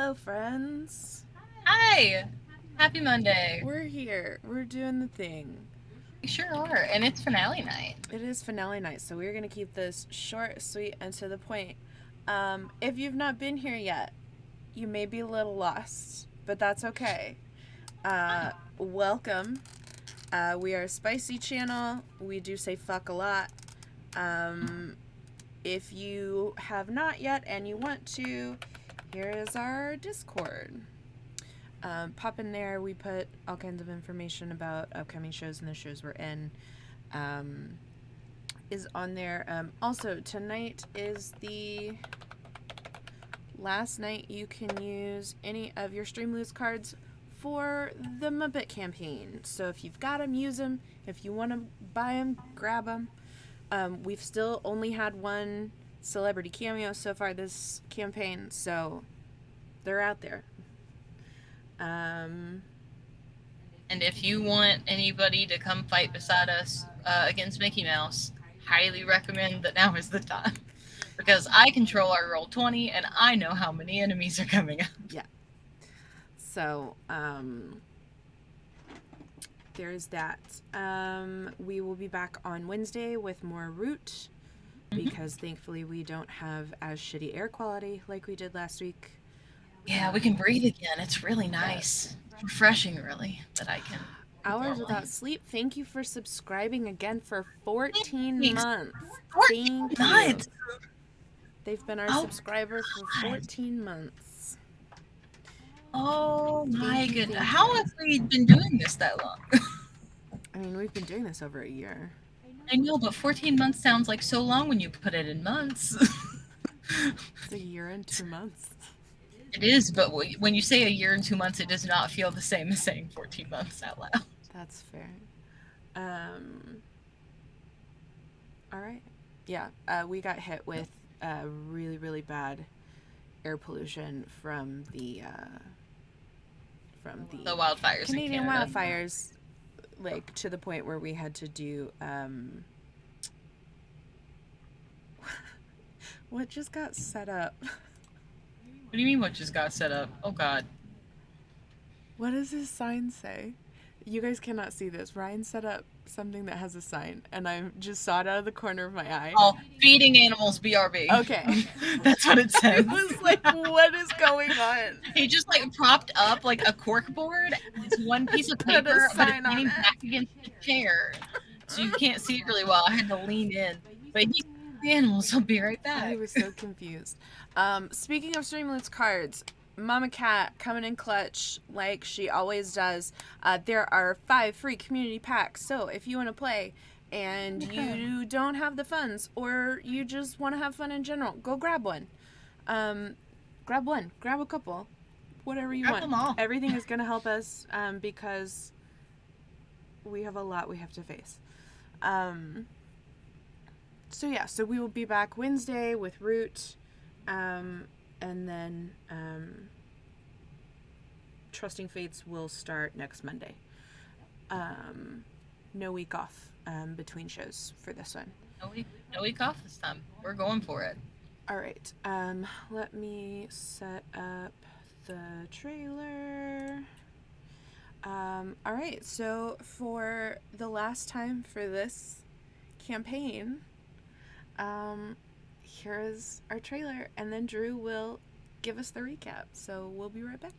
Hello, friends. Hi! Happy Monday. We're here. We're doing the thing. We sure are, and it's finale night. It is finale night, so we're going to keep this short, sweet, and to the point. If you've not been here yet, you may be a little lost, but that's okay. Welcome. We are a spicy channel. We do say fuck a lot. If you have not yet and you want to, here is our Discord. Pop in there. We put all kinds of information about upcoming shows and the shows we're in. Is on there. Also, tonight is the last night you can use any of your Streamloots cards for the Muppet campaign. So if you've got them, use them. If you want to buy them, grab them. We've still only had one celebrity cameo so far this campaign, so they're out there. And if you want anybody to come fight beside us against Mickey Mouse, highly recommend that now is the time. Because I control our Roll20, and I know how many enemies are coming up. Yeah. So, there's that. We will be back on Wednesday with more Root, because thankfully we don't have as shitty air quality like we did last week. Yeah, we can breathe again. It's really nice. Refreshing, really, that I can. Hours without sleep. Thank you for subscribing again for 14 Thanks. months. 14 months. They've been our subscriber for 14 months. Oh my goodness. How have we been doing this that long? I mean, we've been doing this over a year. I know, but 14 months sounds like so long when you put it in months. It's a year and 2 months. It is, but when you say a year and 2 months, it does not feel the same as saying 14 months out loud. That's fair. All right. Yeah, we got hit with really, really bad air pollution from the wildfires. Canadian wildfires, like to the point where we had to do what just got set up? What do you mean what just got set up? Oh god. What does his sign say? You guys cannot see this. Ryan set up something that has a sign, and I just saw it out of the corner of my eye. Oh, feeding animals BRB. Okay. That's what it says. I was like, what is going on? He just like propped up like a cork board and it's one piece of paper, but it's leaning back against the chair. So you can't see it really well. I had to lean in. But the animals will be right back. I was so confused. Speaking of Streamloots cards, Mama Cat coming in clutch like she always does. There are 5 free community packs. So if you want to play and you don't have the funds, or you just want to have fun in general, go grab one. Grab one. Grab a couple. Whatever you Grab want. them all. Everything is going to help us because we have a lot we have to face. So yeah, so we will be back Wednesday with Root. And then Trusting Fates will start next Monday. No week off between shows for this one. No week off this time. We're going for it. All right. Let me set up the trailer. All right. So for the last time for this campaign, here's our trailer, and then Drew will give us the recap. So we'll be right back.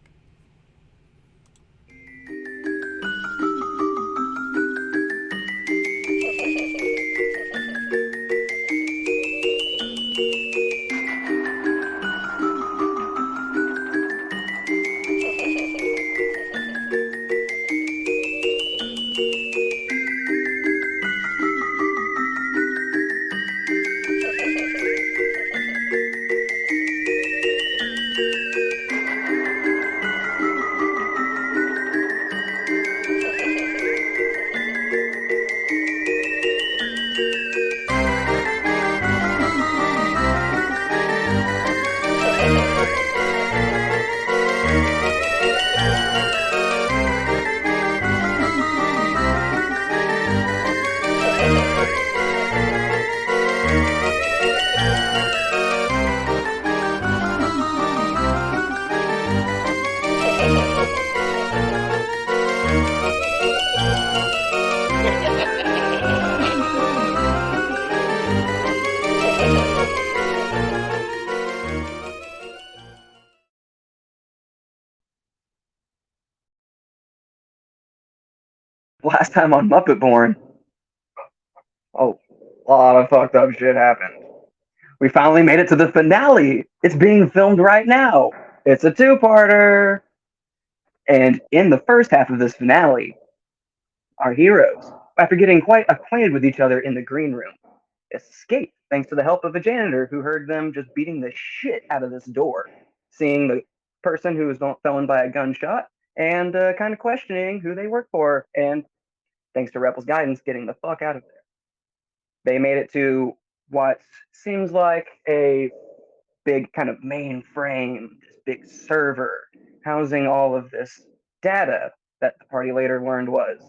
last time on Muppet Born, a lot of fucked up shit happened. We finally made it to the finale. It's being filmed right now. It's a two-parter. And in the first half of this finale, our heroes, after getting quite acquainted with each other in the green room, escape thanks to the help of a janitor who heard them just beating the shit out of this door, seeing the person who was felon by a gunshot, and kind of questioning who they work for, and thanks to Rebel's guidance, getting the fuck out of there. They made it to what seems like a big kind of mainframe, this big server housing all of this data that the party later learned was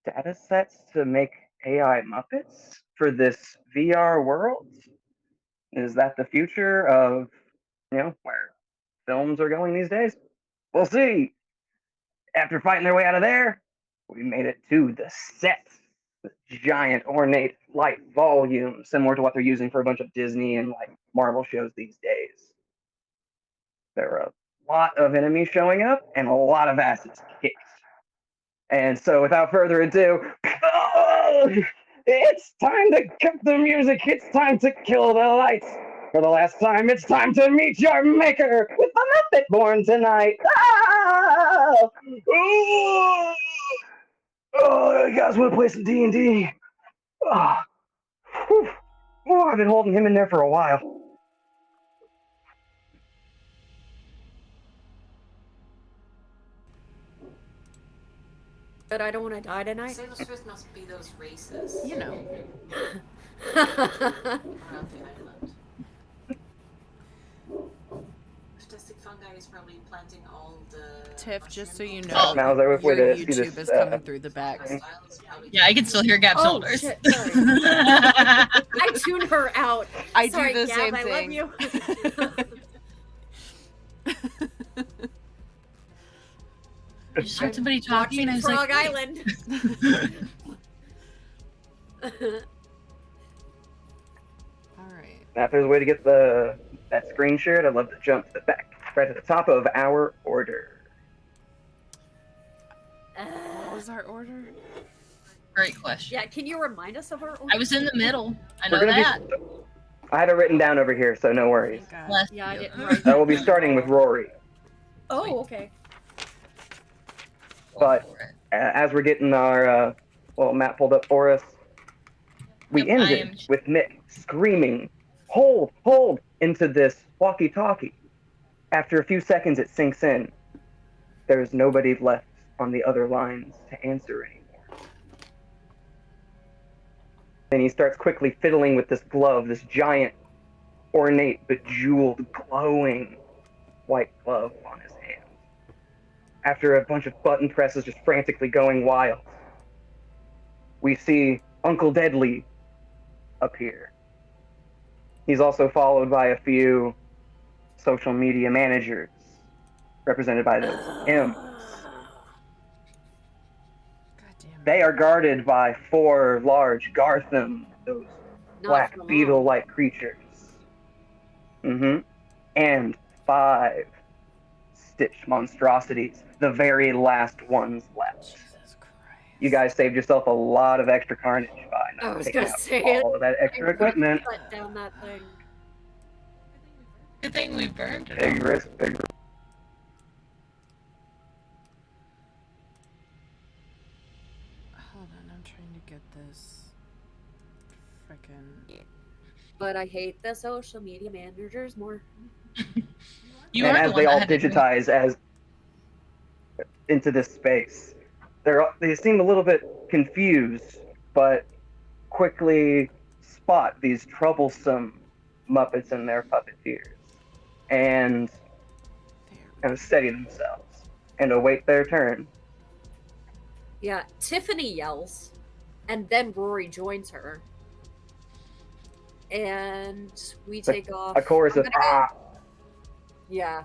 data sets to make AI Muppets for this VR world? Is that the future of, where films are going these days? We'll see. After fighting their way out of there, we made it to the set. This giant ornate light volume, similar to what they're using for a bunch of Disney and like Marvel shows these days. There are a lot of enemies showing up and a lot of asses kicked. And so, without further ado, it's time to cut the music. It's time to kill the lights. For the last time, it's time to meet your maker with the Muppet Born tonight. Ah! Ooh! Oh, you guys want to play some D&D? Oh, oh, I've been holding him in there for a while. But I don't want to die tonight. Sailor Swift must be those races You know. around the island. Statistic fungi is probably planting all the. Tiff, just so you know, Oh. Now, is there a way your to see YouTube this, is coming through the back. Yeah, I can still hear Gab's Oh, shoulders. shit, sorry. I tuned her out. I Sorry, do the Gab, same I thing. love you. I just heard somebody talking, and I was Frog like, Island. All right. Now, if there's a way to get that screen shared, I'd love to jump to the back, right at the top of our order. What was our order? great question. Yeah, can you remind us of our order? I was in the middle. I know We're gonna that. I have it written down over here, so no worries. Thank God. Bless Yeah, I you. didn't write I will be starting with Rory, Oh, okay. but as we're getting our map pulled up for us, we Yep, I ended am- with Mick screaming, "Hold!" into this walkie-talkie. After a few seconds, it sinks in. There's nobody left on the other lines to answer anymore. Then he starts quickly fiddling with this glove, this giant, ornate, bejeweled, glowing white glove on his hand. After a bunch of button presses just frantically going wild, we see Uncle Deadly appear. He's also followed by a few social media managers, represented by those M's. God damn it. They are guarded by 4 large Gartham, those Not black for long. beetle-like creatures. And 5 Stitch monstrosities, the very last ones left. Jesus Christ. You guys saved yourself a lot of extra carnage by I not was taking gonna out say all of that extra equipment. Cut down that thing. Good thing we burned it. Big risk, big risk. Hold on, I'm trying to get this. Frickin'. But I hate the social media managers more. You And are the as one they that all had to do- digitize as into this space, they seem a little bit confused, but quickly spot these troublesome Muppets and their puppeteers, and There. kind of steady themselves and await their turn. Yeah, Tiffany yells, and then Rory joins her. And we take off. A chorus I'm of gonna go- ah. Yeah.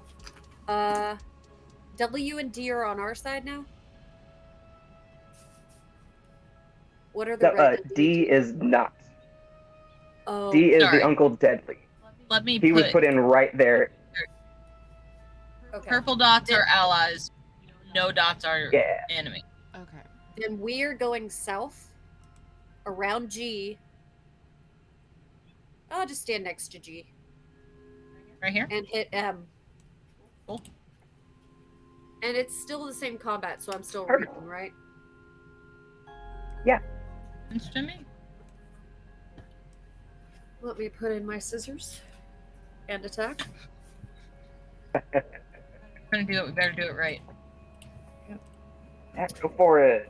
W and D are on our side now. What are the red D is not. Oh, D is Sorry. the Uncle Deadly. Let me He was put in right there. okay. Purple dots are allies. No dots are Yeah. enemy. Okay. Then we are going south around G. I'll just stand next to G Right here. and hit M. Cool. And it's still the same combat, so I'm still Perfect. reading, right? Seems to me. Let me put in my scissors and attack. We're gonna do it. We better do it right. Yeah, go for it.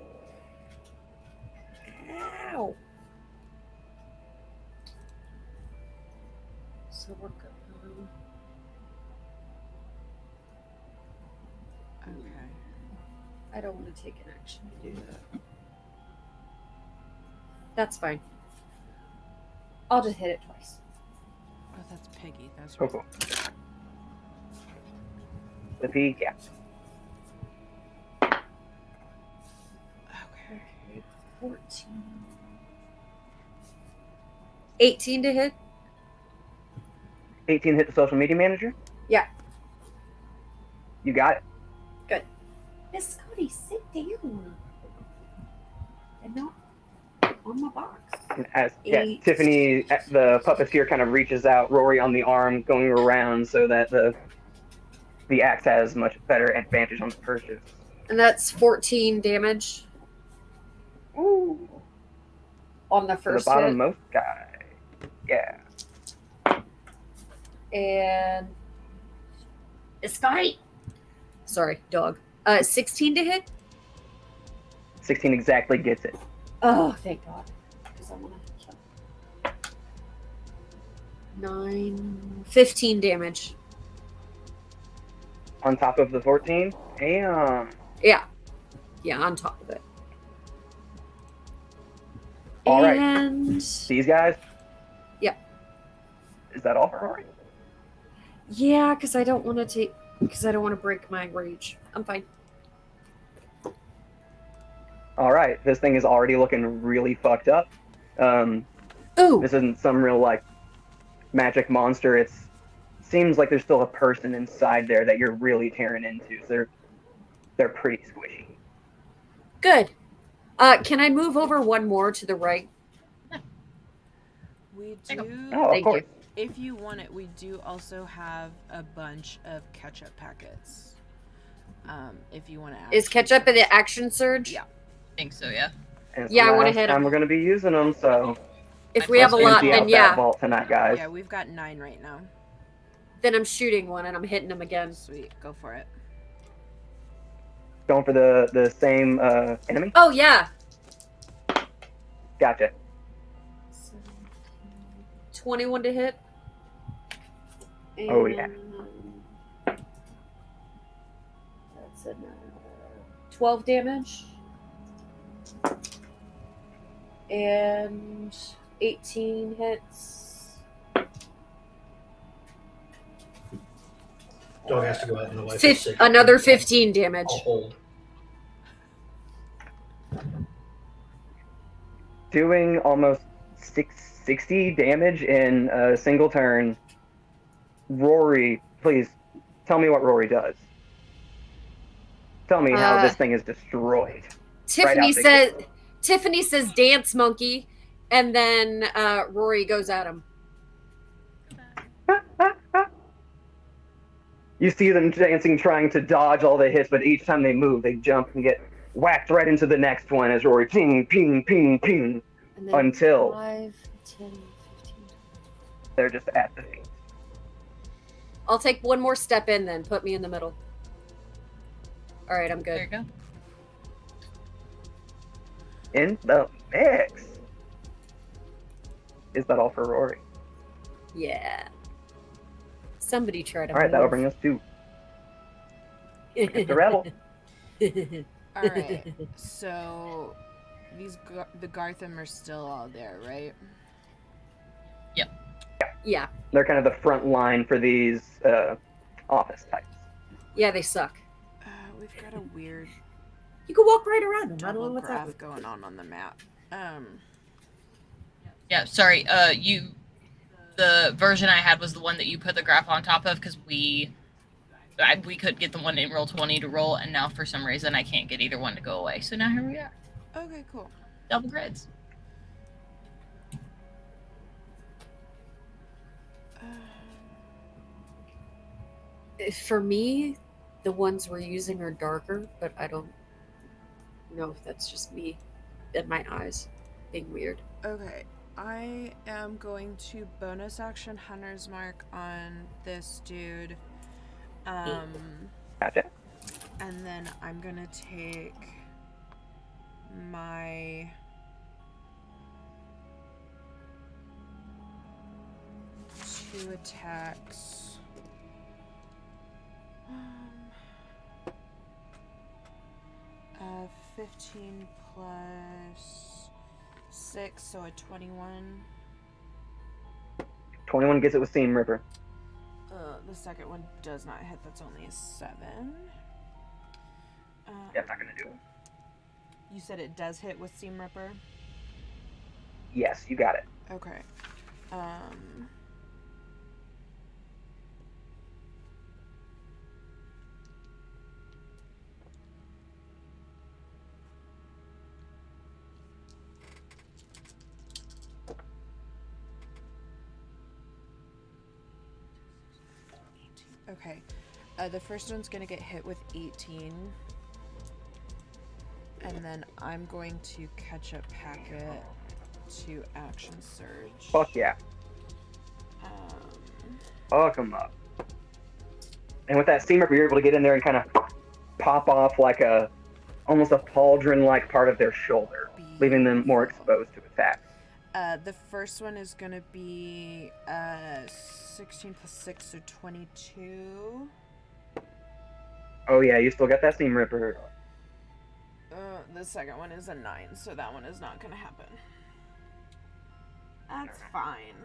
Ow! So we're going. Okay. I don't want to take an action to do that. That's fine. I'll just hit it twice. Oh, that's Piggy. That's Cool, right. cool. The peak, yeah. Okay. Okay, 14. 18 to hit? 18 hit the social media manager? Yeah. You got it. Miss Scotty, sit down. And not on my box. And as yeah, Eight. Tiffany, the puppeteer, kind of reaches out, Rory on the arm, going around so that the axe has much better advantage on the purchase. And that's 14 damage Ooh. on the To the first hit. bottommost guy. Yeah. And Scotty. Sorry, dog. 16 to hit? 16 exactly gets it. Oh, thank God. Because I want to kill. 9, 15 damage. On top of the 14. Damn. Yeah. Yeah, on top of it. All right. And These guys? Yeah. Is that all for Rory? yeah, because I don't want to take. Because I don't want to break my rage. I'm fine. All right. This thing is already looking really fucked up. Ooh. This isn't some real like magic monster. It seems like there's still a person inside there that you're really tearing into. So they're pretty squishy. Good. Can I move over one more to the right? We Take 'em. do. Oh, of Thank course. If you want it, we do also have a bunch of ketchup packets. If you want to. Is ketchup in the action surge? Yeah. I think so. Yeah. And it's Yeah, the I wanna last hit time 'em. we're going to be using them, so If we have a Let's lot, empty then out yeah. that vault tonight, guys. Yeah, we've got 9 right now. Then I'm shooting one and I'm hitting him again. Sweet, go for it. Going for the same enemy. Oh yeah. Gotcha. 21 to hit. Oh, yeah. That's a 12 damage. And 18 hits. Dog has to go out in the life of six. Another 15 damage. I'll hold. Doing almost 60 damage in a single turn. Rory, please tell me what Rory does. Tell me how this thing is destroyed. Tiffany out the says Tiffany says dance monkey, and then Rory goes at him. You see them dancing, trying to dodge all the hits, but each time they move, they jump and get whacked right into the next one as Rory ping, ping, ping, ping, And then until 5, 10, 15. they're just at the feet. I'll take one more step in then. Put me in the middle. All right, I'm There good. you go. In the mix. Is that all for Rory? Yeah. Somebody try to All right, that'll move. bring us to Mr. Rebel. All right. So the Gartham are still all there, right? Yeah. They're kind of the front line for these office types. Yeah, they suck. We've got a weird You can walk right around them. I don't double know what's graph happening. going on the map. Yeah. Sorry. The version I had was the one that you put the graph on top of because we could get the one in roll 20 to roll, and now for some reason I can't get either one to go away. So now here we are. Okay, cool. Double grids. For me, the ones we're using are darker, but I don't know if that's just me and my eyes being weird. Okay, I am going to bonus action Hunter's Mark on this dude. Gotcha. And then I'm gonna take my two attacks. 15 plus 6, so a 21. 21 gets it with Seam Ripper. The second one does not hit. That's only a 7. Yeah, I'm not gonna do it. You said it does hit with Seam Ripper? Yes, you got it. Okay. Okay. The first one's gonna get hit with 18. And then I'm going to catch up packet to action surge. Fuck yeah. Fuck him up. And with that Seam Ripper, you're able to get in there and kind of pop off like almost a pauldron-like part of their shoulder, leaving them more exposed to attacks. The first one is gonna be 16 plus 6, so 22. Oh yeah, you still got that Seam Ripper. The second one is a 9, so that one is not gonna happen. That's fine.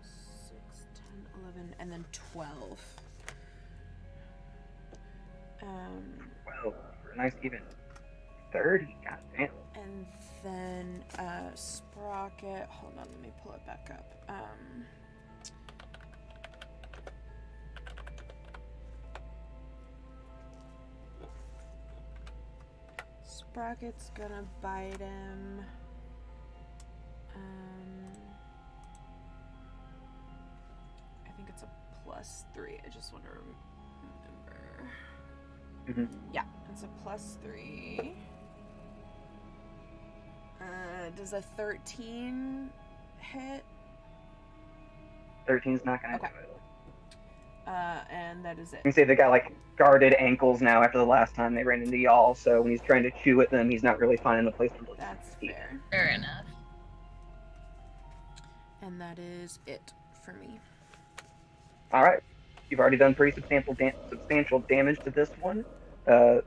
Six, 10, 11, and then 12. 12 for a nice even 30. God damn. And then Sprocket. Hold on, let me pull it back up. Sprocket's gonna bite him. I think it's a +3. I just want to remember. Yeah, it's a +3. Does a 13 hit? 13's not gonna Okay. do it. And that is it. You can say they got like guarded ankles now after the last time they ran into y'all, so when he's trying to chew at them, he's not really finding a place to look. That's fair. Fair enough. And that is it for me. Alright. You've already done pretty substantial damage to this one. The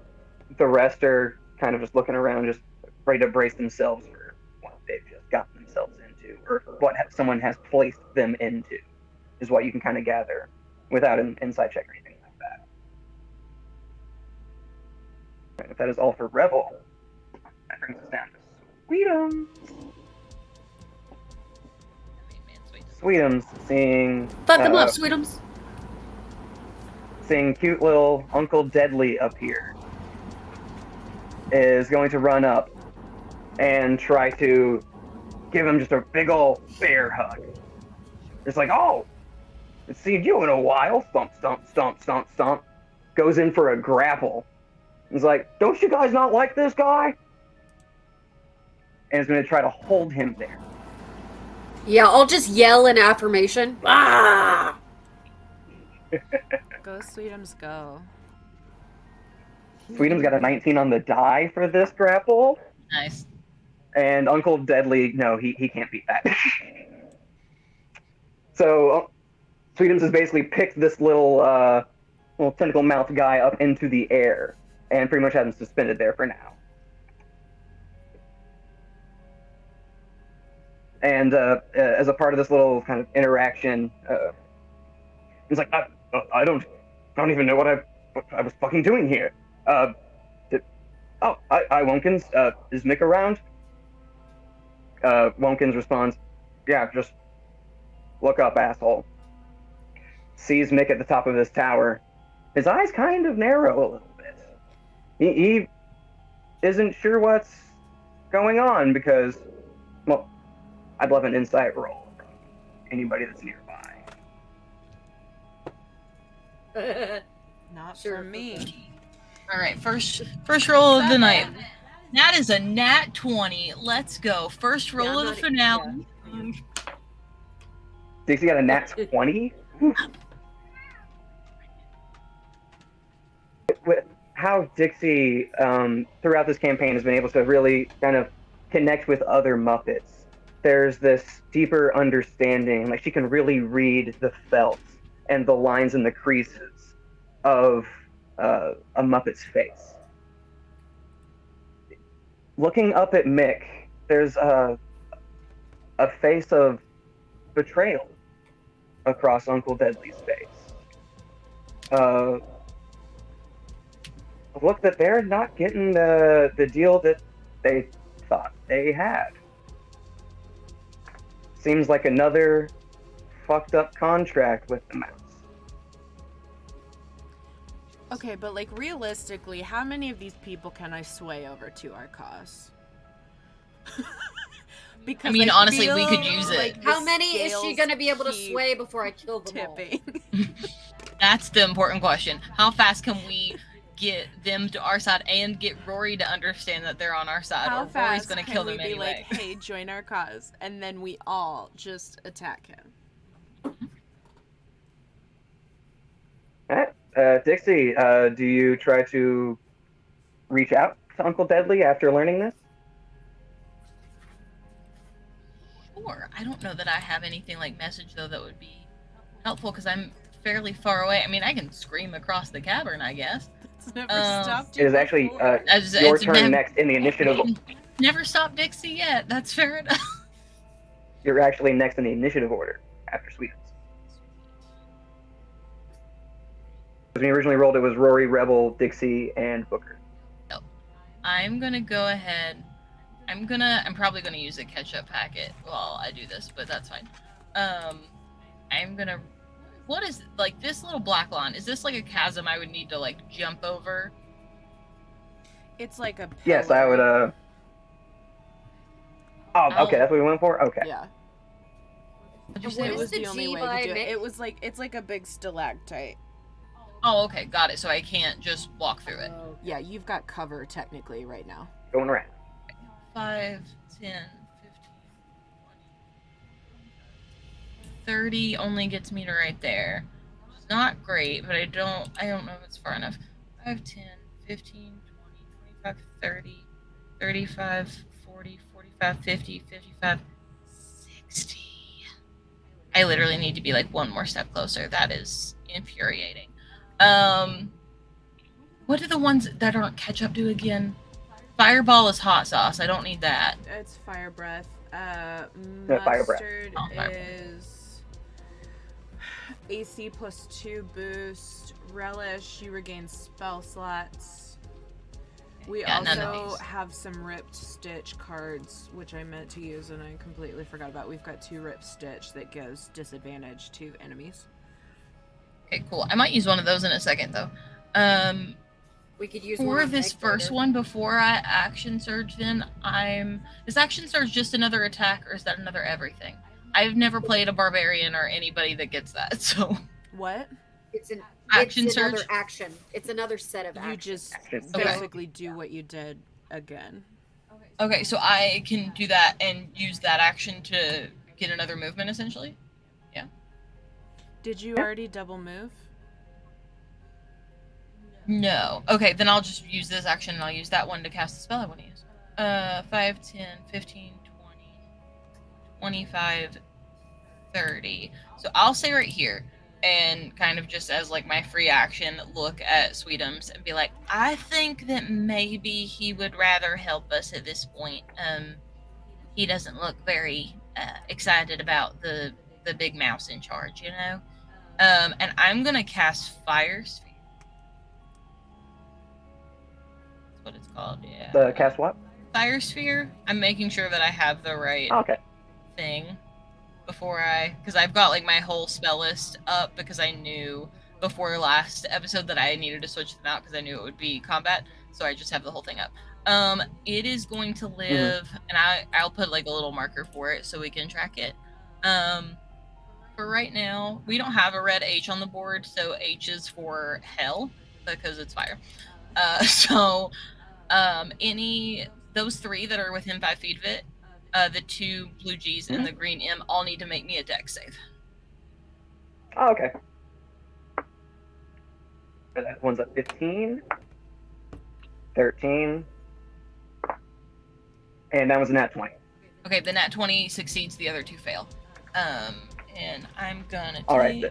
rest are kind of just looking around, just ready to brace themselves for what they've just gotten themselves into, or what someone has placed them into, is what you can kind of gather without an insight check or anything like that. Right, if that is all for Revel, that brings us down to Sweetums. Sweetums seeing Fuck them up, Sweetums. Seeing cute little Uncle Deadly up here is going to run up and try to give him just a big ol' bear hug. It's like, oh, haven't seen you in a while. Stomp, stomp, stomp, stomp, stomp. Goes in for a grapple. He's like, don't you guys not like this guy? And is going to try to hold him there. Yeah, I'll just yell in affirmation. Ah! Go, Sweetums, go. Sweetums got a 19 on the die for this grapple. Nice. And Uncle Deadly, no, he can't beat that. So Sweetums has basically picked this little tentacle mouth guy up into the air and pretty much has him suspended there for now. And as a part of this little kind of interaction, he's like, I don't even know what I was fucking doing here. Hi, Wonkins. Is Mick around? Wonkins responds, "Yeah, just look up, asshole." Sees Mick at the top of this tower. His eyes kind of narrow a little bit. He isn't sure what's going on because, well, I'd love an insight roll from anybody that's nearby. Not Sure, for me. All right, first roll of the night. 7. That is a nat 20. Let's go. First roll Yeah, of the not- finale. Dixie got a nat 20? How Dixie, throughout this campaign, has been able to really kind of connect with other Muppets. There's this deeper understanding, like she can really read the felt and the lines and the creases of a Muppet's face. Looking up at Mick, there's a face of betrayal across Uncle Deadly's face. Look that they're not getting the deal that they thought they had. Seems like another fucked up contract with the mouse. Okay, but like realistically, how many of these people can I sway over to our cause? Because I mean, honestly, we could use it. like How the many is she scales gonna be able to keep sway before I kill them all? tipping? That's the important question. How fast can we get them to our side and get Rory to understand that they're on our side, How or Rory's fast going to can kill we them be anyway? like, hey, join our cause, and then we all just attack him? Alright, Dixie, do you try to reach out to Uncle Deadly after learning this? Sure. I don't know that I have anything like message though that would be helpful because I'm fairly far away. I mean, I can scream across the cavern, I guess. It's never stopped It you is actually before. your turn next in the initiative. Never stopped Dixie yet. That's fair enough. You're actually next in the initiative order after Sweetums. When you originally rolled, it was Rory, Rebel, Dixie, and Booker. I'm gonna go ahead. I'm probably gonna use a catch-up packet while I do this, but that's fine. I'm gonna. What is like this little black line? Is this like a chasm I would need to like jump over? It's like a pillar. Yes, I would. Oh, okay, that's what we went for. Okay. Yeah. What'd you What say? It is was the the only G way by to do it. Mick? It was like it's like a big stalactite. Oh, okay, got it. So I can't just walk through it. Oh, Yeah, you've got cover technically right now. Going around. 5, 10, 15, 20, 30 only gets me to right there. Which is not great, but I don't know if it's far enough. 5, 10, 15, 20, 25, 30, 35, 40, 45, 50, 55, 60. I literally need to be like one more step closer. That is infuriating. What do the ones that aren't catch up do again? Fireball is hot sauce. I don't need that. It's fire breath. Fire breath. Mustard Oh, fire breath. is AC plus 2 boost. Relish, you regain spell slots. We Yeah, none of also these. have some ripped stitch cards, which I meant to use and I completely forgot about. We've got 2 ripped stitch that gives disadvantage to enemies. Okay, cool. I might use one of those in a second though. we could use one For on this Meg first later. one, before I action surge, then is action surge just another attack, or is that another everything? I've never played a barbarian or anybody that gets that, so What? It's an Action it's another surge? action. It's another set of You actions. just Action. Okay. basically do what you did again. okay, so I can do that and use that action to get another movement, essentially. Did you already double move? No. Okay, then I'll just use this action and I'll use that one to cast the spell I want to use. 5, 10, 15, 20, 25, 30. So I'll stay right here and kind of just as like my free action look at Sweetums and be like, I think that maybe he would rather help us at this point. He doesn't look very excited about the big mouse in charge, you know? And I'm gonna cast Fire Sphere. That's what it's called, yeah. The cast what? Fire Sphere, I'm making sure that I have the right Okay. thing before because I've got like my whole spell list up because I knew before last episode that I needed to switch them out because I knew it would be combat, so I just have the whole thing up. It is going to live, and I'll put like a little marker for it so we can track it. For right now, we don't have a red H on the board, so H is for hell because it's fire. So those 3 that are within 5 feet of it, the 2 blue G's and the green M all need to make me a dex save. Oh, okay. So that one's at 15, 13, and that was a nat 20. Okay, the nat 20 succeeds, the other 2 fail. And I'm gonna All right.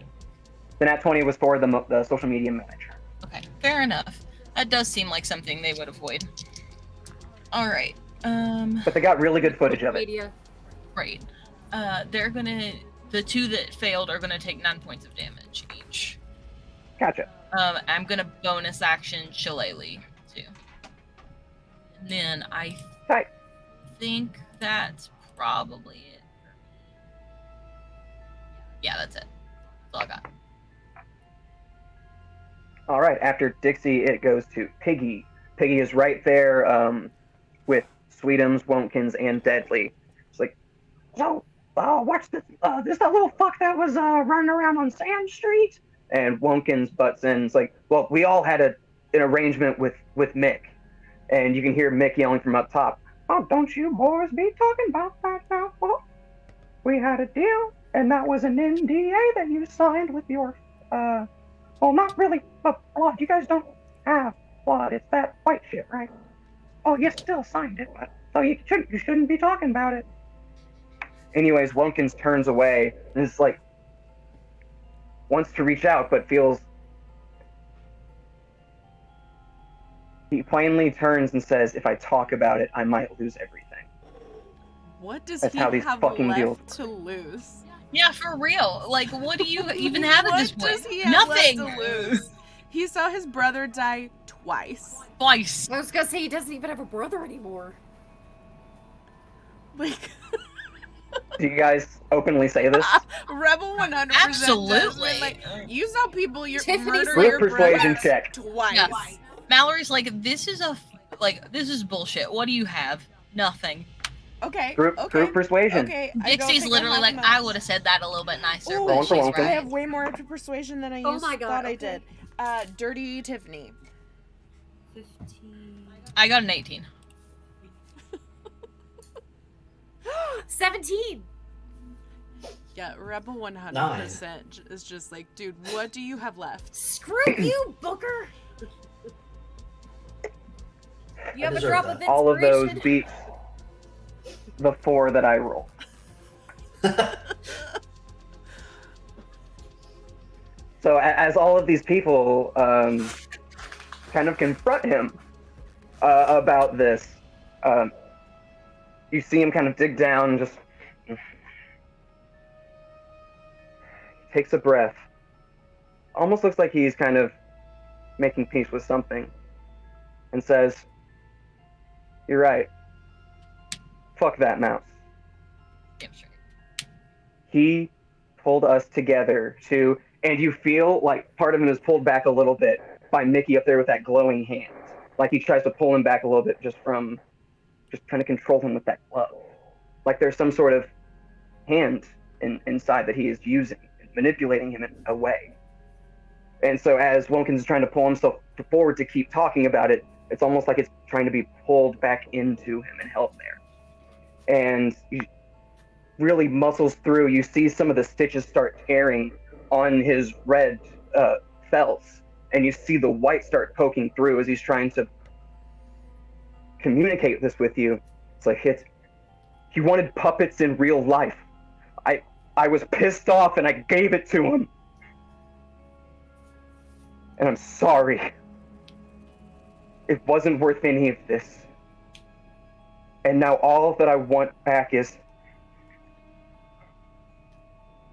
The nat 20 was for the social media manager. Okay, fair enough. That does seem like something they would avoid. All right. But they got really good footage of it. Media. Right. The 2 that failed are gonna take 9 points of damage each. Gotcha. I'm gonna bonus action Shillelagh too. And then I Right. think that's probably it. Yeah, that's it. That's all I got. All right. After Dixie, it goes to Piggy. Piggy is right there with Sweetums, Wonkins, and Deadly. It's like, so, what's this? This that little fuck that was running around on Sand Street? And Wonkins butts in. It's like, well, we all had an arrangement with Mick. And you can hear Mick yelling from up top, oh, don't you boys be talking about that now. Well, we had a deal, and that was an NDA that you signed with your, well, not really, but blood. You guys don't have blood. It's that white shit, right? Oh, you still signed it, but so you shouldn't be talking about it. Anyways, Wonkins turns away and is like, wants to reach out, but feels. He plainly turns and says, if I talk about it, I might lose everything. What does That's he how these have fucking left deals- to lose? Yeah, for real. Like, what do you even have at this What point? does he have Nothing. left to lose? He saw his brother die twice. Twice. I was gonna say he doesn't even have a brother anymore. Like, Do you guys openly say this? Rebel 100%. Absolutely. Like, you saw people Tiffany's murder Group your persuasion brother check. twice. Yeah. Mallory's like, this is bullshit. What do you have? Nothing. Okay. Group persuasion. Okay. I don't Dixie's think literally have like, enough. I would have said that a little bit nicer, Ooh, but Rolling for she's Wonka. I right. have way more after persuasion than I Oh my God, thought I okay. did. Dirty Tiffany. 15. I got an 18. 17. Yeah, Rebel 100% is just like, dude, what do you have left? Screw you, Booker. You have a deserve drop that. of All of those inspiration. beats the 4 that I rolled. So as all of these people kind of confront him about this, you see him kind of dig down and just takes a breath. Almost looks like he's kind of making peace with something and says, you're right. Fuck that mouse. Damn straight. He pulled us together to, and you feel like part of him is pulled back a little bit by Mickey up there with that glowing hand. Like he tries to pull him back a little bit just trying to control him with that glove. Like there's some sort of hand inside that he is using, manipulating him in a way. And so as Wonkins is trying to pull himself forward to keep talking about it, it's almost like it's trying to be pulled back into him and held there. And he really muscles through. You see some of the stitches start tearing on his red felts, and you see the white start poking through as he's trying to communicate this with you. It's like he wanted puppets in real life. I was pissed off and I gave it to him. And I'm sorry. It wasn't worth any of this. And now all that I want back is...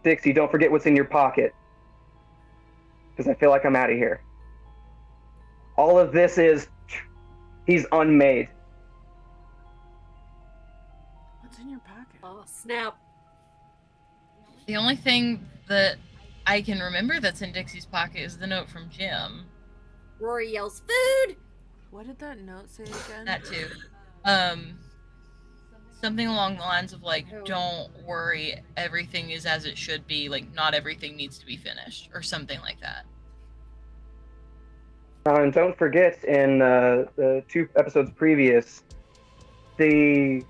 Dixie, don't forget what's in your pocket. Because I feel like I'm out of here. All of this is... He's unmade. Oh, snap. The only thing that I can remember that's in Dixie's pocket is the note from Jim. Rory yells, food! What did that note say again? That too. Something along the lines of like, Oh. don't worry, everything is as it should be. Like, not everything needs to be finished, or something like that. And don't forget, in the 2 episodes previous, the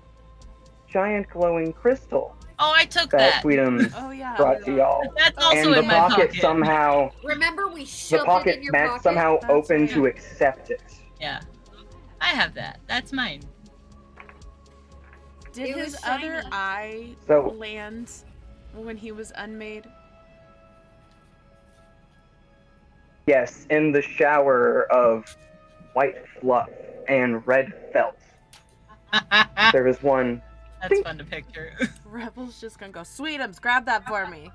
giant glowing crystal Oh, I took that that. Sweetums Oh yeah. brought to y'all. That's also And the in my pocket somehow, Remember we the shoved it pocket in your Matt pocket? somehow That's opened right. to accept it. Yeah, I have that. That's mine. Did It his was other shiny. eye So, land when he was unmade? yes, in the shower of white fluff and red felt, there was one. That's fun to picture. Rebel's just gonna go, Sweetums, grab that for me.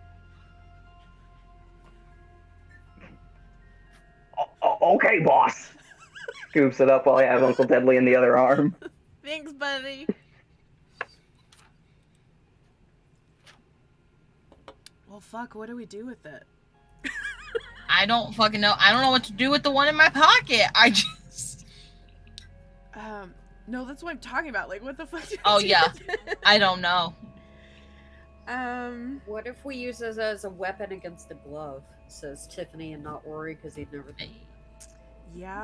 Okay, boss. Scoops it up while I have Uncle Deadly in the other arm. Thanks, buddy. Well, fuck, what do we do with it? I don't fucking know. I don't know what to do with the one in my pocket. I just. No, that's what I'm talking about. Like, what the fuck do we Oh, do yeah. with it? I don't know. What if we use this as a weapon against the glove? Says Tiffany and not Rory because he'd never think. Yeah.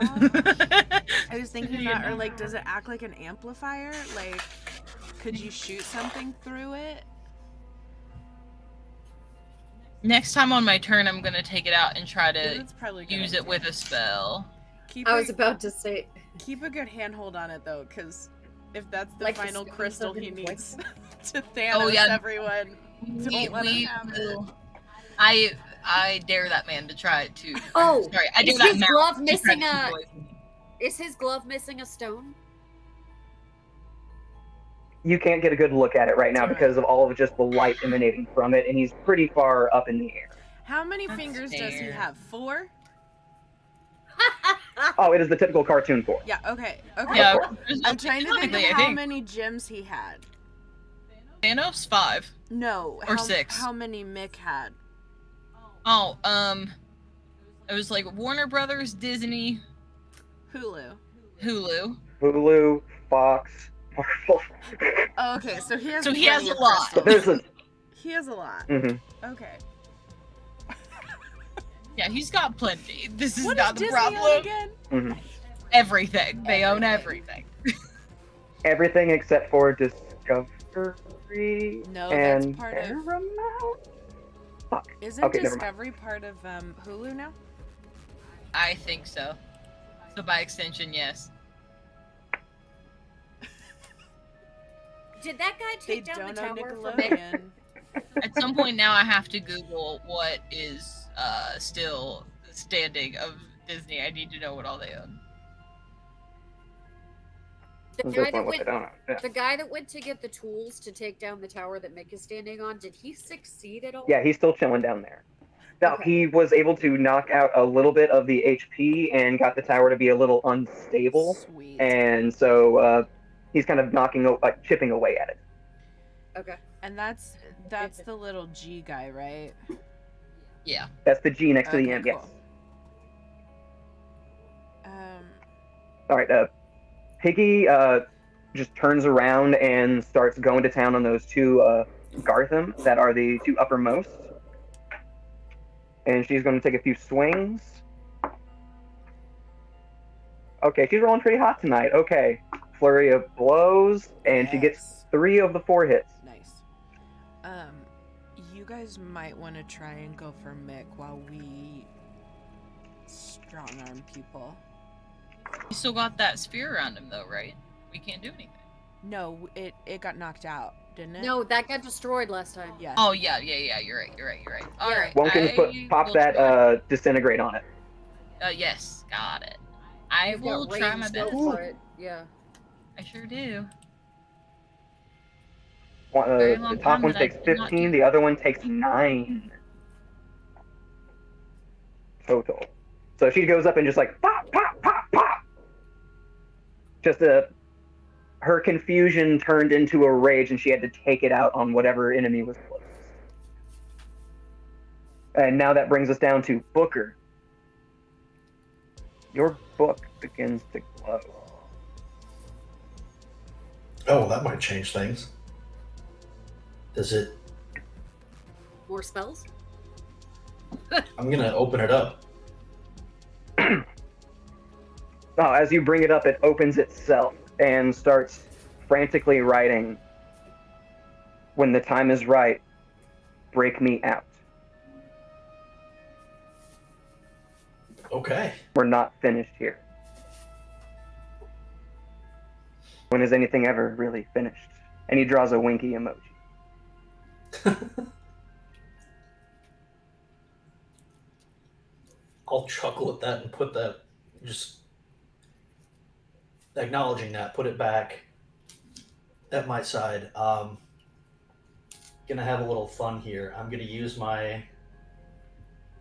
I was thinking that, or like, does it act like an amplifier? Like, could you shoot something through it? Next time on my turn, I'm gonna take it out and try to That's probably a good use it idea. with a spell. Keep I a- was about to say, Keep a good handhold on it though, because if that's the Like the final Simpsons crystal have he been needs pointing. to Thanos Oh, yeah. everyone, don't let him have it. will. I dare that man to try it too. oh, Sorry, I dare is that his mouse glove to try missing to a? poison me. Is his glove missing a stone? You can't get a good look at it right now That's right. because of all of just the light emanating from it, and he's pretty far up in the air. How many That's fingers does he fair. have? 4? Oh, it is the typical cartoon form. Yeah. Okay. Okay. Yeah, I'm trying to think of technically, I how think many gems he had. Thanos 5 No. or how, 6. How many Mick had? Oh, it was like Warner Brothers, Disney, Hulu. Hulu. Hulu, Fox, Marvel. Oh, okay. So he has. So he has plenty a of lot. But crystals. there's a. He has a lot. Mhm. Okay. Yeah, he's got plenty. This is What not does the Disney own problem. again? Mhm. Everything. They own everything. Everything except for Discovery No, that's and part of- Paramount. Fuck. Isn't Okay, never mind. Discovery part of Hulu now? I think so. So by extension, yes. Did that guy They take down the don't own tower for Mick? Nickelodeon. At some point now, I have to Google what is still standing of Disney. I need to know what all they own. The That's guy, one that what they went, don't know. Yeah. the guy that went to get the tools to take down the tower that Mick is standing on, did he succeed at all? Yeah, he's still chilling down there. Now, Okay. he was able to knock out a little bit of the HP and got the tower to be a little unstable, Sweet. and so he's kind of chipping away at it. Okay. And that's the little G guy, right? Yeah. That's the G next to the Okay, M. cool. Yes. Um, All right. Piggy just turns around and starts going to town on those 2 Gartham that are the 2 uppermost, and she's going to take a few swings. Okay, she's rolling pretty hot tonight. Okay, flurry of blows, and she gets yes. 3 of the 4 hits. Nice. You guys might want to try and go for Mick while we strong arm people. You still got that sphere around him, though, right? We can't do anything. No, it got knocked out, didn't it? No, that got destroyed last time. Yeah. Oh, yeah. You're right. All Yeah. right. One can pop that disintegrate on it. Yes, got it. I You've will got try my range best. for it. Yeah. I sure do. The Very long top time one that I takes did not 15, do the other one takes 9 total. So she goes up and just like pop, pop, pop, pop. Just her her confusion turned into a rage, and she had to take it out on whatever enemy was close. And now that brings us down to Booker. Your book begins to glow. Oh, that might change things. Does it? More spells? I'm gonna open it up. Oh, as you bring it up, it opens itself and starts frantically writing. When the time is right, break me out. Okay. We're not finished here. When is anything ever really finished? And he draws a winky emoji. I'll chuckle at that and put that, just acknowledging that, put it back at my side. Gonna have a little fun here. I'm gonna use my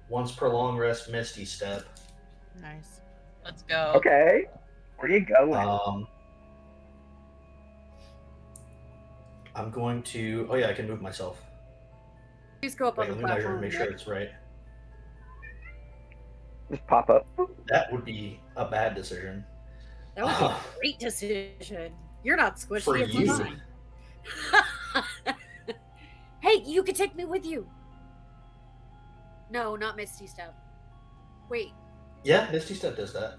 once per long rest Misty Step. Nice. Let's go. Okay. Where you going? I'm going to. Oh yeah, I can move myself. Please go up Wait, on let the me measure platform. and make sure it's right. Just pop up. That would be a bad decision. That would be a great decision. You're not squishy. For it's you. fine. Hey, you could take me with you. No, not Misty Step. Wait. Yeah, Misty Step does that.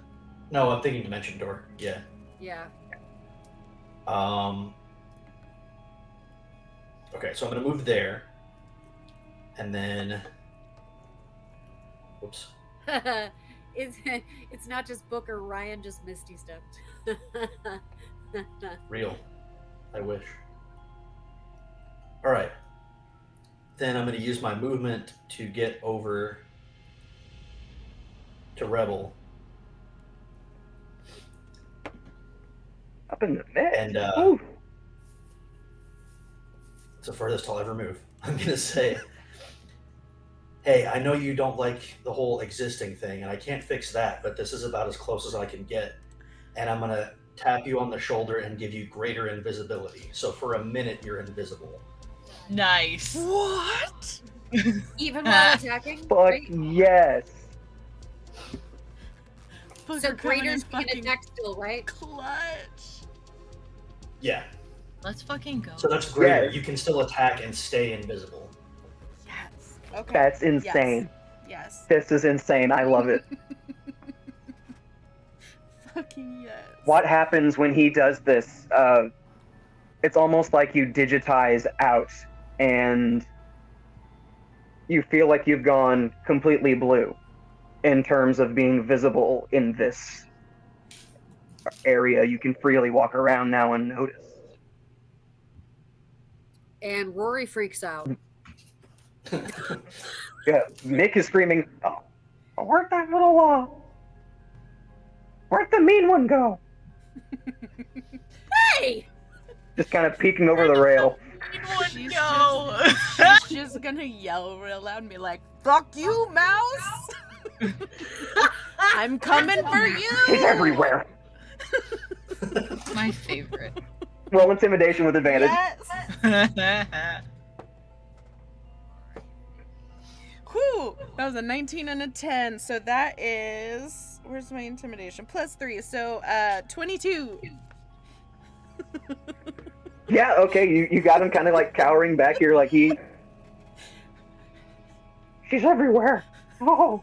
No, I'm thinking Dimension Door. Yeah. Yeah. Okay, so I'm gonna move there, and then. Whoops. It's not just Booker. Ryan just Misty Stepped. Real. I wish. All right. Then I'm going to use my movement to get over to Rebel. Up in the mid. And Ooh. it's the furthest I'll ever move. I'm going to say, hey, I know you don't like the whole existing thing, and I can't fix that, but this is about as close as I can get. And I'm going to tap you on the shoulder and give you greater invisibility. So for a minute, you're invisible. Nice. What? Even while attacking? Fuck Right? yes. Booker So coming greater's in being fucking attack still, right? clutch. Yeah. Let's fucking go. So that's greater. Yes. You can still attack and stay invisible. Yes. Okay. That's insane. Yes. This is insane. I love it. Fucking yes. What happens when he does this? It's almost like you digitize out and you feel like you've gone completely blue in terms of being visible in this area. You can freely walk around now unnoticed. And Rory freaks out. Yeah, Mick is screaming, "Oh, where'd that where'd the mean one go?" Hey! Just kind of peeking over the rail. She's Go. She's just gonna yell real loud and be like, "Fuck you, mouse! I'm coming for He's you!" everywhere. My favorite. Roll intimidation with advantage. Yes. Whew, that was a 19 and a 10. So that is, where's my intimidation? +3. So 22. Yeah, okay, you got him kind of like cowering back here, like she's everywhere. Oh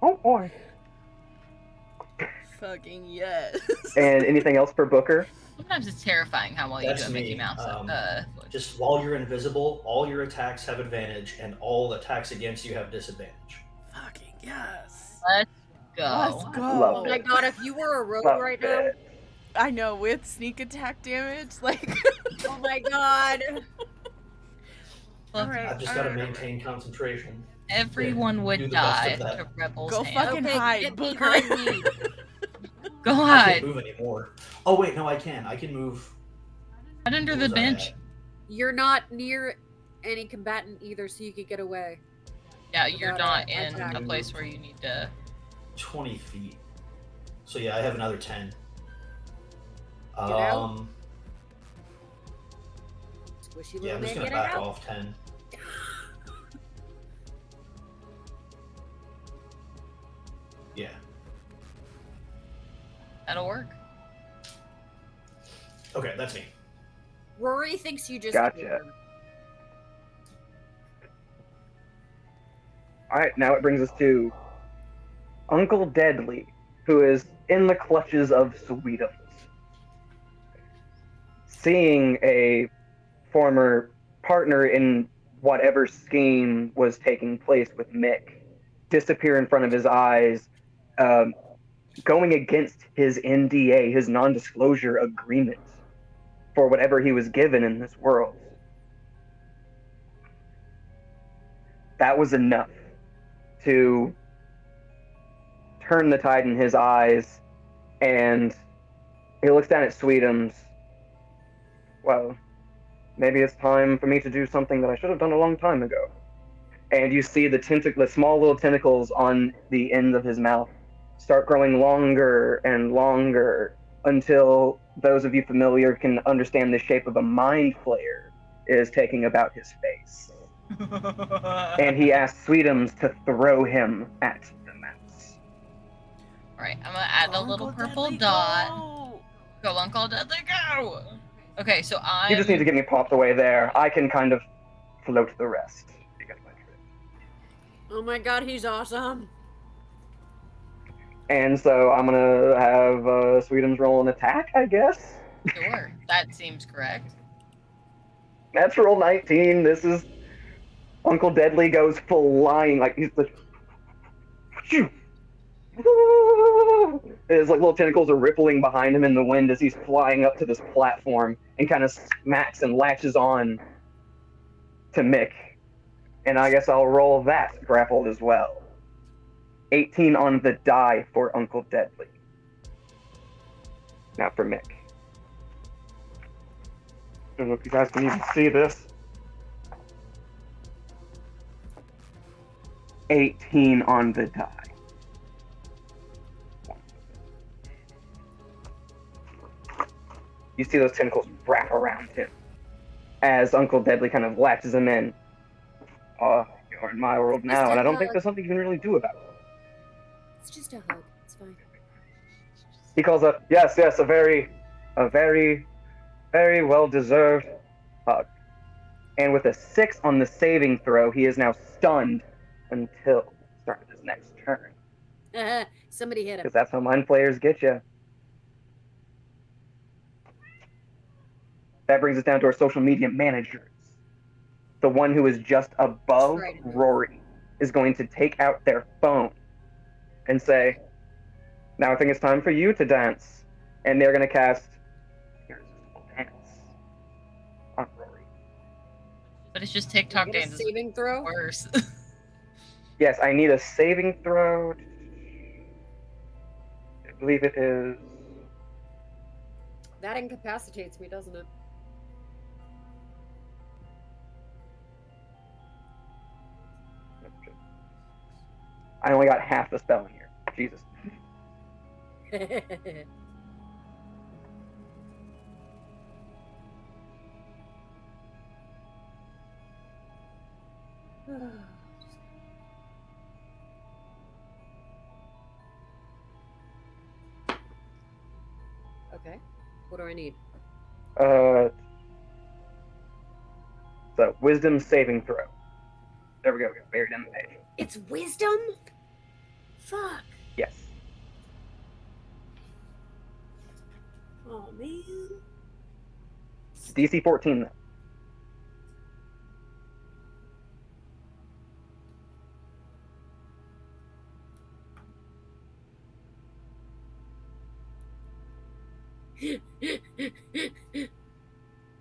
boy. Fucking yes. And anything else for Booker? Sometimes it's terrifying how well you That's do a Mickey me. Mouse. Just while you're invisible, all your attacks have advantage, and all attacks against you have disadvantage. Fucking yes. Let's go. Let's go. Love Oh my god, if you were a rogue Love right now. it. I know, with sneak attack damage, like. Oh my god. Well, Alright. I've just got to maintain concentration. everyone do would the best die of that. to Rebel's Go hand. fucking Okay, hide, get Booker. behind me. Go I hide. can't move anymore. Oh wait, no, I can. I can move. Hide under Where the was I bench. at? You're not near any combatant either, so you could get away. Yeah, you're Without not a in attack. a place where you need to. 20 feet. So yeah, I have another 10. out. Squishy Yeah, little I'm just man, gonna get back out. off 10. Yeah. That'll work. Okay, that's me. Rory thinks you just Gotcha. killed him. All right, now it brings us to Uncle Deadly, who is in the clutches of Sweetums. Seeing a former partner in whatever scheme was taking place with Mick disappear in front of his eyes, going against his NDA, his non disclosure agreement for whatever he was given in this world. That was enough to turn the tide in his eyes, and he looks down at Sweetums. Well, maybe it's time for me to do something that I should have done a long time ago. And you see the small little tentacles on the ends of his mouth start growing longer and longer until those of you familiar can understand the shape of a mind flayer is taking about his face. And he asks Sweetums to throw him at the mouse. Alright, I'm gonna add a little Uncle purple Deadly, dot. go! Go, Uncle Deadly, go! Okay, so You just need to get me popped away there. I can kind of float the rest. You get my drift. Oh my god, he's awesome. And so I'm gonna have Sweetums roll an attack, I guess. Sure, that seems correct. Natural 19. This is Uncle Deadly goes flying like he's like. His like little tentacles are rippling behind him in the wind as he's flying up to this platform and kind of smacks and latches on to Mick. And I guess I'll roll that grappled as well. 18 on the die for Uncle Deadly. Now for Mick. I don't know if you guys can even see this. 18 on the die. You see those tentacles wrap around him as Uncle Deadly kind of latches him in. You're in my world now, and I don't think there's something you can really do about it. It's just a hug. It's fine. He calls up, yes, a very, very well-deserved hug. And with a 6 on the saving throw, he is now stunned until the start of his next turn. Somebody hit him. Because that's how mind players get you. That brings us down to our social media managers. The one who is just above Right. Rory is going to take out their phone and say, now I think it's time for you to dance. And they're going to cast Irresistible Dance on Rory. But it's just TikTok Get a dance is saving throw. worse. Yes, I need a saving throw. I believe it is. That incapacitates me, doesn't it? I only got half the spell in here. Jesus. Okay. What do I need? So wisdom saving throw. There we go. Buried in the page. It's wisdom? Fuck. Yes. Oh, man. DC 14 though.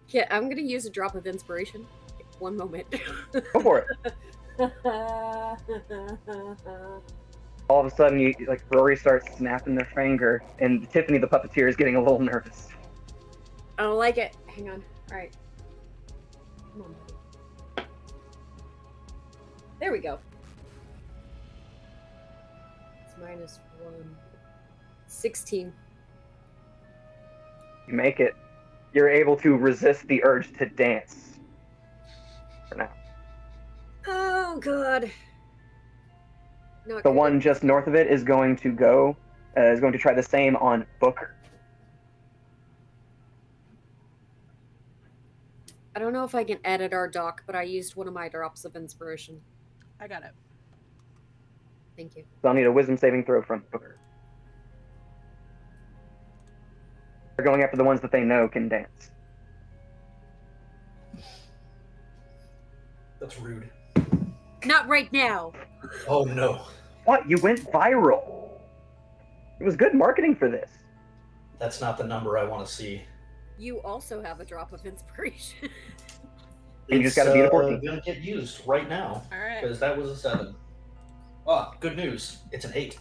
Yeah, I'm gonna use a drop of inspiration. One moment. Go for it. All of a sudden, Rory starts snapping their finger, and Tiffany the puppeteer is getting a little nervous. I don't like it. Hang on. All right. Come on, buddy. There we go. It's -1. 16. You make it. You're able to resist the urge to dance. For now. Oh god. Not The good. one just north of it is going to try the same on Booker. I don't know if I can edit our doc, but I used one of my drops of inspiration. I got it. Thank you. So I'll need a wisdom saving throw from Booker. They're going after the ones that they know can dance. That's rude. Not right now. Oh no. What? You went viral. It was good marketing for this. That's not the number I want to see. You also have a drop of inspiration. And you just gotta beat a 14. Gonna get used right now All right. because that was a 7. Ah, good news. It's an 8.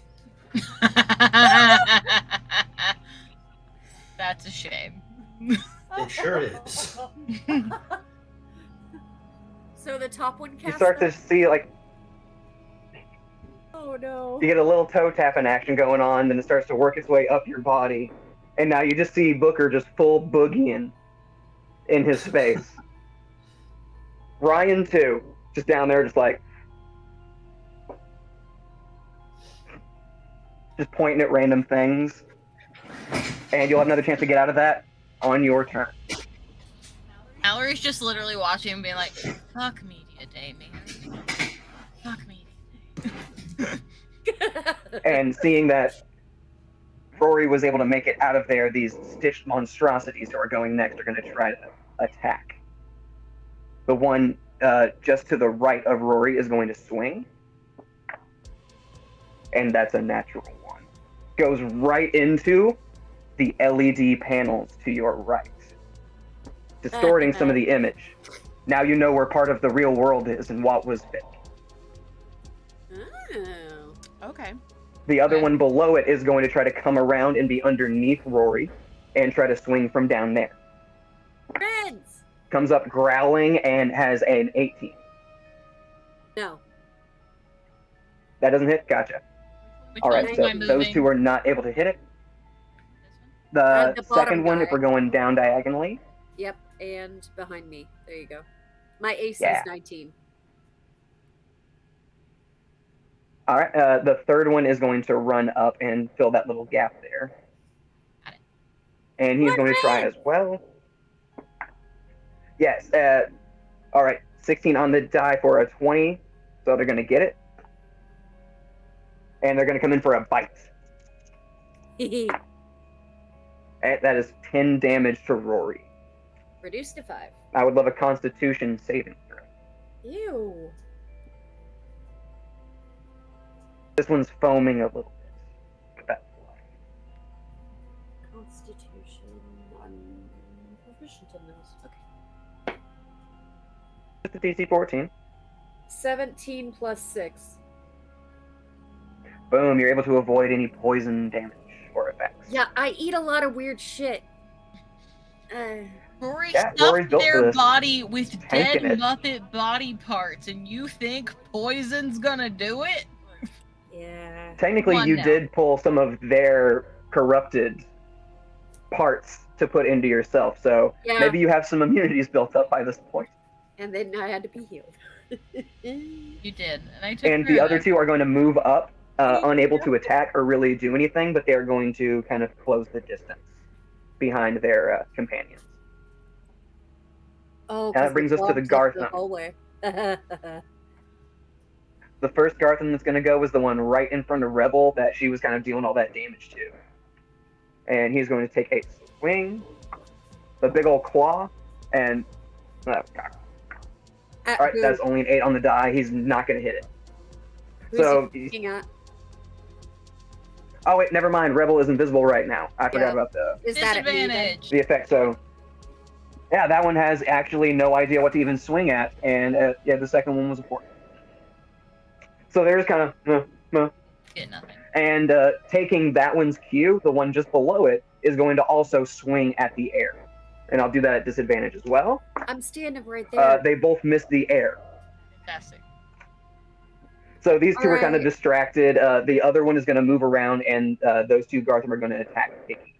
That's a shame. It sure is. So the top one You casts start to that? see, like, Oh no. you get a little toe tapping action going on, then it starts to work its way up your body. And now you just see Booker just full boogieing in his space. Ryan, too. Just down there, just like. Just pointing at random things. And you'll have another chance to get out of that on your turn. Mallory's just literally watching and being like, fuck Media Day, man. Fuck Media Day. And seeing that Rory was able to make it out of there, these stitched monstrosities who are going next are going to try to attack. The one just to the right of Rory is going to swing. And that's a natural one. Goes right into the LED panels to your right, distorting some of the image. Now you know where part of the real world is and what was fake. Oh. Okay. The other Okay. one below it is going to try to come around and be underneath Rory and try to swing from down there. Friends! Comes up growling and has an 18. No. That doesn't hit? Gotcha. Which All right, one so am I those moving? two are not able to hit it. This And The the bottom second one, if guy. we're going down diagonally, Yep, and behind me. There you go. My AC Yeah. is 19. all right, the third one is going to run up and fill that little gap there. Got it. And he's What going to try red? as well. Yes, all right, 16 on the die for a 20, so they're going to get it. And they're going to come in for a bite. That is 10 damage to Rory. Reduced to 5. I would love a Constitution saving throw. Ew. This one's foaming a little bit. But Constitution. I'm proficient in those. Okay. just a DC 14. 17 plus 6. Boom, you're able to avoid any poison damage or effects. Yeah, I eat a lot of weird shit. Rory Yeah, Rory's stuffed built for their this. body with dead Tanking it. Muppet body parts, and you think poison's gonna do it? Yeah. Technically, Come on you now. did pull some of their corrupted parts to put into yourself, so Yeah. maybe you have some immunities built up by this point. And then I had to be healed. You did, and I took And care the of other that. two are going to move up, unable to attack or really do anything, but they're going to kind of close the distance behind their companions. Oh, That brings us to the Gartham. hallway. The first Gartham that's going to go is the one right in front of Rebel that she was kind of dealing all that damage to. And he's going to take a swing, the big old claw, and... Oh, God. Alright, that's only an 8 on the die. He's not going to hit it. So, looking at? oh wait, never mind. Rebel is invisible right now. I forgot Yeah. about the Is that at me then? Disadvantage. the effect. So, yeah, that one has actually no idea what to even swing at, and yeah, the second one was a 4. So there's kind of, Get nothing. and taking that one's cue, the one just below it is going to also swing at the air, and I'll do that at disadvantage as well. I'm standing right there. They both miss the air. Fantastic. So these two are kind of Alright. distracted. The other one is going to move around, and those two Gartham are going to attack Vicky.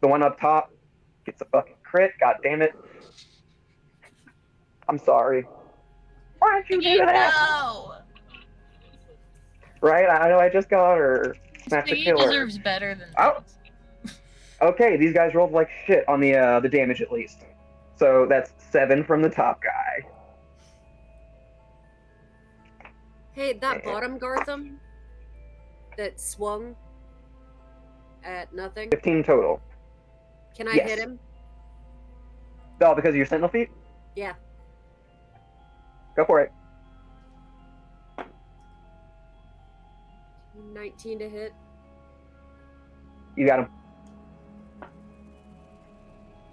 The one up top gets a fucking crit. God damn it. I'm sorry. Why'd you do that? No! Right? I know I just got her. Smash the Piggy killer. deserves better than Oh. this. Okay, these guys rolled like shit on the damage at least. So that's 7 from the top guy. Hey, that bottom Gartham that swung at nothing. 15 total. Can I Yes. hit him? Oh, because of your sentinel feet? Yeah. Go for it. 19 to hit. You got him.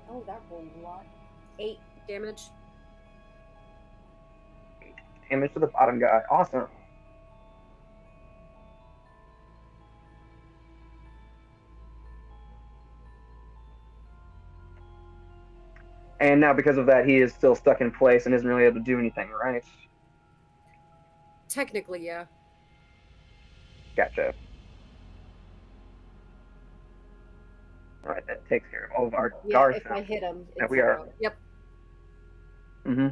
Oh, that rolled a lot. 8 damage. Damage to the bottom guy. Awesome. And now because of that, he is still stuck in place and isn't really able to do anything, right? Technically, yeah. Gotcha. Alright, that takes care of all of our Yeah, if Gartham. I hit him, Now it's we are- zero. Yep. Mm-hmm.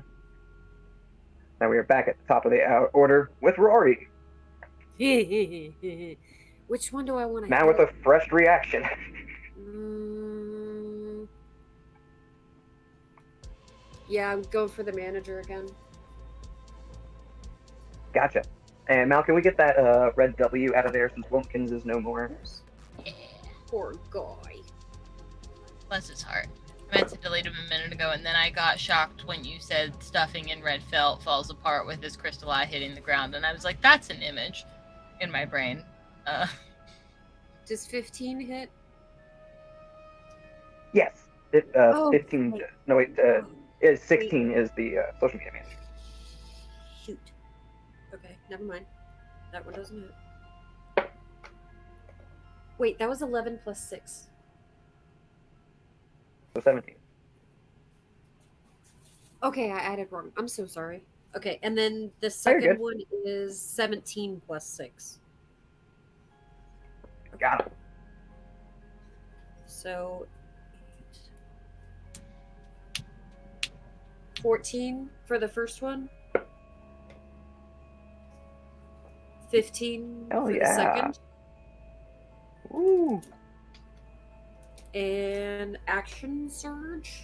Now we are back at the top of the order with Rory. Which one do I want to Now hit? with a fresh reaction. Yeah, I'm going for the manager again. Gotcha. And Mal, can we get that red W out of there since Wilkins is no more? Yeah. Poor guy. Bless his heart. I meant to delete him a minute ago, and then I got shocked when you said stuffing in red felt falls apart with his crystal eye hitting the ground, and I was like, that's an image in my brain. Does 15 hit? Yes. It, Oh, 15. wait. No, wait. 16 is the social media manager. Shoot. Okay, never mind. That one doesn't hit. Wait, that was 11 plus 6. So 17. Okay, I added wrong. I'm so sorry. Okay, and then the you're second good. one is 17 plus 6. Got him. So 14 for the first one. 15 Hell for the yeah. second. Ooh. And action surge.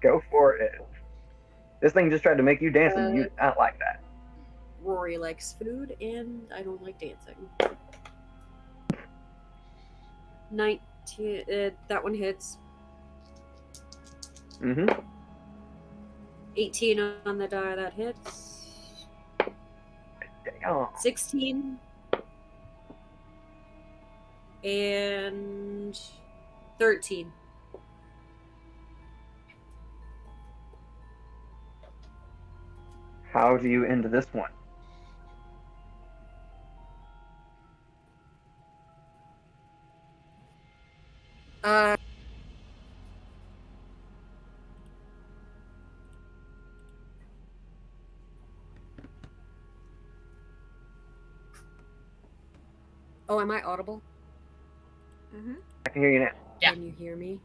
Go for it. This thing just tried to make you dance, and you did not like that. Rory likes food, and I don't like dancing. 19. That one hits. Mm-hmm. 18 on the die, that hits. Damn. 16. And 13. How do you end this one? Oh, am I audible? Mm-hmm. I can hear you now. Yeah. Can you hear me?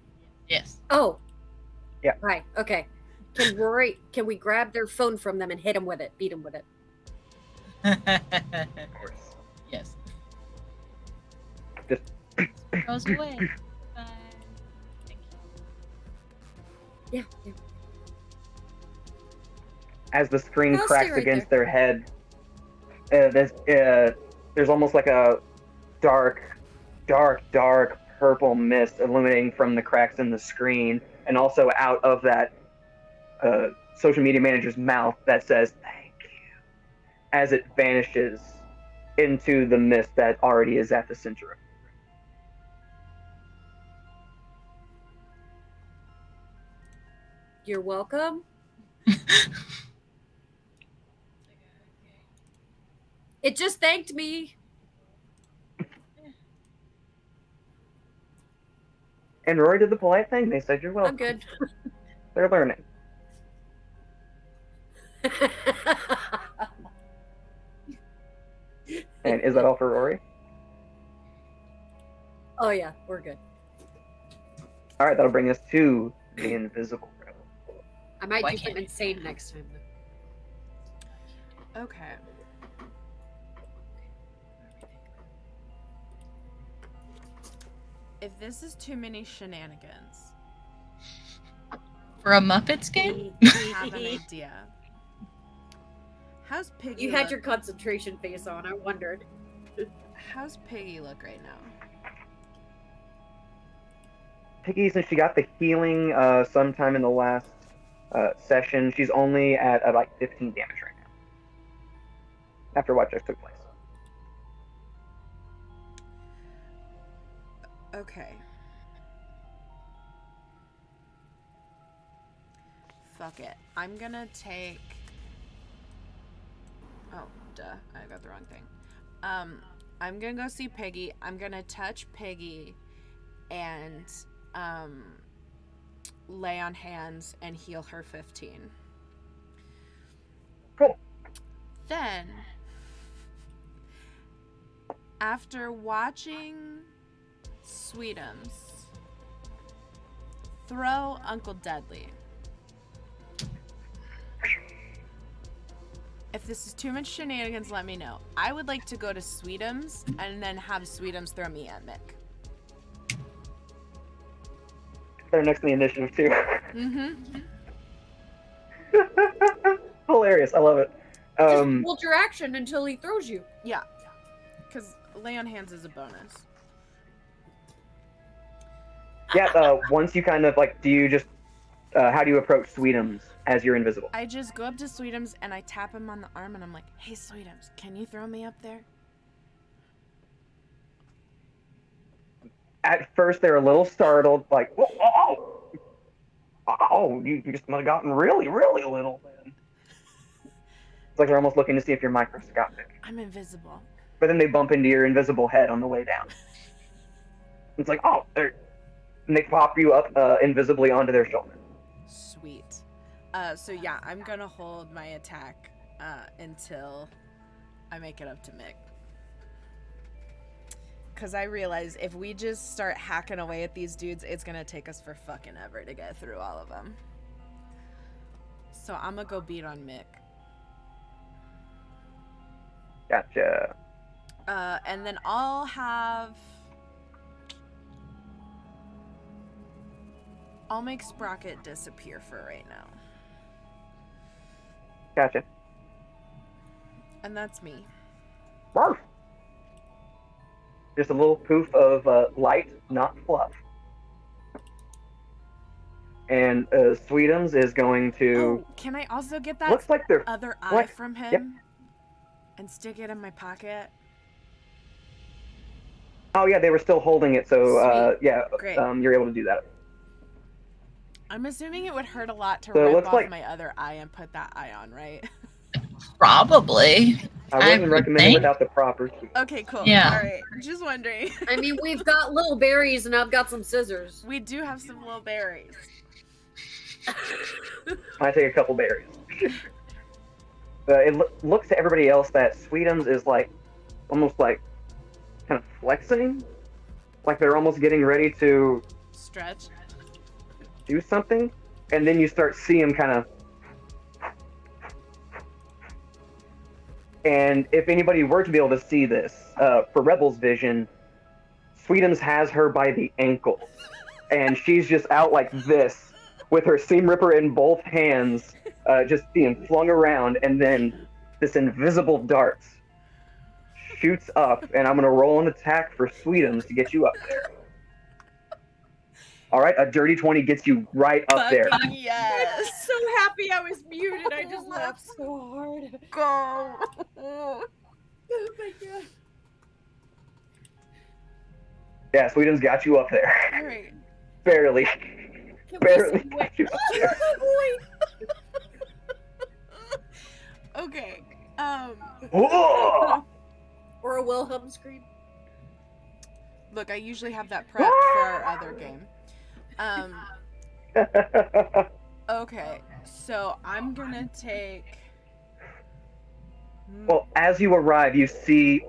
Yes. Oh. Yeah. Hi. Okay. Can we grab their phone from them and hit them with it? Beat them with it. Of course. Yes. Just Goes away. Bye. Thank you. Yeah. as the screen I'll cracks stay right against their head, there's almost like a dark purple mist illuminating from the cracks in the screen, and also out of that social media manager's mouth that says "thank you" as it vanishes into the mist that already is at the center of it. You're welcome. It just thanked me. And Rory did the polite thing. They said you're welcome. I'm good. They're learning. And is that all for Rory? Oh yeah, we're good. All right, that'll bring us to the invisible rebel. I might Why do can't something you? insane next time. Though. Okay. If this is too many shenanigans, For a Muppets game? I have an idea. How's Piggy? You had look? your concentration face on. I wondered. How's Piggy look right now? Piggy, since she got the healing sometime in the last session, she's only at like 15 damage right now. After what just took place. Okay. Fuck it. I'm gonna take. Oh, duh. I got the wrong thing. I'm gonna go see Piggy. I'm gonna touch Piggy and lay on hands and heal her 15. Cool. Then, after watching Sweetums throw Uncle Deadly. If this is too much shenanigans, let me know. I would like to go to Sweetums and then have Sweetums throw me at Mick. They're next in the initiative too. Mm-hmm. Hilarious. I love it. Just hold your action until he throws you. Yeah. Because lay on hands is a bonus. Yeah, once you kind of like, do you just, how do you approach Sweetums as you're invisible? I just go up to Sweetums and I tap him on the arm and I'm like, hey, Sweetums, can you throw me up there? At first, they're a little startled, like, oh, you just might have gotten really, really little then. It's like they're almost looking to see if you're microscopic. I'm invisible. But then they bump into your invisible head on the way down. It's like, oh, and they pop you up invisibly onto their shoulder. Sweet. So yeah, I'm gonna hold my attack until I make it up to Mick. Because I realize if we just start hacking away at these dudes, it's gonna take us for fucking ever to get through all of them. So I'm gonna go beat on Mick. Gotcha. And then I'll make Sprocket disappear for right now. Gotcha. And that's me. Barf. Just a little poof of light, not fluff. And Sweetums is going to. Oh, can I also get that Looks like they're. other eye what? from him? Yep. And stick it in my pocket? Oh yeah, they were still holding it, so yeah, Great. you're able to do that. I'm assuming it would hurt a lot to So it rip looks off like- my other eye and put that eye on, right? Probably. I wouldn't would recommend it think. without the proper. Okay, cool. Yeah. All right. Just wondering. I mean, we've got little berries and I've got some scissors. We do have some little berries. I take a couple berries. It looks to everybody else that Sweetums is like, almost like, kind of flexing, like they're almost getting ready to Stretch. do something, and then you start seeing him kind of. And if anybody were to be able to see this, for Rebel's vision, Sweetums has her by the ankle, and she's just out like this, with her seam ripper in both hands, just being flung around, and then this invisible dart shoots up, and I'm gonna roll an attack for Sweetums to get you up there. All right, a dirty 20 gets you right up there. Fucking I'm yes. so happy I was muted. I just laughed so hard. Go. Oh my god. Yeah, Sweetums got you up there. All right. Barely. Can Barely we got you up there. Okay. Whoa! Or a Wilhelm scream. Look, I usually have that prep for our other game. Okay. So I'm gonna take. Well, as you arrive, you see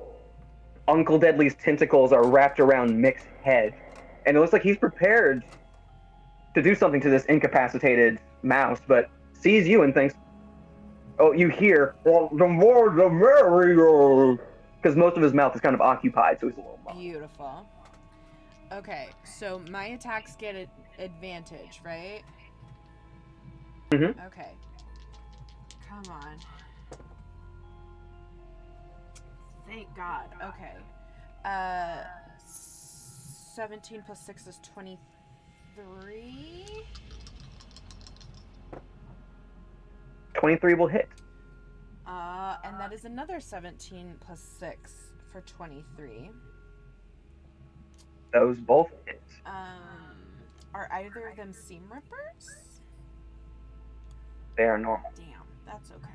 Uncle Deadly's tentacles are wrapped around Mick's head. And it looks like he's prepared to do something to this incapacitated mouse, but sees you and thinks, oh, you hear, well, the more the merrier, because most of his mouth is kind of occupied, so he's a little muffled. Beautiful. Okay, so my attacks get an advantage, right? Mhm. Okay. Come on. Thank God. Okay. 17 plus 6 is 23. 23 will hit. And that is another 17 plus 6 for 23. Those both hit. Are either of them seam rippers? They are normal. Damn, that's okay.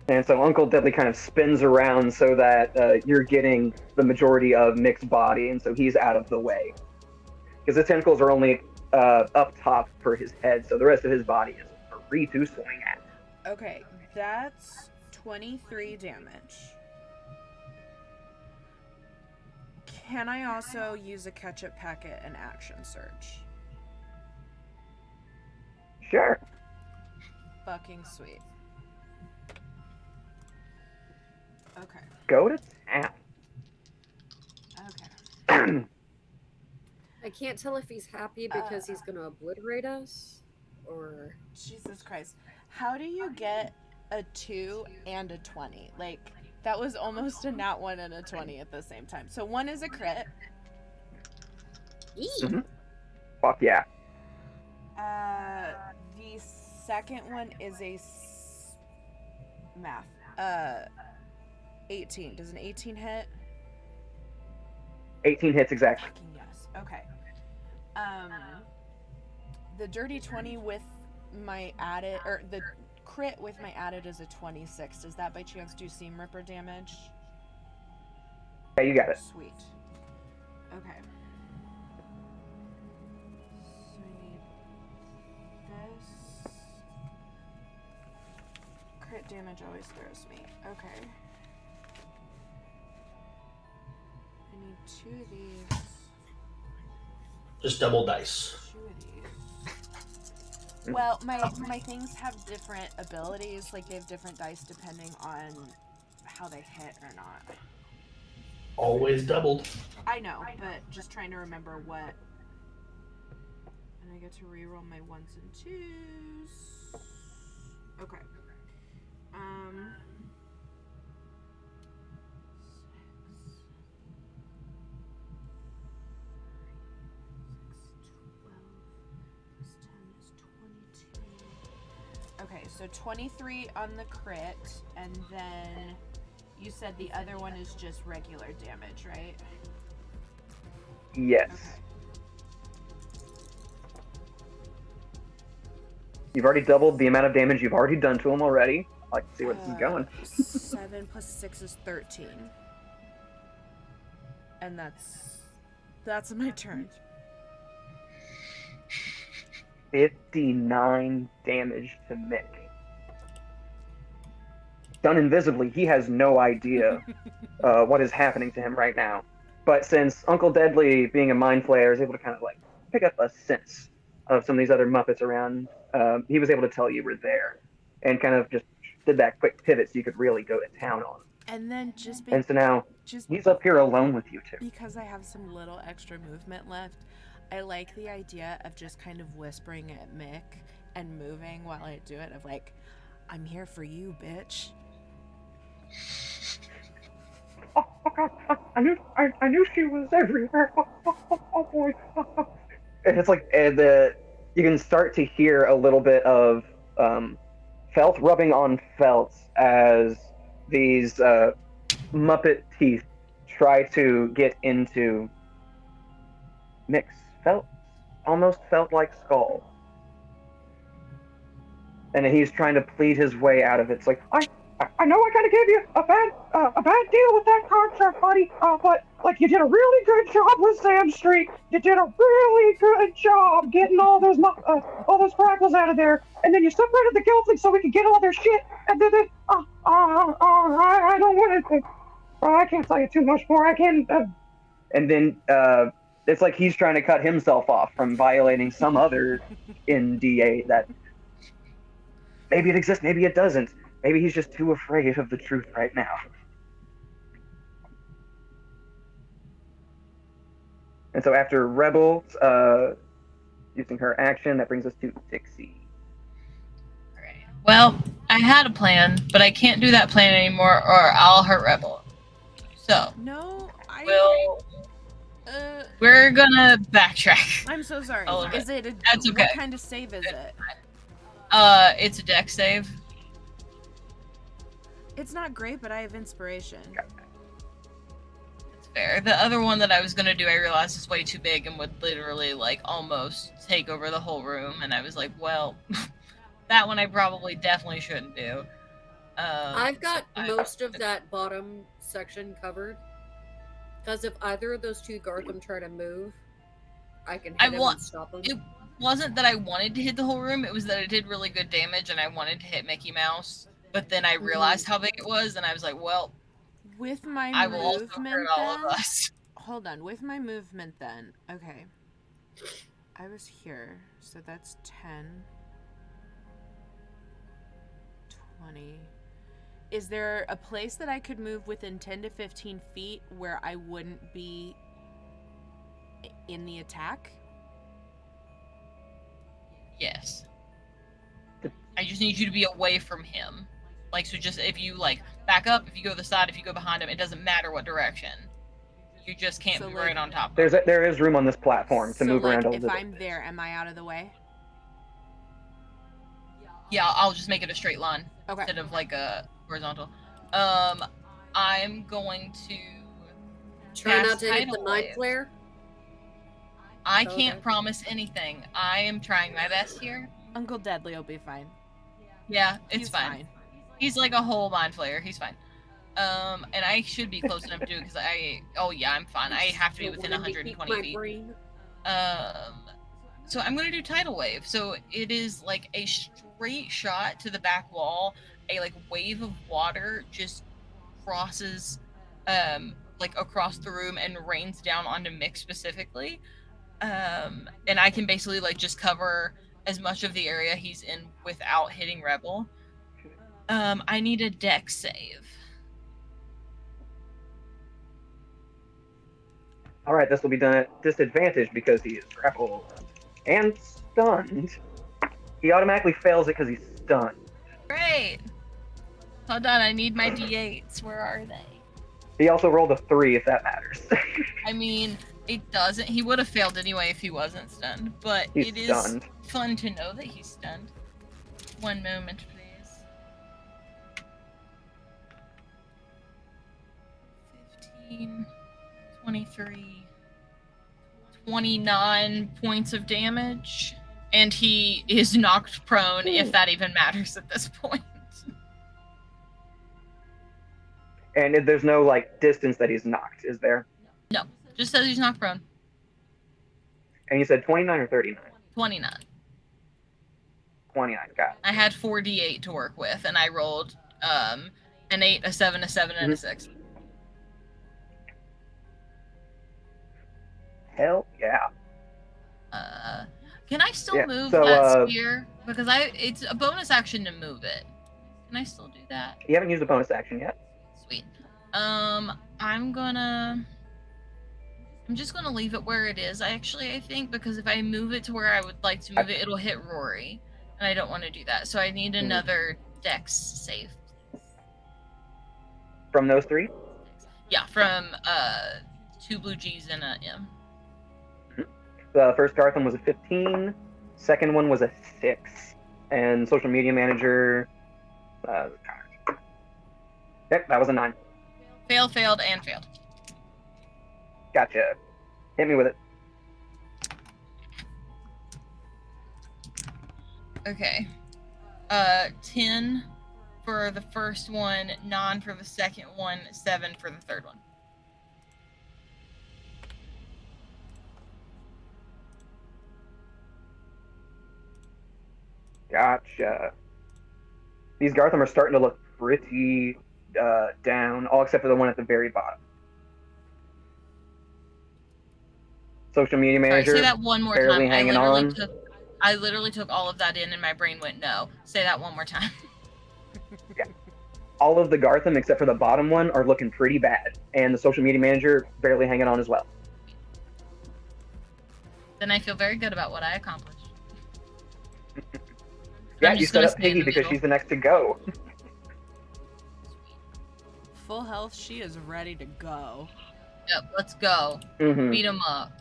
And so Uncle Deadly kind of spins around so that you're getting the majority of Mick's body, and so he's out of the way. Because the tentacles are only up top for his head, so the rest of his body is free to swing at. Okay, that's 23 damage. Can I also use a ketchup packet and action surge? Sure. Fucking sweet. Okay. Go to town. Okay. I can't tell if he's happy because he's going to obliterate us, or... Jesus Christ. How do you get a 2 and a 20? Like, that was almost a nat 1 and a 20 at the same time. So 1 is a crit. Mhm. Fuck yeah. The second one is a math. 18. Does an 18 hit? 18 hits exactly. Fucking yes. Okay. The dirty 20 with my added, or the crit with my added is a 26. Does that by chance do seam ripper damage? Yeah, you got it. Sweet. Okay. So I need this. Crit damage always throws me. Okay. I need 2 of these. Just double dice. 2 of these. Well, my things have different abilities. Like, they have different dice depending on how they hit or not. Always doubled. I know, but just trying to remember what. And I get to reroll my 1s and 2s. Okay. Okay, so 23 on the crit, and then you said the other one is just regular damage, right? Yes. Okay. You've already doubled the amount of damage you've already done to him already. I like to see where this is going. 7 plus 6 is 13. And that's my turn. 59 damage to Mick. Done invisibly, he has no idea what is happening to him right now. But since Uncle Deadly, being a mind flayer, is able to kind of like pick up a sense of some of these other Muppets around, he was able to tell you were there, and kind of just did that quick pivot so you could really go to town on him. And then just And so now just he's up here alone with you two. because I have some little extra movement left, I like the idea of just kind of whispering at Mick and moving while I do it, of like, I'm here for you, bitch. Oh God! I knew she was everywhere. Oh boy! And it's like you can start to hear a little bit of felt rubbing on felt as these Muppet teeth try to get into Mick's felt, almost felt like skull, and he's trying to plead his way out of it. It's like, I know I kind of gave you a bad deal with that contract, buddy, but like, you did a really good job with Sand Street. You did a really good job getting all those crackles out of there. And then you separated the Gelflings so we could get all their shit. And then, I don't want to. I can't tell you too much more. I can't. And then it's like he's trying to cut himself off from violating some other NDA that maybe it exists, maybe it doesn't. Maybe he's just too afraid of the truth right now. And so after Rebel, using her action, that brings us to Dixie. Alright. Well, I had a plan, but I can't do that plan anymore, or I'll hurt Rebel. So No, we're gonna backtrack. I'm so sorry. All of it. Is it a, That's okay. What kind of save is it? It's a dex save. It's not great, but I have inspiration. It's fair. The other one that I was gonna do, I realized is way too big and would literally like almost take over the whole room, and I was like, well, that one I probably definitely shouldn't do. I've got most of that bottom section covered. Because if either of those two Gartham try to move, I can hit him and stop them. It wasn't that I wanted to hit the whole room, it was that it did really good damage and I wanted to hit Mickey Mouse. But then I realized how big it was and I was like, well, With my I will also movement hurt all then, of us. hold on, with my movement then, okay. I was here, so that's 10, 20. Is there a place that I could move within 10 to 15 feet where I wouldn't be in the attack? Yes. I just need you to be away from him. Like, so just if you, like, back up, if you go to the side, if you go behind him, it doesn't matter what direction. You just can't So, be like, right on top of him. There is room on this platform to So, move like, around a if little I'm bit. there, am I out of the way? Yeah, I'll just make it a straight line Okay. instead of, like, a horizontal. I'm going to... Try not cast to hit the Tidal Mind Wave. Flare. I Okay. can't promise anything. I am trying my best here. Uncle Deadly will be fine. Yeah, it's He's fine. He's like a whole mind flayer. He's fine. And I should be close enough to do it because oh yeah, I'm fine. I have to be Don't within wanna defeat 120 my feet. brain. So I'm gonna do tidal wave. So it is like a straight shot to the back wall. A like wave of water just crosses, like across the room and rains down onto Mick specifically. And I can basically like just cover as much of the area he's in without hitting Rebel. I need a dex save. All right, this will be done at disadvantage because he is grappled and stunned. He automatically fails it because he's stunned. Great. Hold on, I need my d8s. Where are they? He also rolled a 3, if that matters. I mean, it doesn't. He would have failed anyway if he wasn't stunned, but He's it is stunned. fun to know that he's stunned. One moment, please. 15, 23, 29 points of damage, and he is knocked prone, if that even matters at this point. And there's no like distance that he's knocked, is there? No, just says he's knocked prone. And you said 29 or 39? 29. 29, got it. I had 4d8 to work with, and I rolled an 8, a 7, a 7, and a 6. Hell yeah. Can I still Yeah, move so, that spear? Because it's a bonus action to move it. Can I still do that? You haven't used a bonus action yet. Sweet. I'm just gonna leave it where it is, I think, because if I move it to where I would like to move it, it'll hit Rory. And I don't want to do that. So I need another dex save. From those 3? Yeah, from 2 blue G's and a M. The first Gartham was a 15. Second one was a 6. And social media manager... Yep, that was a 9. Failed, and failed. Gotcha. Hit me with it. Okay. 10 for the first one, 9 for the second one, 7 for the third one. Gotcha. These Gartham are starting to look pretty down, all except for the one at the very bottom. Social media Sorry, manager, say that one more barely time. hanging on. I literally took all of that in, and my brain went no. Say that one more time. All of the Gartham except for the bottom one are looking pretty bad, and the social media manager barely hanging on as well. Then I feel very good about what I accomplished. Yeah, I'm you just set gonna up stay in Piggy the because middle. she's the next to go. Full health, she is ready to go. Yep, let's go. Mm-hmm. Beat 'em up.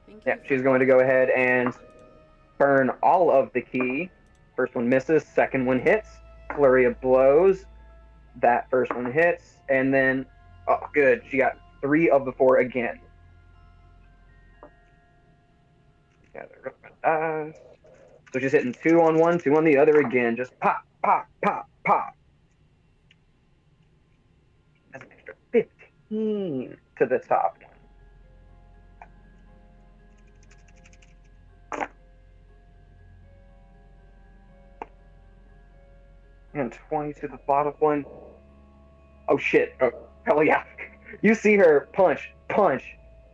Thank Yeah, you she's for- going to go ahead and burn all of the key. First one misses, second one hits. Flurry of blows. That first one hits, and then, oh, good. She got 3 of the 4 again. Yeah, they're gonna die. So she's hitting 2 on one, 2 on the other again. Just pop, pop, pop, pop. That's an extra 15 to the top one. And 20 to the bottom one. Oh shit. Oh, hell yeah. You see her punch,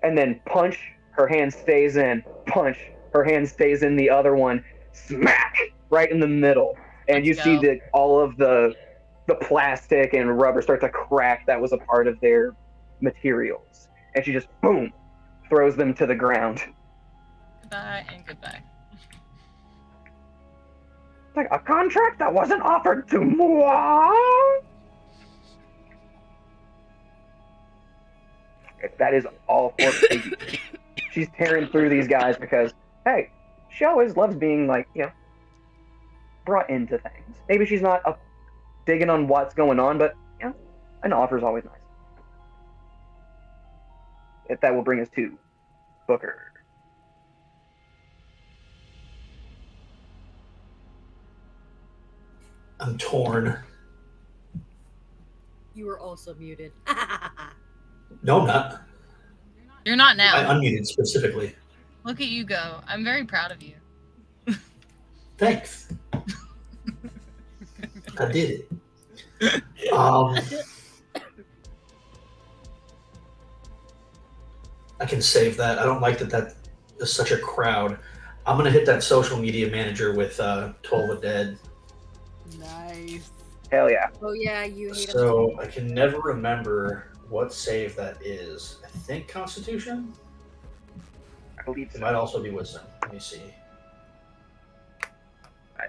and then punch, her hand stays in, punch, her hand stays in the other one, smack, right in the middle. And you Let's see go. that all of the plastic and rubber start to crack that was a part of their materials. And she just, boom, throws them to the ground. Goodbye and goodbye. Like, a contract that wasn't offered to moi? That is all for Piggy. She's tearing through these guys because, hey, she always loves being, like, you know, brought into things. Maybe she's not digging on what's going on, but, you know, an offer's always nice. If that will bring us to Booker. I'm torn. You were also muted. No, I'm not. You're not I now. unmuted specifically. Look at you go. I'm very proud of you. Thanks. I did it. I can save that. I don't like that is such a crowd. I'm gonna hit that social media manager with Toll the Dead. Nice. Hell yeah. Oh yeah, you hate him. So I can never remember what save that is. I think Constitution? I believe It so. might also be Wisdom. Let me see.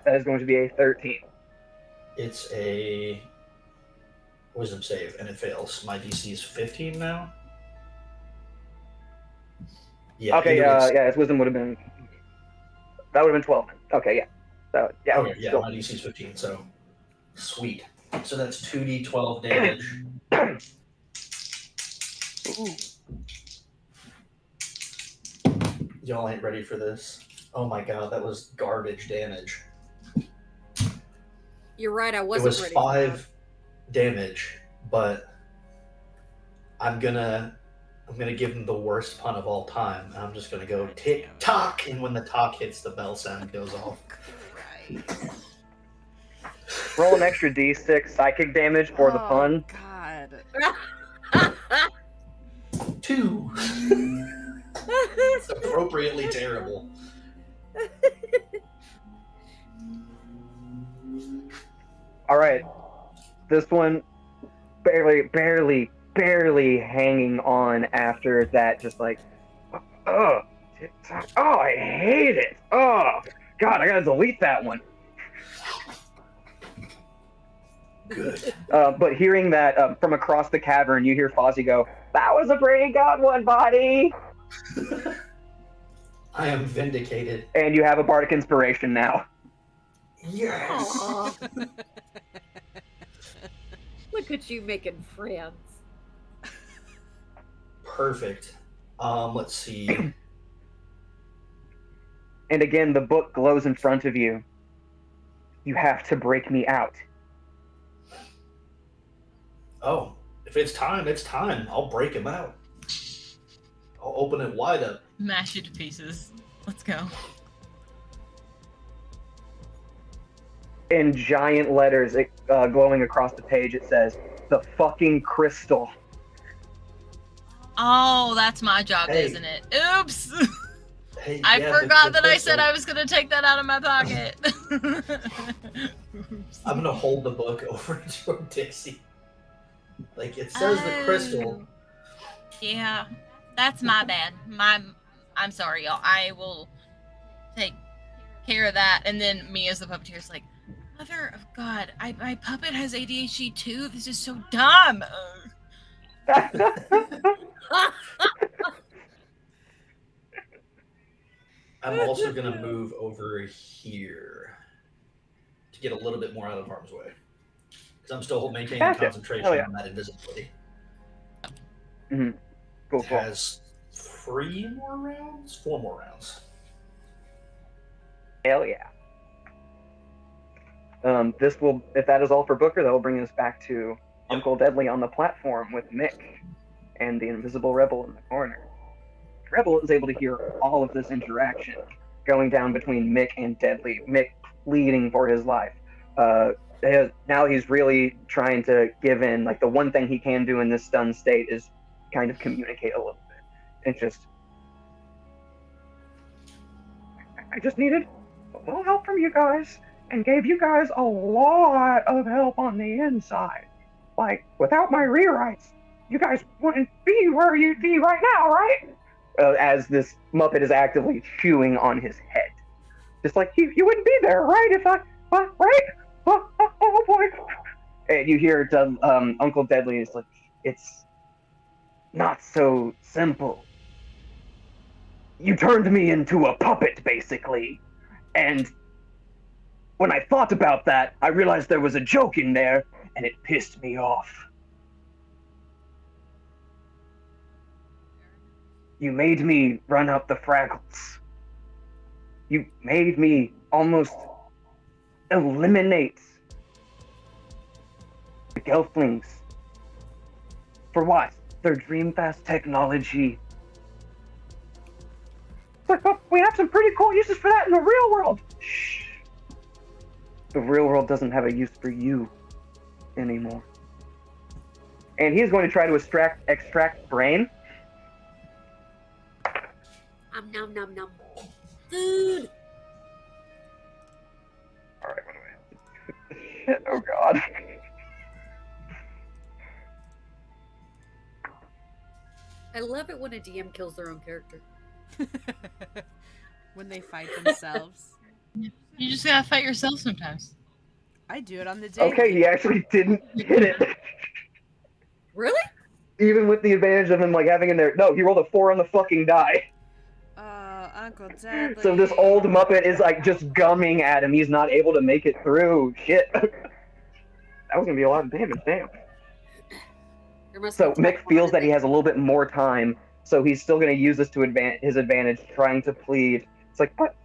That is going to be a 13. It's a Wisdom save, and it fails. My DC is 15 now. Yeah. Okay, either it's- yeah, its wisdom would have been. That would have been 12 then. Okay, yeah. So, yeah. Okay, yeah, still. my DC is 15, so sweet. So that's 2d12 damage. Y'all ain't ready for this. Oh my god, that was garbage damage. You're right. I It wasn't was ready. for 5 damage, but I'm gonna give him the worst pun of all time. And I'm just gonna go tick tock, and when the tock hits, the bell sound goes off. Right. Roll an extra d6 psychic damage for the pun. God. that. 2. It's appropriately terrible. All right. This one barely hanging on after that. Just like, oh, TikTok. Oh, I hate it. Oh, God, I gotta delete that one. Good. But hearing that from across the cavern, you hear Fozzie go, "That was a pretty good one, buddy." I am vindicated. And you have a bardic inspiration now. Yes. Aw. Look at you making friends. Perfect. Let's see. And again, the book glows in front of you. You have to break me out. Oh, if it's time, it's time. I'll break him out. I'll open it wide up. Mash it to pieces. Let's go. in giant letters glowing across the page, it says, "The fucking crystal." Oh, that's my job, Hey. isn't it? Oops. Hey, I yeah, forgot the that I said crystal. I was gonna take that out of my pocket. Oops. I'm gonna hold the book over to Dixie. Like it says the crystal. Oh. Yeah, that's my bad. I'm sorry, y'all. I will take care of that. And then me as the puppeteer is like, Mother of God, my puppet has ADHD too. This is so dumb. I'm also gonna move over here to get a little bit more out of harm's way because I'm still maintaining Gotcha. concentration Hell yeah. on that invisibility. Cool, It cool. has 4 more rounds. Hell yeah. This will, if that is all for Booker, that will bring us back to Uncle Deadly on the platform with Mick and the invisible Rebel in the corner. Rebel is able to hear all of this interaction going down between Mick and Deadly. Mick pleading for his life. Now he's really trying to give in. Like, the one thing he can do in this stunned state is kind of communicate a little bit. And just, I just needed a little help from you guys, and gave you guys a lot of help on the inside. Like, without my rewrites, you guys wouldn't be where you'd be right now, right? As this Muppet is actively chewing on his head. Just like, you wouldn't be there, right? If I, right? Oh boy. And you hear Uncle Deadly is like, it's not so simple. You turned me into a puppet, basically. And when I thought about that, I realized there was a joke in there, and it pissed me off. You made me run up the Fraggles. You made me almost eliminate the Gelflings. For what? Their Dreamfast technology. But we have some pretty cool uses for that in the real world. Shh. The real world doesn't have a use for you anymore. And he's going to try to extract brain. Nom nom nom. Food. All right, what do I have? Shit, oh god. I love it when a DM kills their own character. When they fight themselves. You just gotta fight yourself sometimes. I do it on the daily. Okay, he actually didn't hit it. Really? Even with the advantage of him like having in there. No, he rolled a 4 on the fucking die. Uncle Deadly. So this old Muppet is like just gumming at him. He's not able to make it through. Shit. That was gonna be a lot of damage, damn. So Mick feels that he has a little bit more time, so he's still gonna use this to his advantage, trying to plead. It's like, but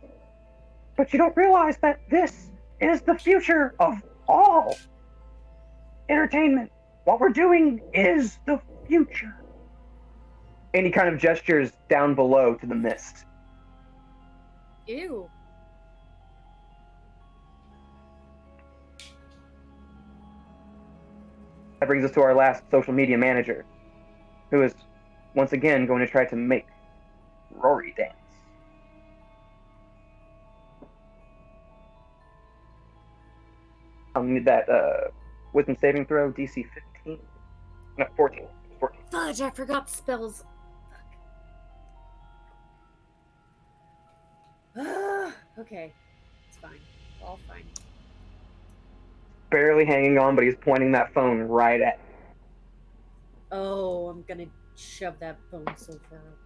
you don't realize that this is the future of all entertainment. What we're doing is the future. And he kind of gestures down below to the mist. Ew. That brings us to our last social media manager, who is once again going to try to make Rory dance. I'll need that wisdom saving throw, DC 15. No, 14. 14. Fudge, I forgot spells. Okay. It's fine. All fine. Barely hanging on, but he's pointing that phone right at me. Oh, I'm gonna shove that phone so far up.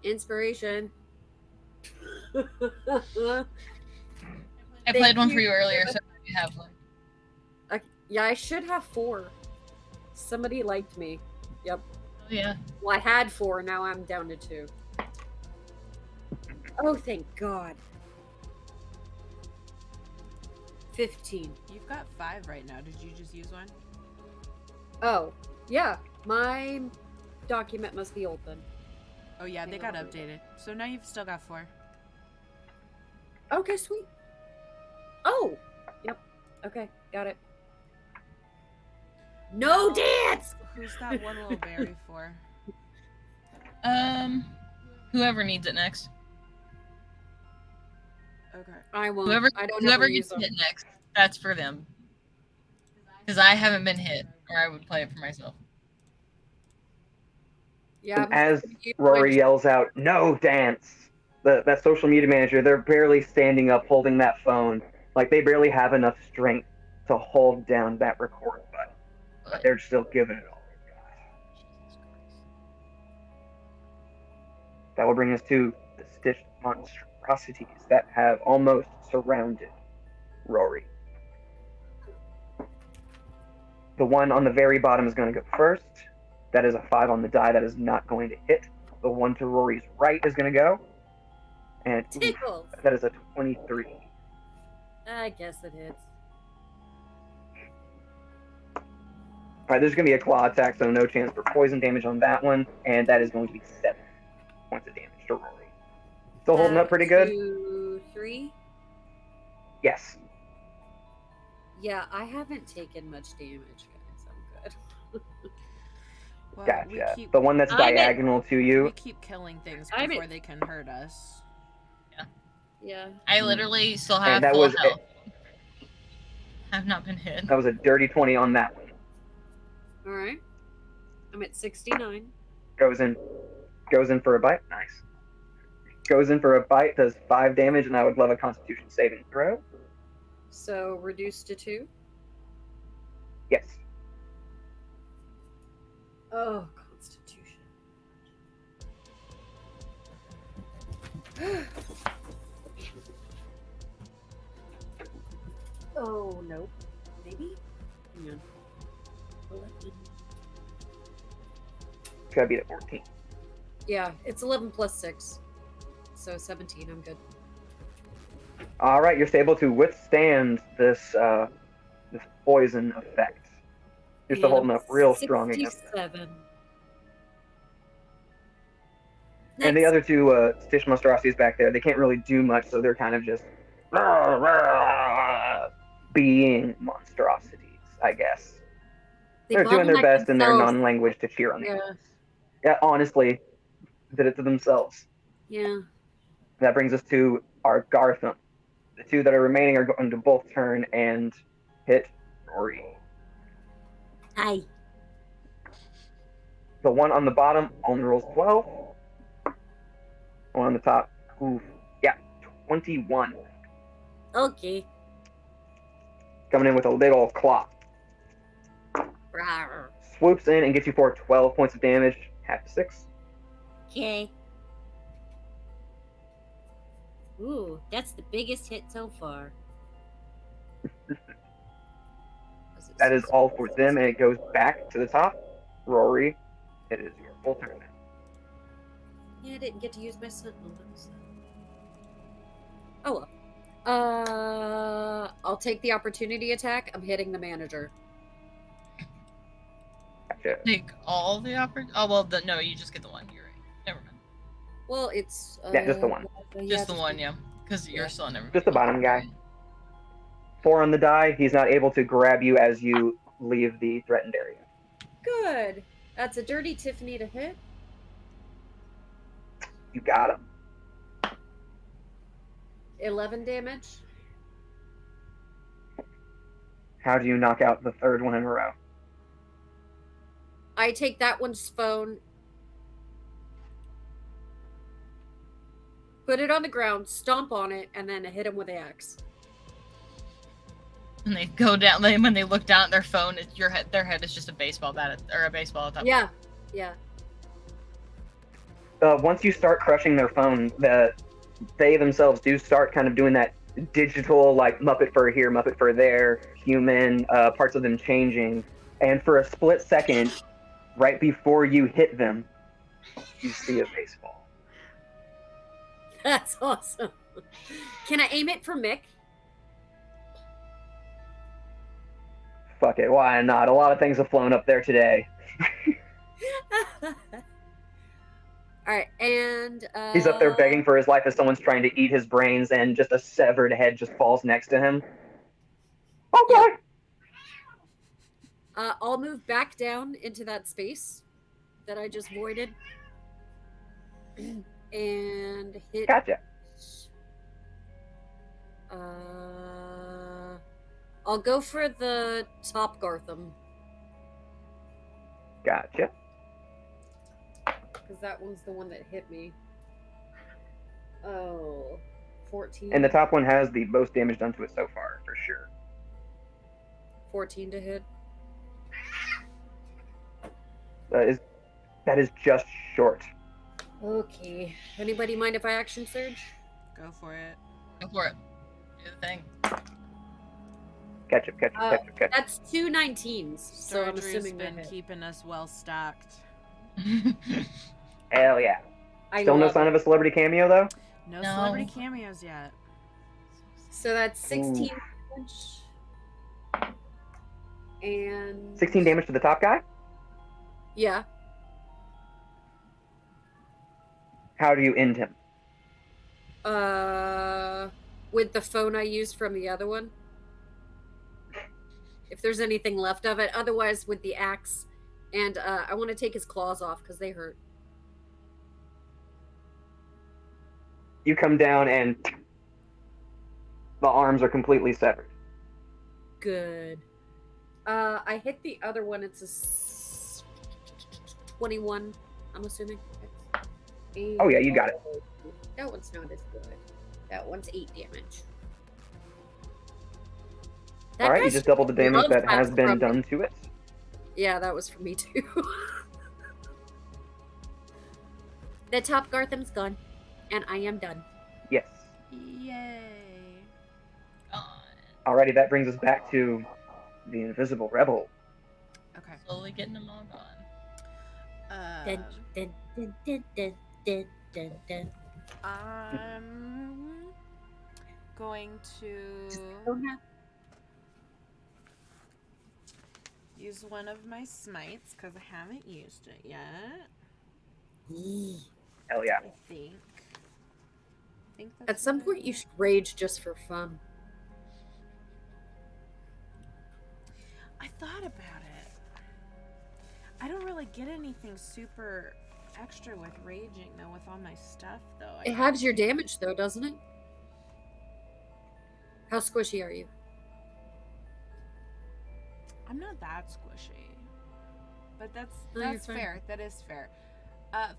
Inspiration. I played one for you earlier, so you have one. Yeah, I should have 4. Somebody liked me. Yep. Oh, yeah. Well, I had 4, now I'm down to 2. Oh, thank God. 15. You've got 5 right now. Did you just use one? Oh, yeah. My document must be open. Oh yeah, they got updated. So now you've still got 4. Okay, sweet. Oh, yep. Okay, got it. No dance. Who's that one little berry for? Whoever needs it next. Okay. I won't. Whoever I don't whoever ever gets use them. hit next, that's for them. Because I haven't been hit, or I would play it for myself. Yeah. As Rory yells out, "No dance!" That social media manager, they're barely standing up holding that phone. Like, they barely have enough strength to hold down that record button. But they're still giving it all. That will bring us to the stitched monstrosities that have almost surrounded Rory. The one on the very bottom is going to go first. That is a 5 on the die. That is not going to hit. The one to Rory's right is going to go. And oof, Tickles. that is a 23. I guess it hits. Alright, there's going to be a claw attack, so no chance for poison damage on that one. And that is going to be 7 points of damage to Rory. Still holding up pretty good? 2, 3. Yes. Yeah, I haven't taken much damage, guys. I'm good. Well, Gotcha. The one that's diagonal to we you. keep killing things I'm before at- they can hurt us. Yeah. I literally still have And that full was health. I've not been hit. That was a dirty 20 on that one. All right. I'm at 69. Goes in for a bite. Nice. Goes in for a bite, does 5 damage, and I would love a Constitution saving throw. So reduced to 2. Yes. Oh, Constitution. Oh, nope. Maybe? Hang on. 11. Gotta be at 14. Yeah, it's 11 plus 6. So 17, I'm good. Alright, you're able to withstand this this poison effect. You're still And holding I'm up real strong against it. 67. And the other two Stitch monstrosities back there, they can't really do much, so they're kind of just being monstrosities, I guess. They're doing their bottleneck best in their themselves. non-language to cheer on the Yeah. others. Yeah, honestly, did it to themselves. Yeah. That brings us to our Gartham. The two that are remaining are going to both turn and hit Rory. Hi. The one on the bottom only rolls 12. One on the top, oof, yeah, 21. Okay. Coming in with a little claw. Rawr. Swoops in and gets you for 12 points of damage, half to 6. Okay. Ooh, that's the biggest hit so far. That is all for them, and it goes back to the top. Rory, it is your full turn now. Yeah, I didn't get to use my sentinel. That was Oh well. I'll take the opportunity attack. I'm hitting the manager. Gotcha. Take all the Oh well, no, you just get the one. You're right. Never mind. Well, it's Yeah, just the one. Just the one, yeah. Because you're still on everything. Just the bottom guy. 4 on the die. He's not able to grab you as you leave the threatened area. Good. That's a dirty Tiffany to hit. You got him. 11 damage. How do you knock out the third one in a row? I take that one's phone, put it on the ground, stomp on it, and then hit him with the axe. And they go down. When they look down at their phone, their head is just a baseball bat or a baseball top. Yeah, yeah. Once you start crushing their phone, they themselves do start kind of doing that digital, like Muppet fur here, Muppet fur there, human, parts of them changing. And for a split second, right before you hit them, you see a baseball. That's awesome. Can I aim it for Mick? Fuck it, why not? A lot of things have flown up there today. All right, and He's up there begging for his life as someone's trying to eat his brains, and just a severed head just falls next to him. Okay. I'll move back down into that space that I just voided, and hit. Gotcha. I'll go for the top Gartham. Gotcha. Because that one's the one that hit me. Oh, 14. And the top one has the most damage done to it so far, for sure. 14 to hit. That is just short. Okay. Anybody mind if I action surge? Go for it. Go for it. Do the thing. Catch up. That's 2 19s, so I'm Sturgery's assuming been that hit. keeping us well stacked. Hell yeah. I Still no love sign it. of a celebrity cameo, though? No, No. celebrity cameos yet. So that's 16 damage. And 16 damage to the top guy? yeah. How do you end him? With the phone I used from the other one. If there's anything left of it. Otherwise, with the axe. And I want to take his claws off because they hurt. You come down and the arms are completely severed. Good. I hit the other one. It's a 21, I'm assuming. Oh, yeah, you got it. That one's not as good. That one's 8 damage. That All right, you guy's just doubled the damage love that has that been from- done to it. Yeah, that was for me too. The top Gartham's gone, and I am done. Yes. Yay. Gone. Alrighty, that brings us back to the Invisible Rebel. Okay. Slowly getting them all gone. Dun, dun, dun, dun, dun, dun, dun, dun. I'm going to use one of my smites because I haven't used it yet. Yee. Hell yeah. I think that's At some what point, I you did. should rage just for fun. I thought about it. I don't really get anything super extra with raging though. With all my stuff though, It halves your damage, though, doesn't it? How squishy are you? I'm not that squishy, but that's No, you're fine. fair. That is fair.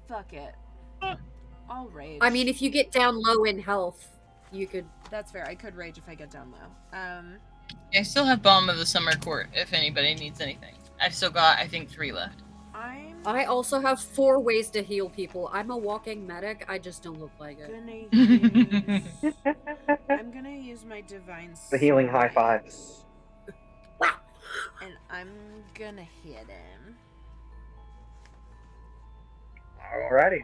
Fuck it. I'll rage. I mean, if you get down low in health, you could. That's fair. I could rage if I get down low. I still have Balm of the Summer Court if anybody needs anything. I've still got, I think, 3 left. I also have 4 ways to heal people. I'm a walking medic. I just don't look like it. I'm gonna use my divine. The healing high Smite, fives. Wow. And I'm gonna hit him. Alrighty.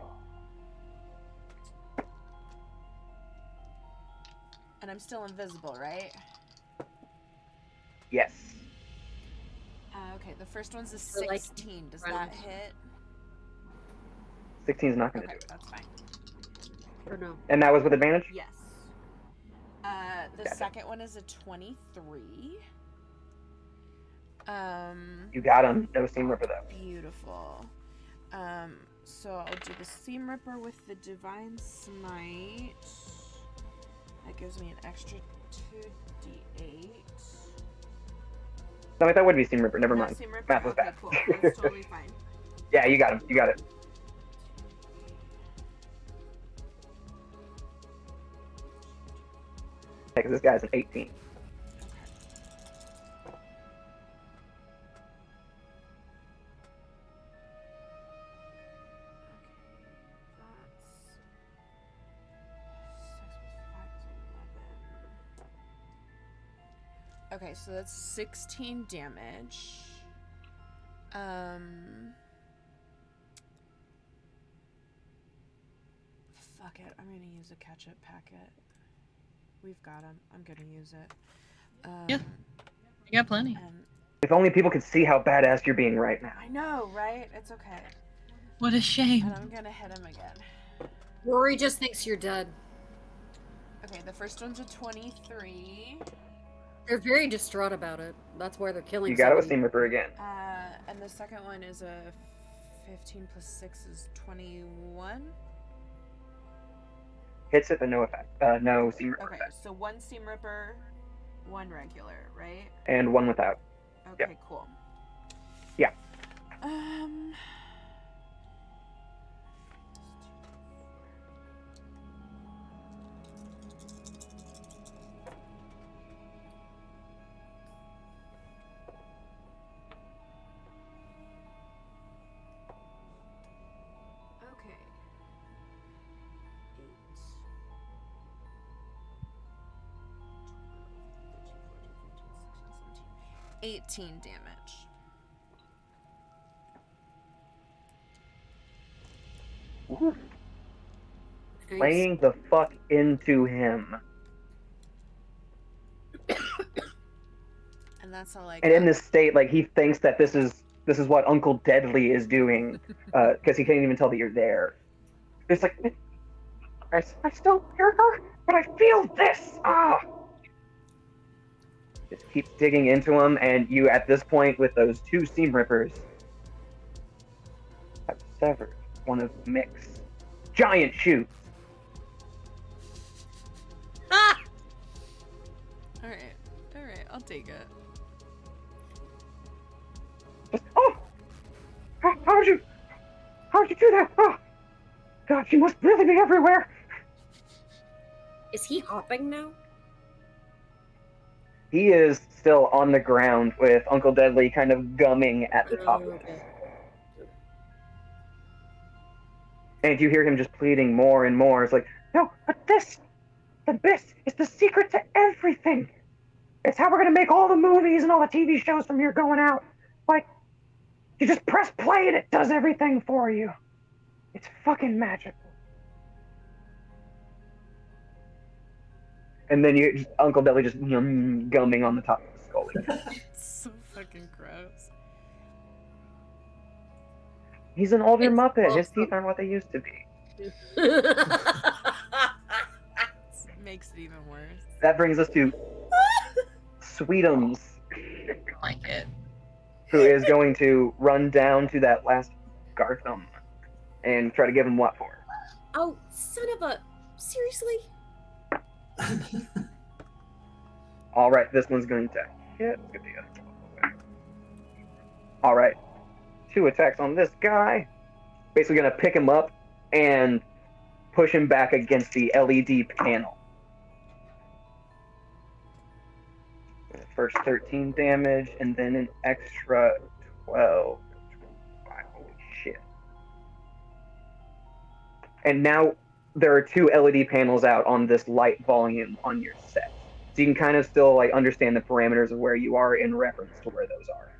And I'm still invisible, right? Yes. Okay, the first one's a For, like, 16. Does round. that hit? 16 is not going to Okay, do it. that's fine. Or no? And that was with advantage? Yes. The Gotcha. second one is a 23. You got him. No Seam Ripper, though. Beautiful. So I'll do the Seam Ripper with the Divine Smite. That gives me an extra 2d8. No, wait, that would be Seam Ripper. Never No, mind. Seam Ripper? Math was Okay, bad. cool. That's totally fine. Yeah, you got him. You got it. Because this guy's an 18. Okay, so that's 16 damage. Fuck it, I'm gonna use a ketchup packet. We've got him. I'm gonna use it. Yeah. You got plenty. And If only people could see how badass you're being right now. I know, right? It's okay. What a shame. And I'm gonna hit him again. Rory just thinks you're dead. Okay, the first one's a 23. They're very distraught about it. That's why they're killing You got it with somebody. Seam Ripper again. And the second one is a 15 plus 6 is 21. Hits it, but no effect. No Seam Ripper Okay, effect. so 1 Seam Ripper, 1 regular, right? And 1 without. Okay, cool. Yeah. Okay. 18 damage. Ooh, Nice. playing the fuck into him. And that's all I got. And in this state, like, he thinks that this is what Uncle Deadly is doing, because he can't even tell that you're there. It's like, I still hear her, but I feel this. Just keeps digging into him, and you, at this point, with those 2 Seam Rippers, have severed one of Mick's giant shoes. Ah! Alright, I'll take it. Oh! How'd you do that? Oh! God, she must really be everywhere. Is he hopping now? He is still on the ground with Uncle Deadly kind of gumming at the top of him. Okay. And you hear him just pleading more and more. It's like, no, but this is the secret to everything. It's how we're gonna make all the movies and all the TV shows from here going out. Like, you just press play and it does everything for you. It's fucking magic. And then Uncle Deadly just gumming on the top of the skull again. So fucking gross. He's an older It's Muppet. His awesome. teeth aren't what they used to be. Makes it even worse. That brings us to Sweetums, Like it. who is going to run down to that last Gartham and try to give him what for? Oh, son of a... Seriously? All right, this one's going to hit. Let's get the other one. All right, 2 attacks on this guy. Basically going to pick him up and push him back against the LED panel. First 13 damage, and then an extra 12. Holy shit. And now there are 2 LED panels out on this light volume on your set. So you can kind of still like understand the parameters of where you are in reference to where those are.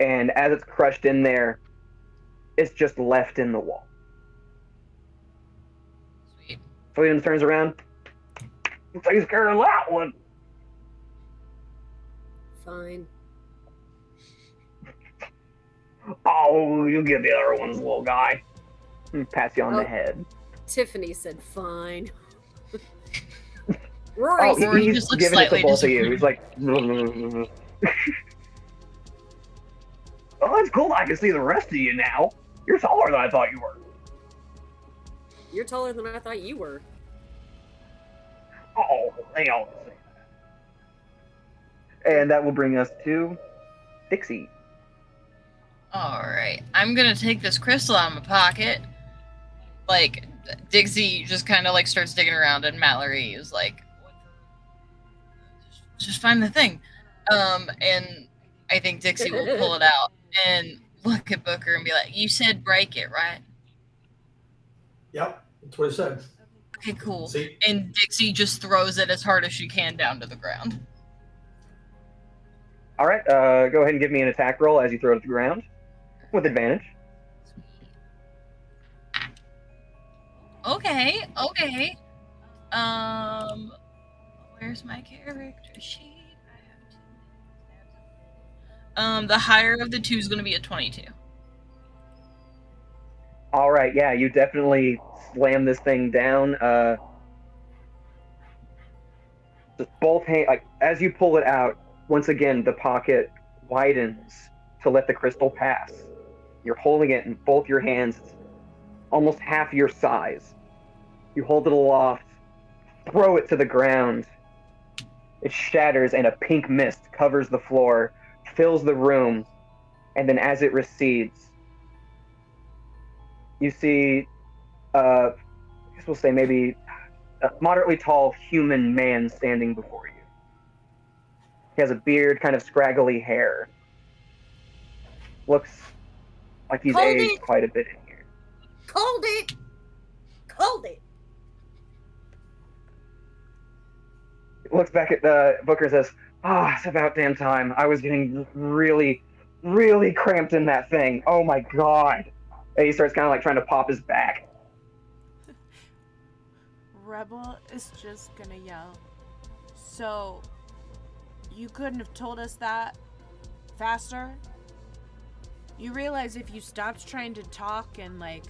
And as it's crushed in there, it's just left in the wall. Sweet. Williams turns around. Takes care of that one. Fine. Oh, you get the other ones, little guy. And pats you on the Oh. head. Tiffany said fine. Oh, Rory's Rory he's just looks giving it to slightly both of you. disapproving. He's like, oh, it's cool. I can see the rest of you now. You're taller than I thought you were. You're taller than I thought you were. Oh, they all say that. And that will bring us to Dixie. Alright. I'm gonna take this crystal out of my pocket. Like, Dixie just kind of like starts digging around, and Mallory is like, just find the thing. And I think Dixie will pull it out and look at Booker and be like, you said break it, right? Yep, that's what I said. Okay, cool. See? And Dixie just throws it as hard as she can down to the ground. All right, go ahead and give me an attack roll as you throw it to the ground with advantage. Okay. Where's my character sheet? I have 2. The higher of the 2 is going to be a 22. All right, yeah, you definitely slam this thing down. Just both like as you pull it out, once again the pocket widens to let the crystal pass. You're holding it in both your hands, it's almost half your size. You hold it aloft, throw it to the ground. It shatters, and a pink mist covers the floor, fills the room, and then as it recedes, you see, I guess we'll say maybe a moderately tall human man standing before you. He has a beard, kind of scraggly hair. Looks like he's Hold aged it! quite a bit in here. Cold it! Cold it! Looks back at Booker and says, it's about damn time. I was getting really, really cramped in that thing. Oh my god. And he starts kind of like trying to pop his back. Rebel is just gonna yell. So, you couldn't have told us that faster? You realize if you stopped trying to talk in like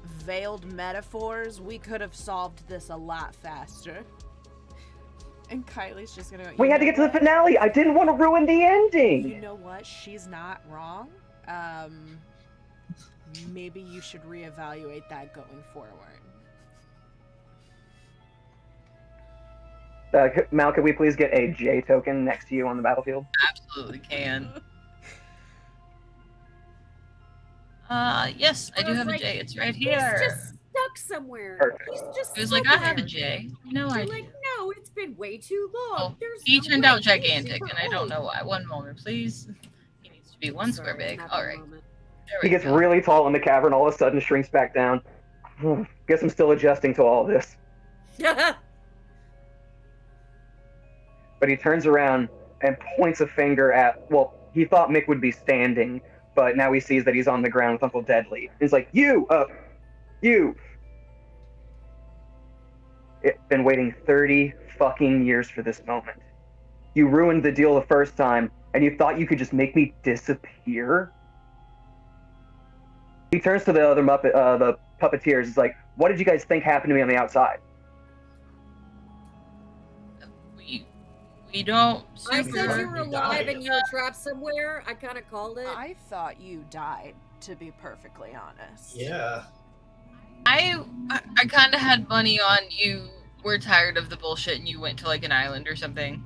veiled metaphors, we could have solved this a lot faster. And Kylie's just gonna go, We had to get to the finale. I didn't want to ruin the ending. You know what? She's not wrong. Maybe you should reevaluate that going forward. Mal, could we please get a J token next to you on the battlefield? Absolutely can. Yes, I do have a J. It's right He's here. just stuck somewhere. Perfect. He's just He was like, I have a J. No You're idea. like, no, it's been way too long. Well, There's he no turned way. out He's gigantic, super and I don't old." know why. One moment, please. He needs to be one square Sorry, big. having a All right. moment. There He we gets go. really tall in the cavern, all of a sudden shrinks back down. Guess I'm still adjusting to all of this. But he turns around and points a finger at, well, he thought Mick would be standing, but now he sees that he's on the ground with Uncle Deadly. He's like, you! It's been waiting 30 fucking years for this moment. You ruined the deal the first time, and you thought you could just make me disappear? He turns to the other the puppeteers. He's like, what did you guys think happened to me on the outside? We don't. I super- said you were You alive died. and you were trapped somewhere. I kind of called it. I thought you died, to be perfectly honest. Yeah. I kind of had money on you. Were tired of the bullshit, and you went to like an island or something.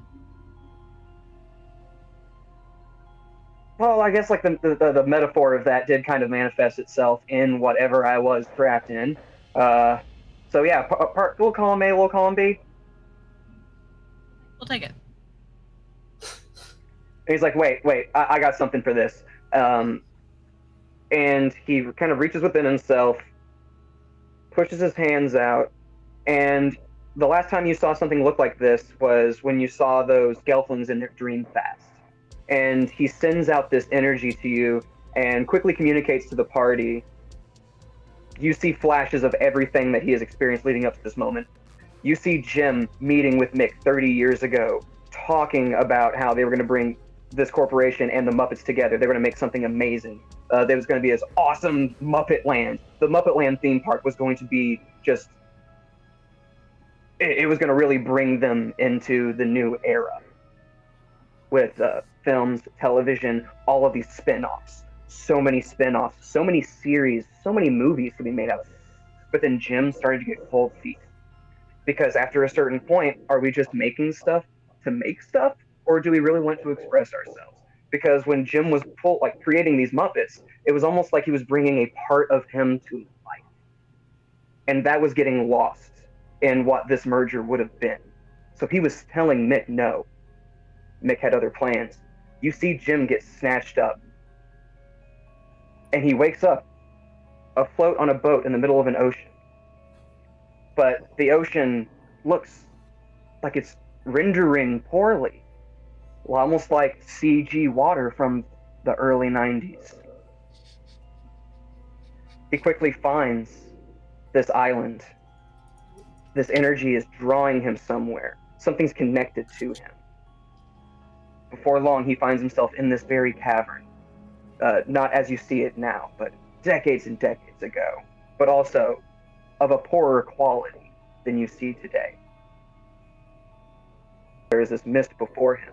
Well, I guess like the metaphor of that did kind of manifest itself in whatever I was trapped in. So yeah, we'll call him A, we'll call him B. We'll take it. And he's like, wait, I got something for this. And he kind of reaches within himself, pushes his hands out, and the last time you saw something look like this was when you saw those Gelflings in their dream fast. And he sends out this energy to you and quickly communicates to the party. You see flashes of everything that he has experienced leading up to this moment. You see Jim meeting with Mick 30 years ago, talking about how they were going to bring this corporation and the Muppets together. They were going to make something amazing. There was going to be this awesome Muppet Land. The Muppet Land theme park was going to be just... It was going to really bring them into the new era. With films, television, all of these spin-offs. So many spin-offs, so many series, so many movies to be made out of it. But then Jim started to get cold feet. Because after a certain point, are we just making stuff to make stuff? Or do we really want to express ourselves? Because when Jim was creating these Muppets, it was almost like he was bringing a part of him to life. And that was getting lost in what this merger would have been. So he was telling Mick no. Mick had other plans. You see Jim get snatched up. And he wakes up afloat on a boat in the middle of an ocean. But the ocean looks like it's rendering poorly. Almost like CG water from the early 90s. He quickly finds this island. This energy is drawing him somewhere. Something's connected to him. Before long, he finds himself in this very cavern. Not as you see it now, but decades and decades ago, but also of a poorer quality than you see today. There is this mist before him.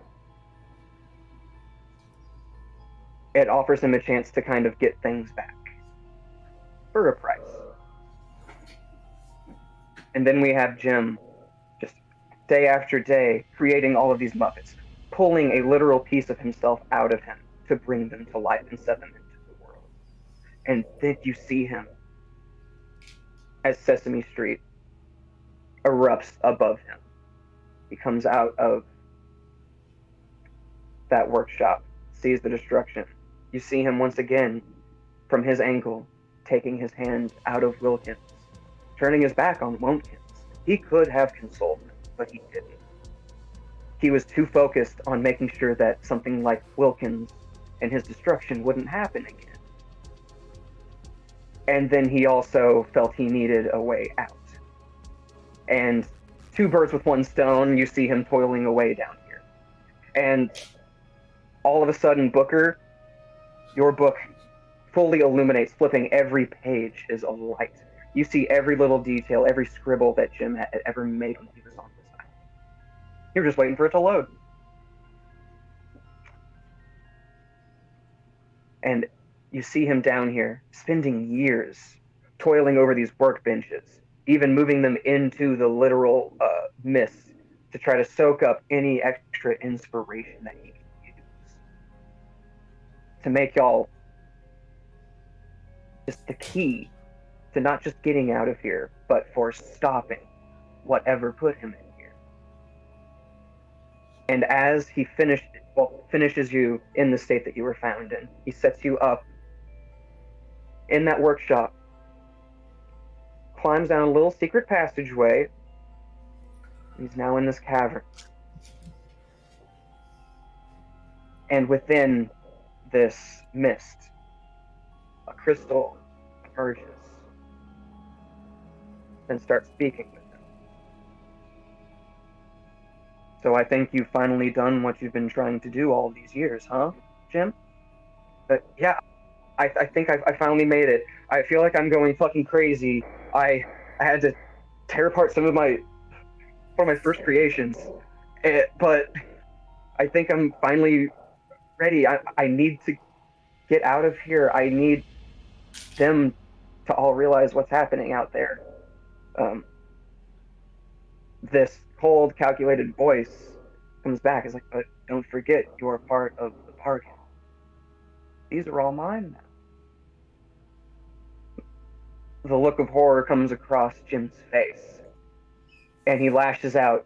It offers him a chance to kind of get things back for a price. And then we have Jim, just day after day, creating all of these Muppets, pulling a literal piece of himself out of him to bring them to life and set them into the world. And then you see him as Sesame Street erupts above him. He comes out of that workshop, sees the destruction. You see him once again, from his angle, taking his hand out of Wilkins, turning his back on Wilkins. He could have consoled him, but he didn't. He was too focused on making sure that something like Wilkins and his destruction wouldn't happen again. And then he also felt he needed a way out. And two birds with one stone, you see him toiling away down here. And all of a sudden, Booker, your book fully illuminates, flipping every page is a light. You see every little detail, every scribble that Jim had ever made when he was on this island. You're just waiting for it to load. And you see him down here, spending years toiling over these workbenches, even moving them into the literal mist to try to soak up any extra inspiration that he can use. To make y'all just the key to not just getting out of here, but for stopping whatever put him in here. And as he finishes you in the state that you were found in, he sets you up in that workshop, climbs down a little secret passageway. He's now in this cavern. And within this mist, a crystal emerges and starts speaking with him. So I think you've finally done what you've been trying to do all these years, huh, Jim? Yeah, I think I finally made it. I feel like I'm going fucking crazy. I had to tear apart some of my first creations, but I think I'm finally ready. I need to get out of here. I need them to all realize what's happening out there. This cold, calculated voice comes back. It's like, but don't forget, you're part of the party. These are all mine now. The look of horror comes across Jim's face, and he lashes out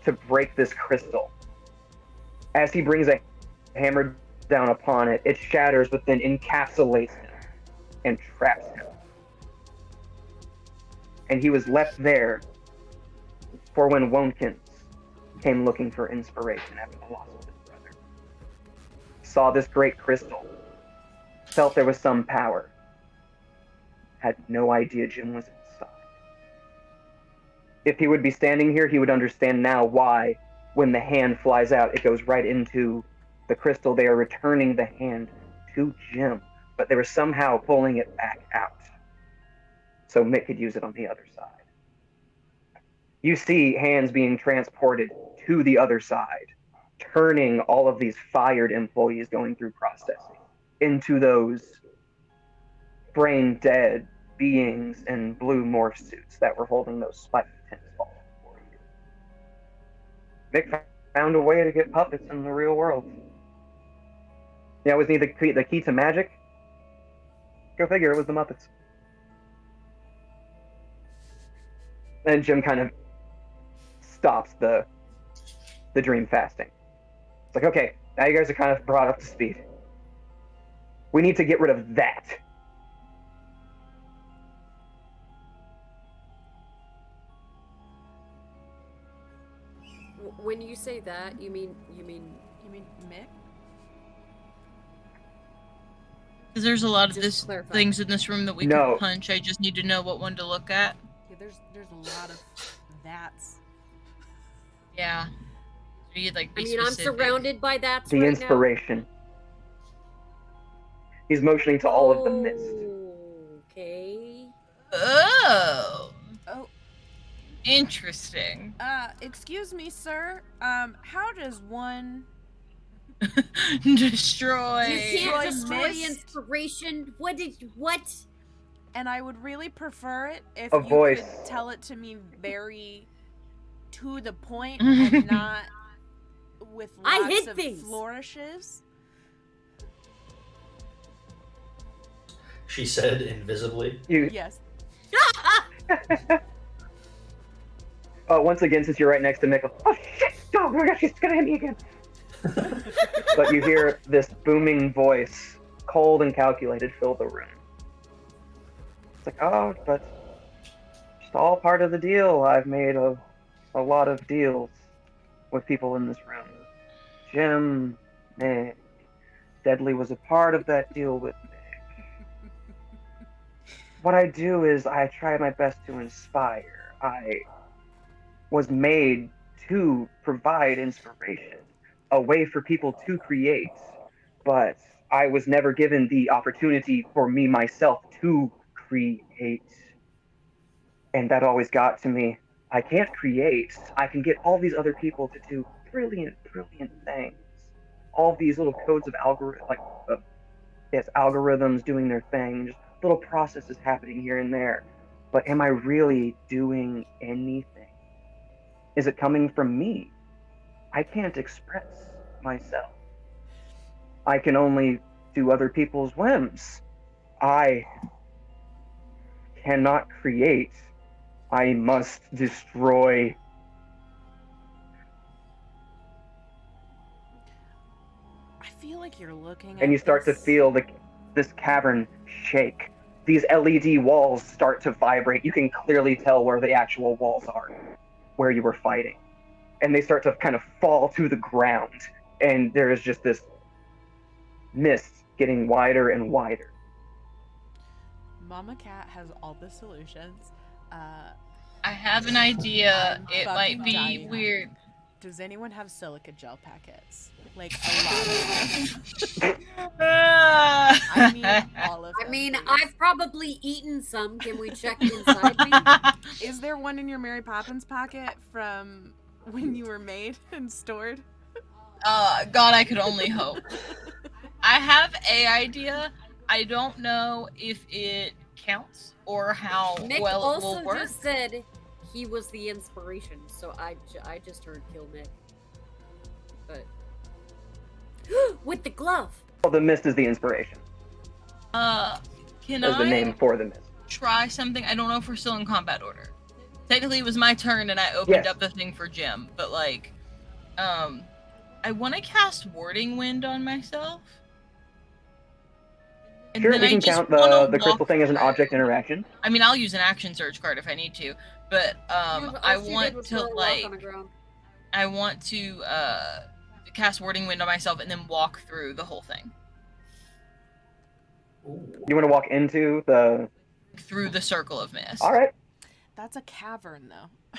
to break this crystal. As he brings a hammer down upon it, it shatters, but then encapsulates him and traps him. And he was left there for when Wonkins came looking for inspiration after the loss of his brother. Saw this great crystal, felt there was some power, had no idea Jim was inside. If he would be standing here, he would understand now why, when the hand flies out, it goes right into the crystal. They are returning the hand to Jim, but they were somehow pulling it back out so Mick could use it on the other side. You see hands being transported to the other side, turning all of these fired employees going through processing into those brain-dead beings in blue morph suits that were holding those spiked tennis balls for you. Mick found a way to get puppets in the real world. Yeah, was he the key to magic? Go figure, it was the Muppets. And Jim kind of stops the dream fasting. It's like, okay, now you guys are kind of brought up to speed. We need to get rid of that. When you say that, you mean You mean Mick? Because there's a lot of Just this clarify. things in this room that we No. could punch. I just need to know what one to look at. Yeah, there's a lot of that's. Yeah. So you'd like I be mean, I'm specific. surrounded by that The right inspiration. He's motioning to all of the mist. Okay. Oh, Oh, interesting. excuse me, sir. How does one? Destroy. You can't destroy mist? inspiration. What? And I would really prefer it if A you voice. could tell it to me very to the point and not with I lots hit of things. flourishes. She said invisibly. You Yes. once again, since you're right next to Mikkel. Oh shit! Oh my gosh, she's gonna hit me again. But you hear this booming voice, cold and calculated, fill the room. It's like, oh, but it's all part of the deal. I've made a lot of deals with people in this room. Jim, Nick, Deadly was a part of that deal with Nick. What I do is I try my best to inspire. I was made to provide inspiration, a way for people to create, but I was never given the opportunity for me myself to create. And that always got to me. I can't create. I can get all these other people to do brilliant, brilliant things. All these little codes of algorithms doing their thing, just little processes happening here and there. But am I really doing anything? Is it coming from me? I can't express myself. I can only do other people's whims. I cannot create. I must destroy. I feel like you're looking at And you start to this- feel this cavern shake. These LED walls start to vibrate. You can clearly tell where the actual walls are, where you were fighting. And they start to kind of fall to the ground. And there is just this mist getting wider and wider. Mama Cat has all the solutions. I have an idea. I'm It might fucking be dying. weird. Does anyone have silica gel packets? Like a lot of them. I I mean, all of them. I mean, please. I've probably eaten some. Can we check inside me? Is there one in your Mary Poppins pocket from when you were made and stored? God, I could only hope. I have a idea. I don't know if it counts or how Nick well it also will work. just said he was the inspiration, so I just heard kill Nick. But with the glove. Well, the mist is the inspiration, Can as the I name for the mist. try something? I don't know if we're still in combat order. Technically, it was my turn and I opened Yes. up the thing for Jim, but like, I want to cast Warding Wind on myself. And Sure, then we I can just count wanna the crystal walk thing as an through. object interaction. I mean, I'll use an action surge card if I need to, but All I she did want was to throw a rock like, on the ground. I want to cast Warding Wind on myself and then walk through the whole thing, Ooh. You want to walk into the... through the circle of mist. All right. That's a cavern, though.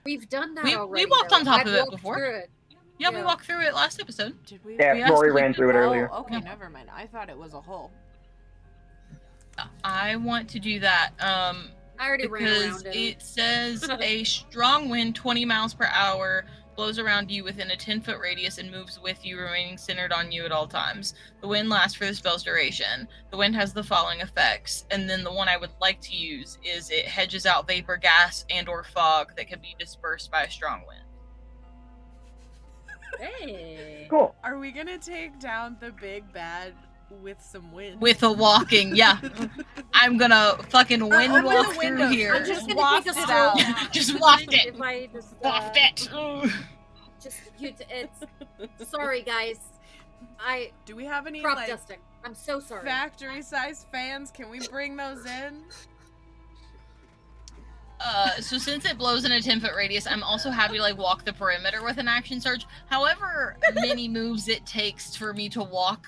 We've done that We already. walked though. on top I've of it walked before. through it. Yeah, we Yeah. walked through it last episode. Did we? Yeah, We asked Rory if ran we through it could- earlier. Oh, okay, Yeah. never mind. I thought it was a hole. I want to do that. I already ran Because around it says a strong wind 20 miles per hour blows around you within a 10-foot radius and moves with you, remaining centered on you at all times. The wind lasts for the spell's duration. The wind has the following effects, and then the one I would like to use is it hedges out vapor, gas, and or fog that can be dispersed by a strong wind. Hey. Cool. Are we gonna take down the big bad with some wind? With a walking, yeah. I'm gonna fucking wind open the walk through windows. here. I'm I'm just just gonna take a waft it stroll out. down. Just waft it. If I just, Waft it. Just it's. Sorry, guys. I Do we have any crop like dusting. I'm so sorry. factory-sized fans? Can we bring those in? So since it blows in a 10-foot radius, I'm also happy to like walk the perimeter with an action surge. However many moves it takes for me to walk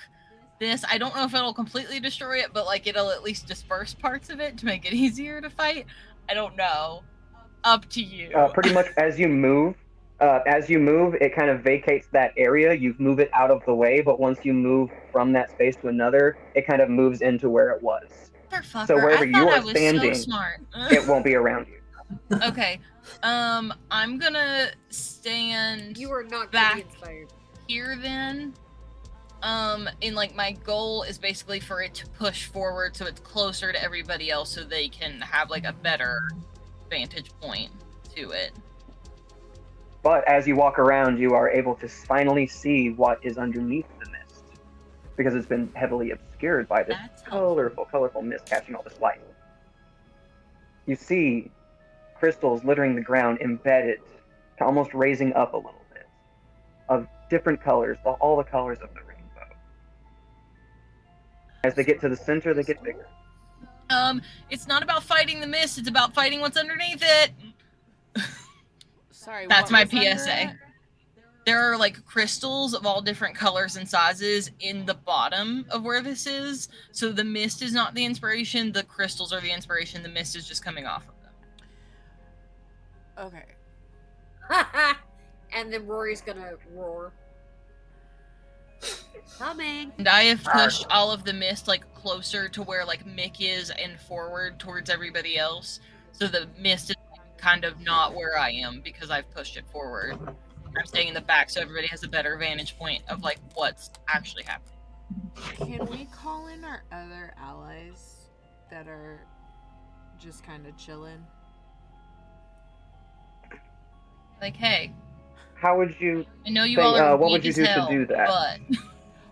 this, I don't know if it'll completely destroy it, but like it'll at least disperse parts of it to make it easier to fight. I don't know. Up to you. Pretty much as you move, it kind of vacates that area. You move it out of the way, but once you move from that space to another, it kind of moves into where it was. Motherfucker, So wherever I thought you I are was standing, so smart. it won't be around you. Okay. I'm gonna stand You are not Back. gonna be inspired. here then. And like my goal is basically for it to push forward so it's closer to everybody else so they can have like a better vantage point to it. But as you walk around, you are able to finally see what is underneath the mist, because it's been heavily obscured by this That's helpful. colorful mist catching all this light. You see crystals littering the ground, embedded to almost raising up a little bit, of different colors, all the colors of the rainbow. As they get to the center, they get bigger. It's not about fighting the mist, it's about fighting what's underneath it. Sorry, That's what my was under PSA. it? There are like crystals of all different colors and sizes in the bottom of where this is. So the mist is not the inspiration, the crystals are the inspiration, the mist is just coming off of them. Okay. And then Rory's gonna roar. Coming. And I have pushed all of the mist like closer to where like Mick is and forward towards everybody else. So the mist is kind of not where I am because I've pushed it forward. I'm staying in the back so everybody has a better vantage point of like what's actually happening. Can we call in our other allies that are just kind of chilling? Like, hey, How would you? I know you Think, all are what weak would you as do to hell, do that? but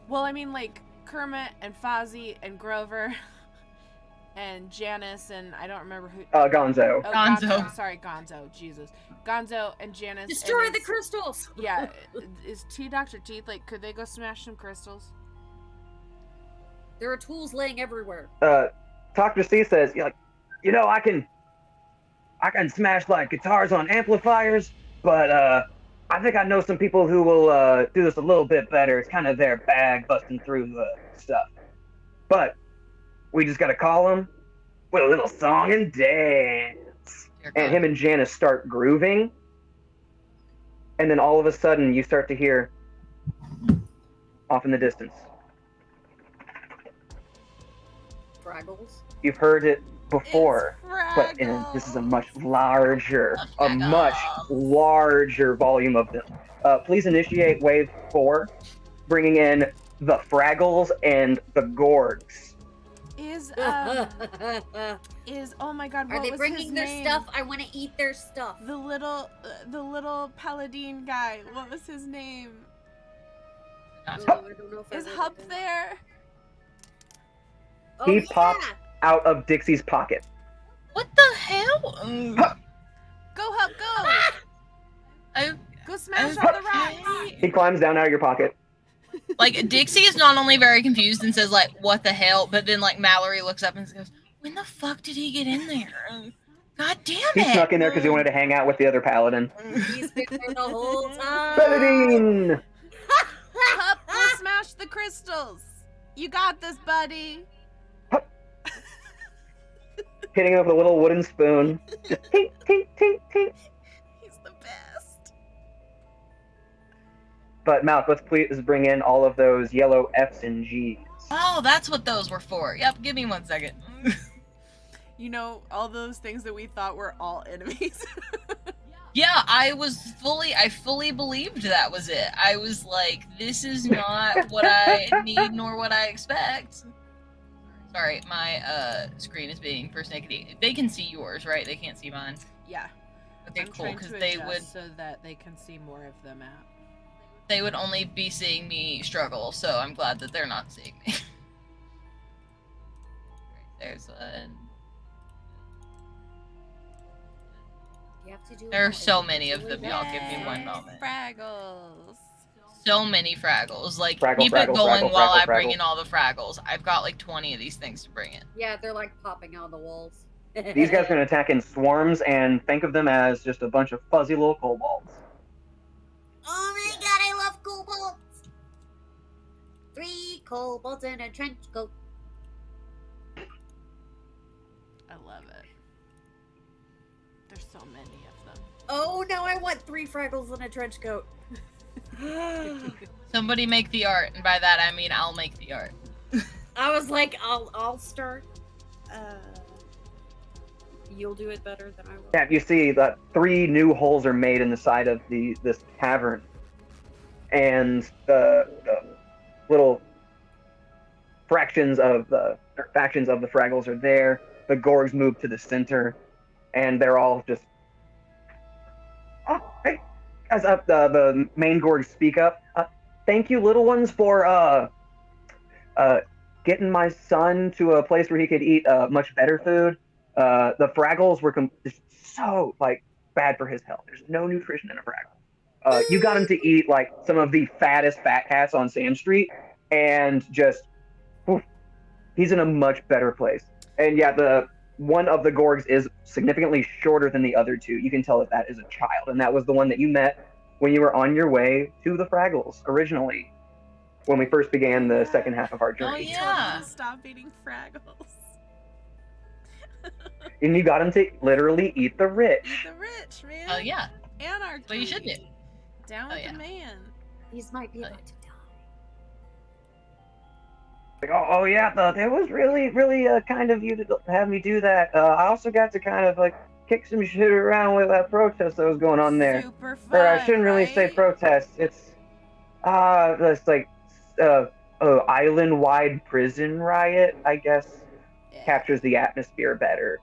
Well, I mean, like Kermit and Fozzie and Grover and Janice and I don't remember who. Gonzo. Oh, Gonzo. Sorry, Gonzo. Jesus. Gonzo and Janice. Destroy and the is- crystals. Yeah. Is T Dr. Teeth, like, could they go smash some crystals? There are tools laying everywhere. Dr. C says, I can smash like guitars on amplifiers, but I think I know some people who will do this a little bit better. It's kind of their bag, busting through stuff. But we just gotta call them with a little song and dance. Dear And God. him and Janice start grooving, and then all of a sudden you start to hear off in the distance. Fraggles. You've heard it before, It's but this is a much larger, Fraggles. volume of them. Please initiate wave 4, bringing in the Fraggles and the Gorgs. Is oh my God, Are what they was bringing his their name? stuff? I want to eat their stuff. The little paladin guy. What was his name? Oh, I don't know if I Is wrote Hup it down. there? Oh, He yeah. pops out of Dixie's pocket. What the hell? Go Hup, go! I, Go smash all the rocks. okay. He climbs down out of your pocket. Like Dixie is not only very confused and says like, "What the hell?" but then like Mallory looks up and goes, "When the fuck did he get in there? God damn He it!" snuck in there because he wanted to hang out with the other paladin. He's been there the whole time. Paladin! Hup, go smash the crystals. You got this, buddy. Hitting him with a little wooden spoon. Just tink, tink, tink, tink. He's the best. But Mouth, let's please bring in all of those yellow F's and G's. Oh, that's what those were for. Yep, give me 1 second. You know, all those things that we thought were all enemies. Yeah, I fully believed that was it. I was like, this is not what I need nor what I expect. Sorry, my screen is being persnickety. They can see yours, right? They can't see mine. Yeah. Okay, I'm cool, trying because to they adjust would so that they can see more of the map. they would only be seeing me struggle, so I'm glad that they're not seeing me. There's one. You have to do There are it. so many of Do them, it y'all give me right. one moment. Fraggles. So many Fraggles. Like, Fraggle, keep Fraggle, it going Fraggle, while Fraggle, I bring Fraggle. in all the Fraggles. I've got like 20 of these things to bring in. Yeah, they're like popping out of the walls. These guys are going to attack in swarms, and think of them as just a bunch of fuzzy little kobolds. Oh my god, I love kobolds! 3 kobolds in a trench coat. I love it. There's so many of them. Oh, now I want 3 Fraggles in a trench coat. Somebody make the art, and by that I mean I'll make the art. I was like, I'll start. You'll do it better than I will. Yeah, you see that 3 new holes are made in the side of this cavern, and the little factions of the Fraggles are there. The Gorgs move to the center, and they're all just, oh, hey, as the main Gorgs speak up. Thank you, little ones, for getting my son to a place where he could eat much better food. The Fraggles were just so bad for his health. There's no nutrition in a Fraggle. You got him to eat some of the fattest fat cats on Sand Street, and just he's in a much better place. And yeah, the one of the Gorgs is significantly shorter than the other 2. You can tell that is a child, and that was the one that you met when you were on your way to the Fraggles originally, when we first began the second half of our journey. Oh, Told yeah. me to stop eating Fraggles. And you got him to literally eat the rich. Eat the rich, man. Oh yeah. Anarchy. Well, you should do. Down Oh, with yeah. the man. These might be Oh, about to die. Oh yeah, it was really kind of you to have me do that. I also got to kind of kick some shit around with that protest that was going on there. Super fun. Or I shouldn't really say right? protest. It's island-wide prison riot, I guess, Yeah. captures the atmosphere better.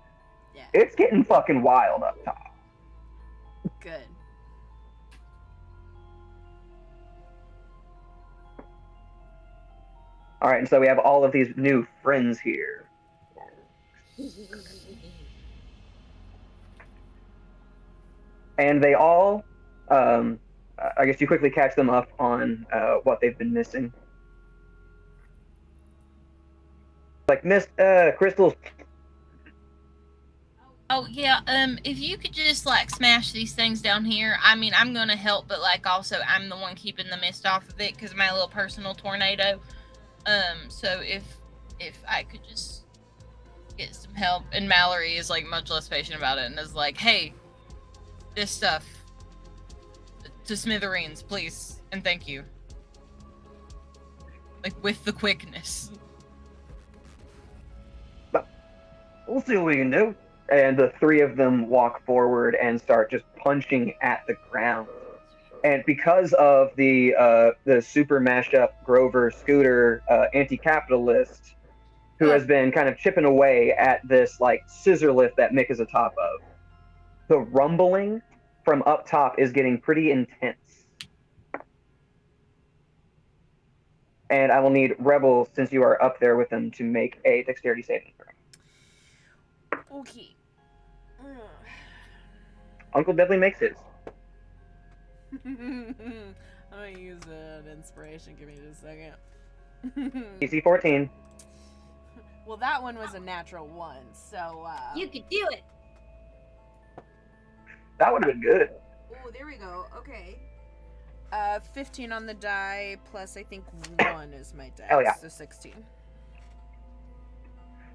Yeah. It's getting fucking wild up top. Good. All right, and so we have all of these new friends here. And they all, I guess you quickly catch them up on what they've been missing. Miss Crystals. Oh yeah, if you could just smash these things down here. I mean, I'm gonna help, but also I'm the one keeping the mist off of it because of my little personal tornado. So if I could just get some help, and Mallory is much less patient about it and is hey, this stuff to smithereens, please, and thank you. With the quickness. We'll see what we can do. And the 3 of them walk forward and start just punching at the ground. And because of the super mashed up Grover Scooter anti-capitalist, who has been kind of chipping away at this scissor lift that Mick is atop of, the rumbling from up top is getting pretty intense. And I will need Rebel, since you are up there with them, to make a dexterity saving throw. Okay. Uncle Deadly makes his. I'm gonna use an inspiration. Give me just a second. DC 14. Well, that one was a natural 1, so You could do it. That would have been good. Oh, there we go. Okay. 15 on the die, plus I think 1 is my die. Hell yeah. So 16.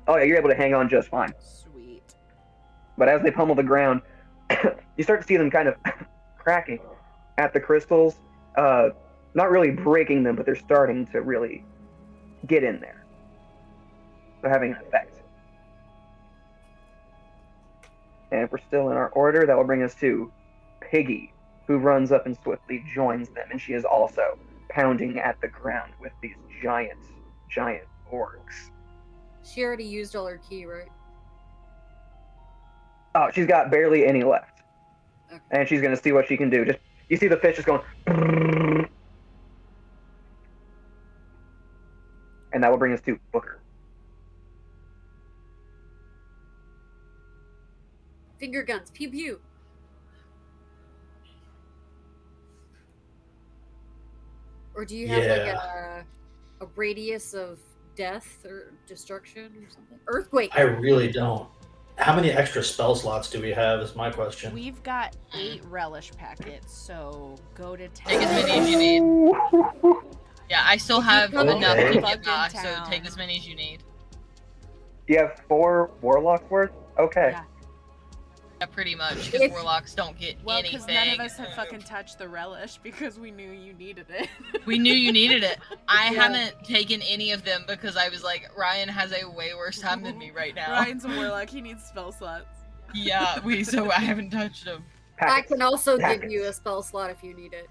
Oh yeah, you're able to hang on just fine. Sweet. But as they pummel the ground, you start to see them kind of cracking at the crystals. Not really breaking them, but they're starting to really get in there. So having an effect. And if we're still in our order, that will bring us to Piggy, who runs up and swiftly joins them, and she is also pounding at the ground with these giant orcs. She already used all her key, right? Oh, she's got barely any left. Okay. And she's gonna see what she can do. Just you see the fish just going, and that will bring us to Booker. Finger guns, pew pew. Or do you have a radius of death or destruction or something? Earthquake. I really don't. How many extra spell slots do we have is my question. We've got 8 relish packets, so go to Take as 10. many as you need. Yeah, I still have come enough in to plugged get by, in so town. take as many as you need. You have 4 warlocks worth? Okay. Yeah. Yeah, pretty much, because If- warlocks don't get Well, because anything. none of us have fucking touched the relish because we knew you needed it. We knew you needed it. I Yeah. haven't taken any of them because I was like, Ryan has a way worse time than me right now. Ryan's a warlock. He needs spell slots. Yeah, so I haven't touched them. I Packets. can also give Packets. you a spell slot if you need it.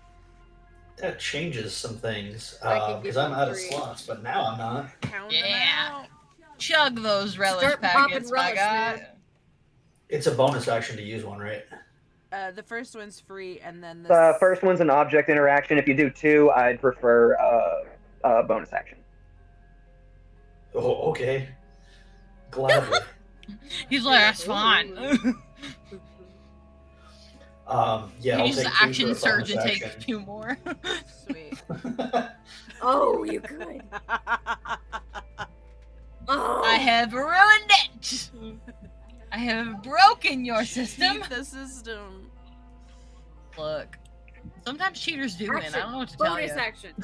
That changes some things I can because give I'm you out of 3. slots, but now I'm not. Count Yeah. them out. Chug those relish Start popping packets, my relish, guy. man. It's a bonus action to use one, right? The first one's free, and then the The first one's an object interaction. If you do 2, I'd prefer bonus action. Oh, okay. Gladly. He's like, that's fine. Yeah, He I'll uses take 2 action for a surge and bonus take action. 2 more. Sweet. Oh, you could. Oh, I have ruined it. I have broken your system. Cheat the system. Look, sometimes cheaters do win. I Action. don't know what to tell you. bonus action.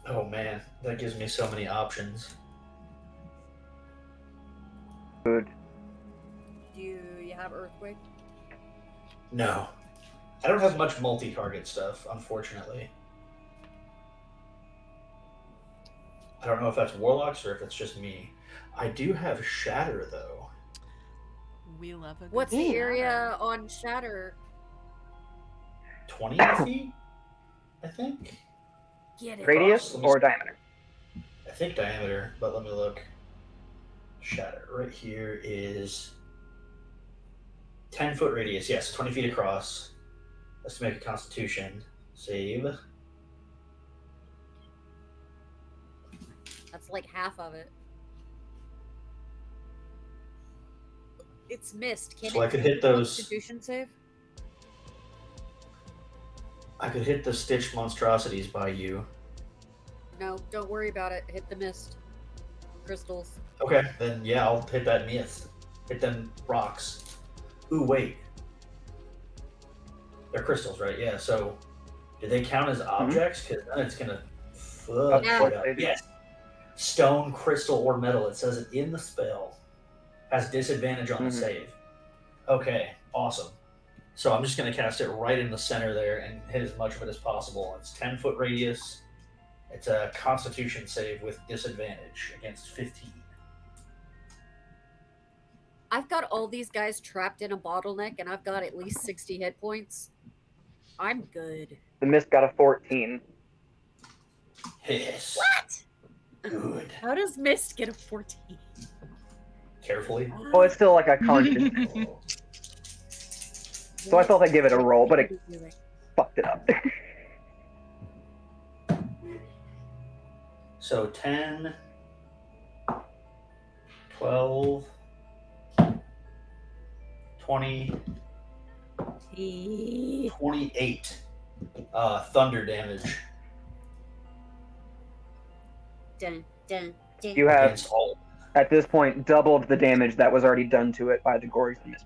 Oh man, that gives me so many options. Good. Do you have earthquake? No. I don't have much multi-target stuff, unfortunately. I don't know if that's warlocks or if it's just me. I do have shatter though. We love a good What's the shatter. area on Shatter? 20 feet? I think. Get it. Radius Let me or see. diameter? I think diameter, but let me look. Shatter right here is 10-foot radius. Yes, 20 feet across. Let's make a Constitution save. That's like half of it. It's missed. Can So it I could hit those. Constitution save? I could hit the stitched monstrosities by you. No, don't worry about it. Hit the mist. Crystals. Okay, then yeah, I'll hit that myth. Hit them rocks. Ooh, wait. They're crystals, right? Yeah, so do they count as objects? Because then it's gonna fuck Yeah. it up. Yes. Stone, crystal, or metal. It says it in the spell. Has disadvantage on the Mhm. save. Okay, awesome. So I'm just gonna cast it right in the center there and hit as much of it as possible. It's 10-foot radius. It's a Constitution save with disadvantage against 15. I've got all these guys trapped in a bottleneck, and I've got at least 60 hit points. I'm good. The mist got a 14. Hiss. What? Good. How does Mist get a 14? Carefully. Oh, it's still like a conscious. So I felt I'd give it a roll, but it fucked it up. So 10, 12, 20, 28 thunder damage Dun, dun, dun. You have, against all. at this point, doubled the damage that was already done to it by the Gory's mist.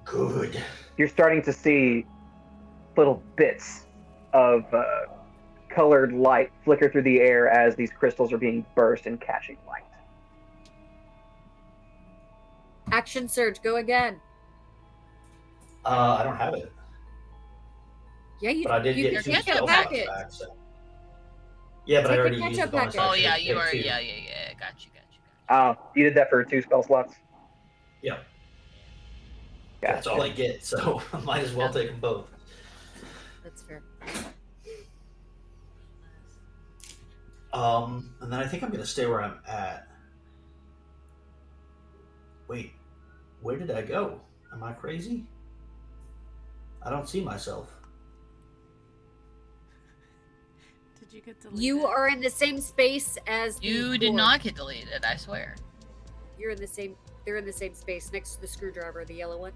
Good. You're starting to see little bits of colored light flicker through the air as these crystals are being burst and catching light. Action surge, go again. I don't have it, Yeah, you. but I did you get can 2 catch spell up slots packet. back. So. Yeah, but Take I a already used the catch-up bonus packet. Oh action yeah, to you take are. 2. Yeah. Got you. You did that for 2 spell slots? Yeah. Gotcha. That's all I get, so I might as well Yeah. take them both. That's fair. And then I think I'm gonna stay where I'm at. Wait, where did I go? Am I crazy? I don't see myself. Did you get deleted? You are in the same space as the You did door. not get deleted, I swear. You're in the same. They're in the same space next to the screwdriver, the yellow one.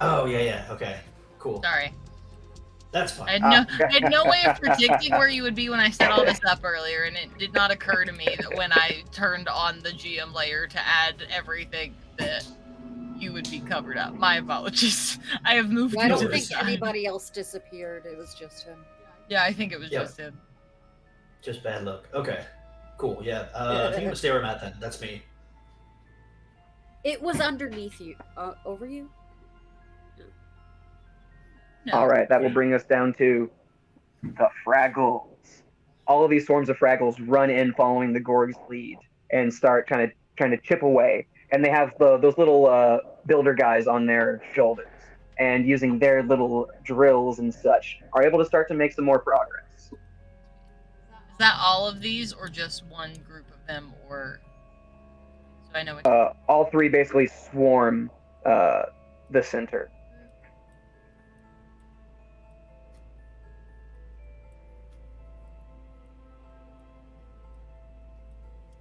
Oh yeah. Okay, cool. Sorry. That's fine. I had no way of predicting where you would be when I set all this up earlier, and it did not occur to me that when I turned on the GM layer to add everything that you would be covered up. My apologies. I have moved I you don't to the think side. anybody else disappeared. It was just him. Yeah, I think it was Yeah. just him. Just bad luck. Okay, cool. Yeah, I think I'm gonna stay where I'm at then. That's me. It was underneath you. Over you? No. All right, that will bring us down to the Fraggles. All of these swarms of Fraggles run in following the Gorg's lead and start trying to chip away. And they have those little builder guys on their shoulders, and using their little drills and such, are able to start to make some more progress. Is that all of these, or just one group of them, or so I know what All three basically swarm the center.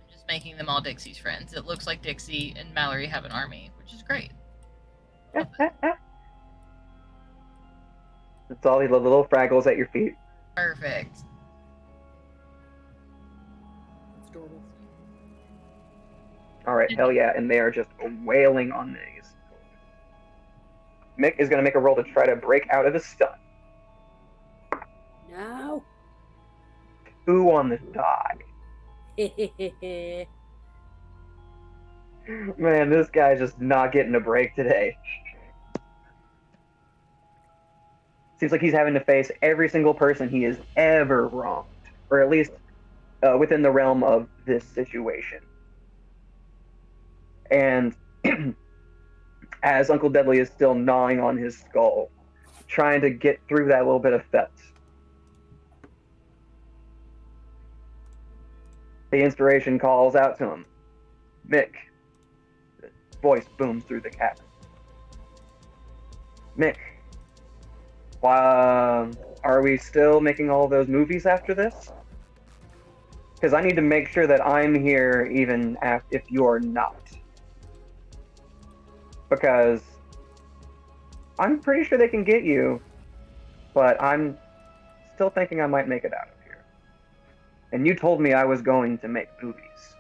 I'm just making them all Dixie's friends. It looks like Dixie and Mallory have an army, which is great. Love it. It's all the little Fraggles at your feet. Perfect. It's adorable. All right, hell yeah, and they are just wailing on these. Mick is going to make a roll to try to break out of the stun. No. 2 on the die. Man, this guy's just not getting a break today. Seems like he's having to face every single person he has ever wronged, or at least within the realm of this situation. And as Uncle Deadly is still gnawing on his skull, trying to get through that little bit of theft, the inspiration calls out to him. Mick. The voice booms through the cabin. Mick. Are we still making all those movies after this? Because I need to make sure that I'm here even if you're not. Because I'm pretty sure they can get you, but I'm still thinking I might make it out of here. And you told me I was going to make movies.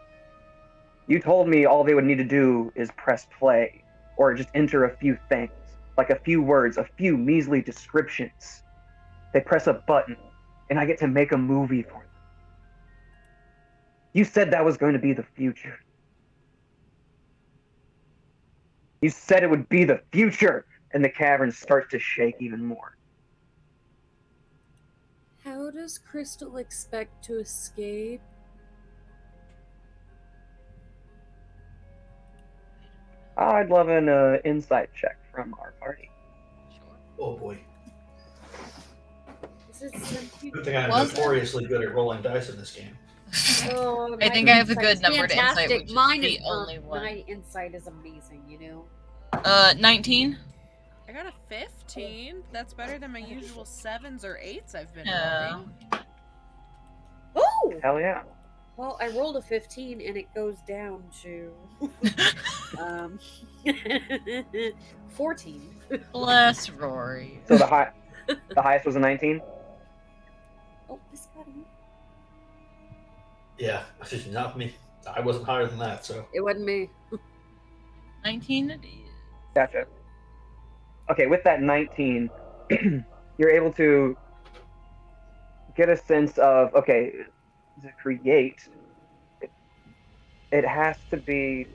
You told me all they would need to do is press play, or just enter a few things, like a few words, a few measly descriptions. They press a button, and I get to make a movie for them. You said that was going to be the future. You said it would be the future, and the cavern starts to shake even more. How does Crystal expect to escape? I'd love an insight check from our party. Sure. Oh boy. Is it something? Good thing I'm Was it? notoriously good at rolling dice in this game. Oh, I my think I have a good insight's number to insight, fantastic. which is Mine the is only one. My insight is amazing, you know. 19. I got a 15. That's better than my usual 7s or 8s I've been Yeah. rolling. Oh! Hell yeah. Well, I rolled a 15 and it goes down to 14. Bless Rory. So the highest was a 19? Oh, this got him. Yeah, not me. I wasn't higher than that, so. It wasn't me. 19 it is. Gotcha. Okay, with that 19, you're able to get a sense of, okay, to create, it has to be,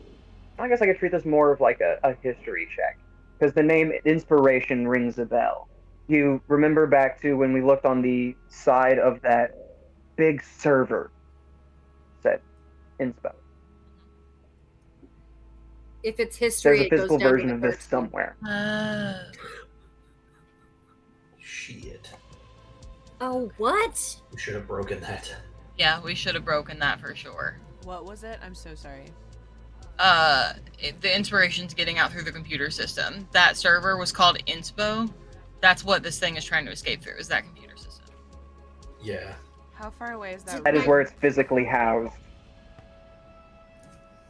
I guess I could treat this more of like a history check, because the name Inspiration rings a bell. You remember back to when we looked on the side of that big server, said Inspo. If it's history, There's a it goes physical down version to of the this 13. somewhere. Shit. Oh, what? We should have broken that. Yeah, we should have broken that for sure. What was it? I'm so sorry. The inspiration's getting out through the computer system. That server was called Inspo. That's what this thing is trying to escape through, is that computer system. Yeah. How far away is that? That is where it's physically housed.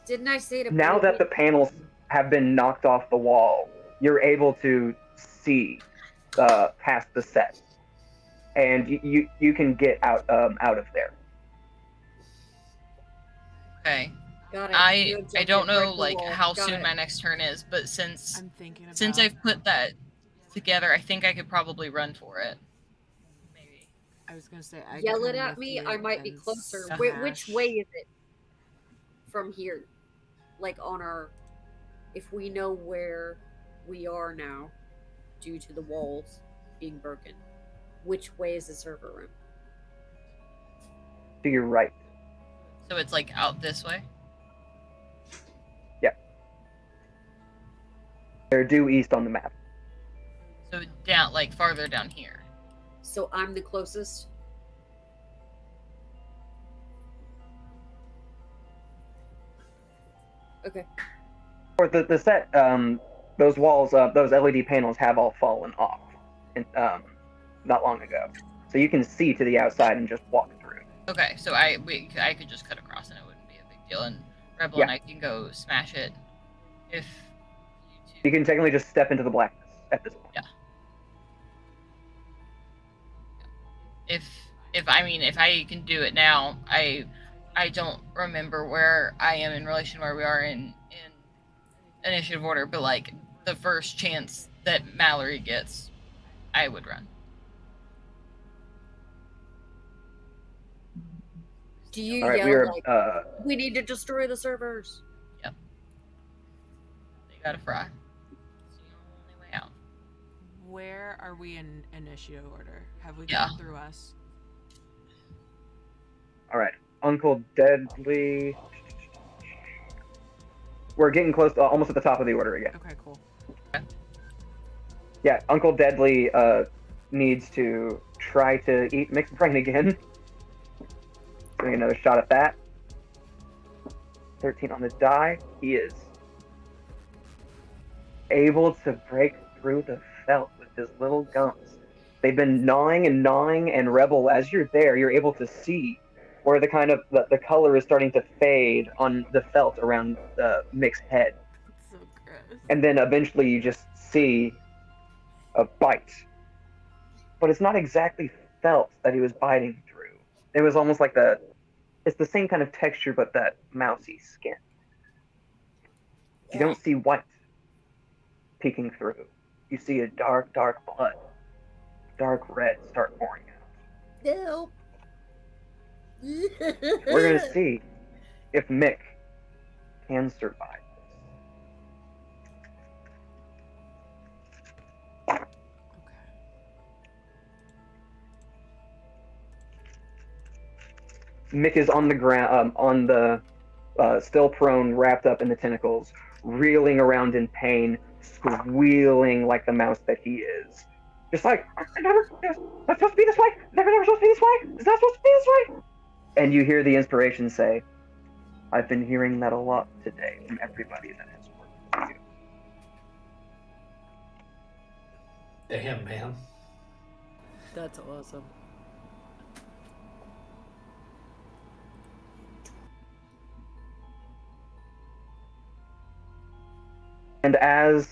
Didn't I say to Now that the panels have been knocked off the wall, you're able to see past the set, and you can get out of there. Got Okay. it. I Good job, don't break know the like wall. how Got soon it. my next turn is, but since I'm thinking about. I've put that together, I think I could probably run for it. Maybe. I was gonna say. I Yell could it come at with me. you I might be and closer. smash. Which way is it from here? Like on our if we know where we are now, due to the walls being broken, which way is the server room? To your right. So it's like out this way. They're due east on the map. So down, like farther down here. So I'm the closest. Okay. Or the set, those walls, those LED panels have all fallen off, not long ago. So you can see to the outside and just walk through. Okay, so I could just cut across and it wouldn't be a big deal, and Rebel and I can go smash it if you two. You can technically just step into the blackness at this point. Yeah. If I can do it now, I don't remember where I am in relation to where we are in initiative order, but like the first chance that Mallory gets, I would run. Do you All right, yell we are. like, "We need to destroy the servers"? Yep. They gotta fry. It's the only way out. Where are we in initiative order? Have we Yeah. gone through us? All right, Uncle Deadly. We're getting close to almost at the top of the order again. Okay, cool. Yeah, Uncle Deadly needs to try to eat Mick's brain again. Doing another shot at that. 13 on the die. He is able to break through the felt with his little gums. They've been gnawing, and Rebel, as you're there, you're able to see where the kind of the color is starting to fade on the felt around Mick's head. That's so gross. And then eventually you just see a bite. But it's not exactly felt that he was biting through. It was almost like it's the same kind of texture, but that mousy skin. You don't see white peeking through. You see a dark blood, dark red start pouring out. No. We're gonna see if Mick can survive this. Okay. Mick is on the ground, still prone, wrapped up in the tentacles, reeling around in pain, squealing like the mouse that he is. Just like, never, it's not supposed to be this way! Never supposed to be this way! It's not supposed to be this way! And you hear the inspiration say, I've been hearing that a lot today from everybody that has worked with you. Damn, man. That's awesome. And as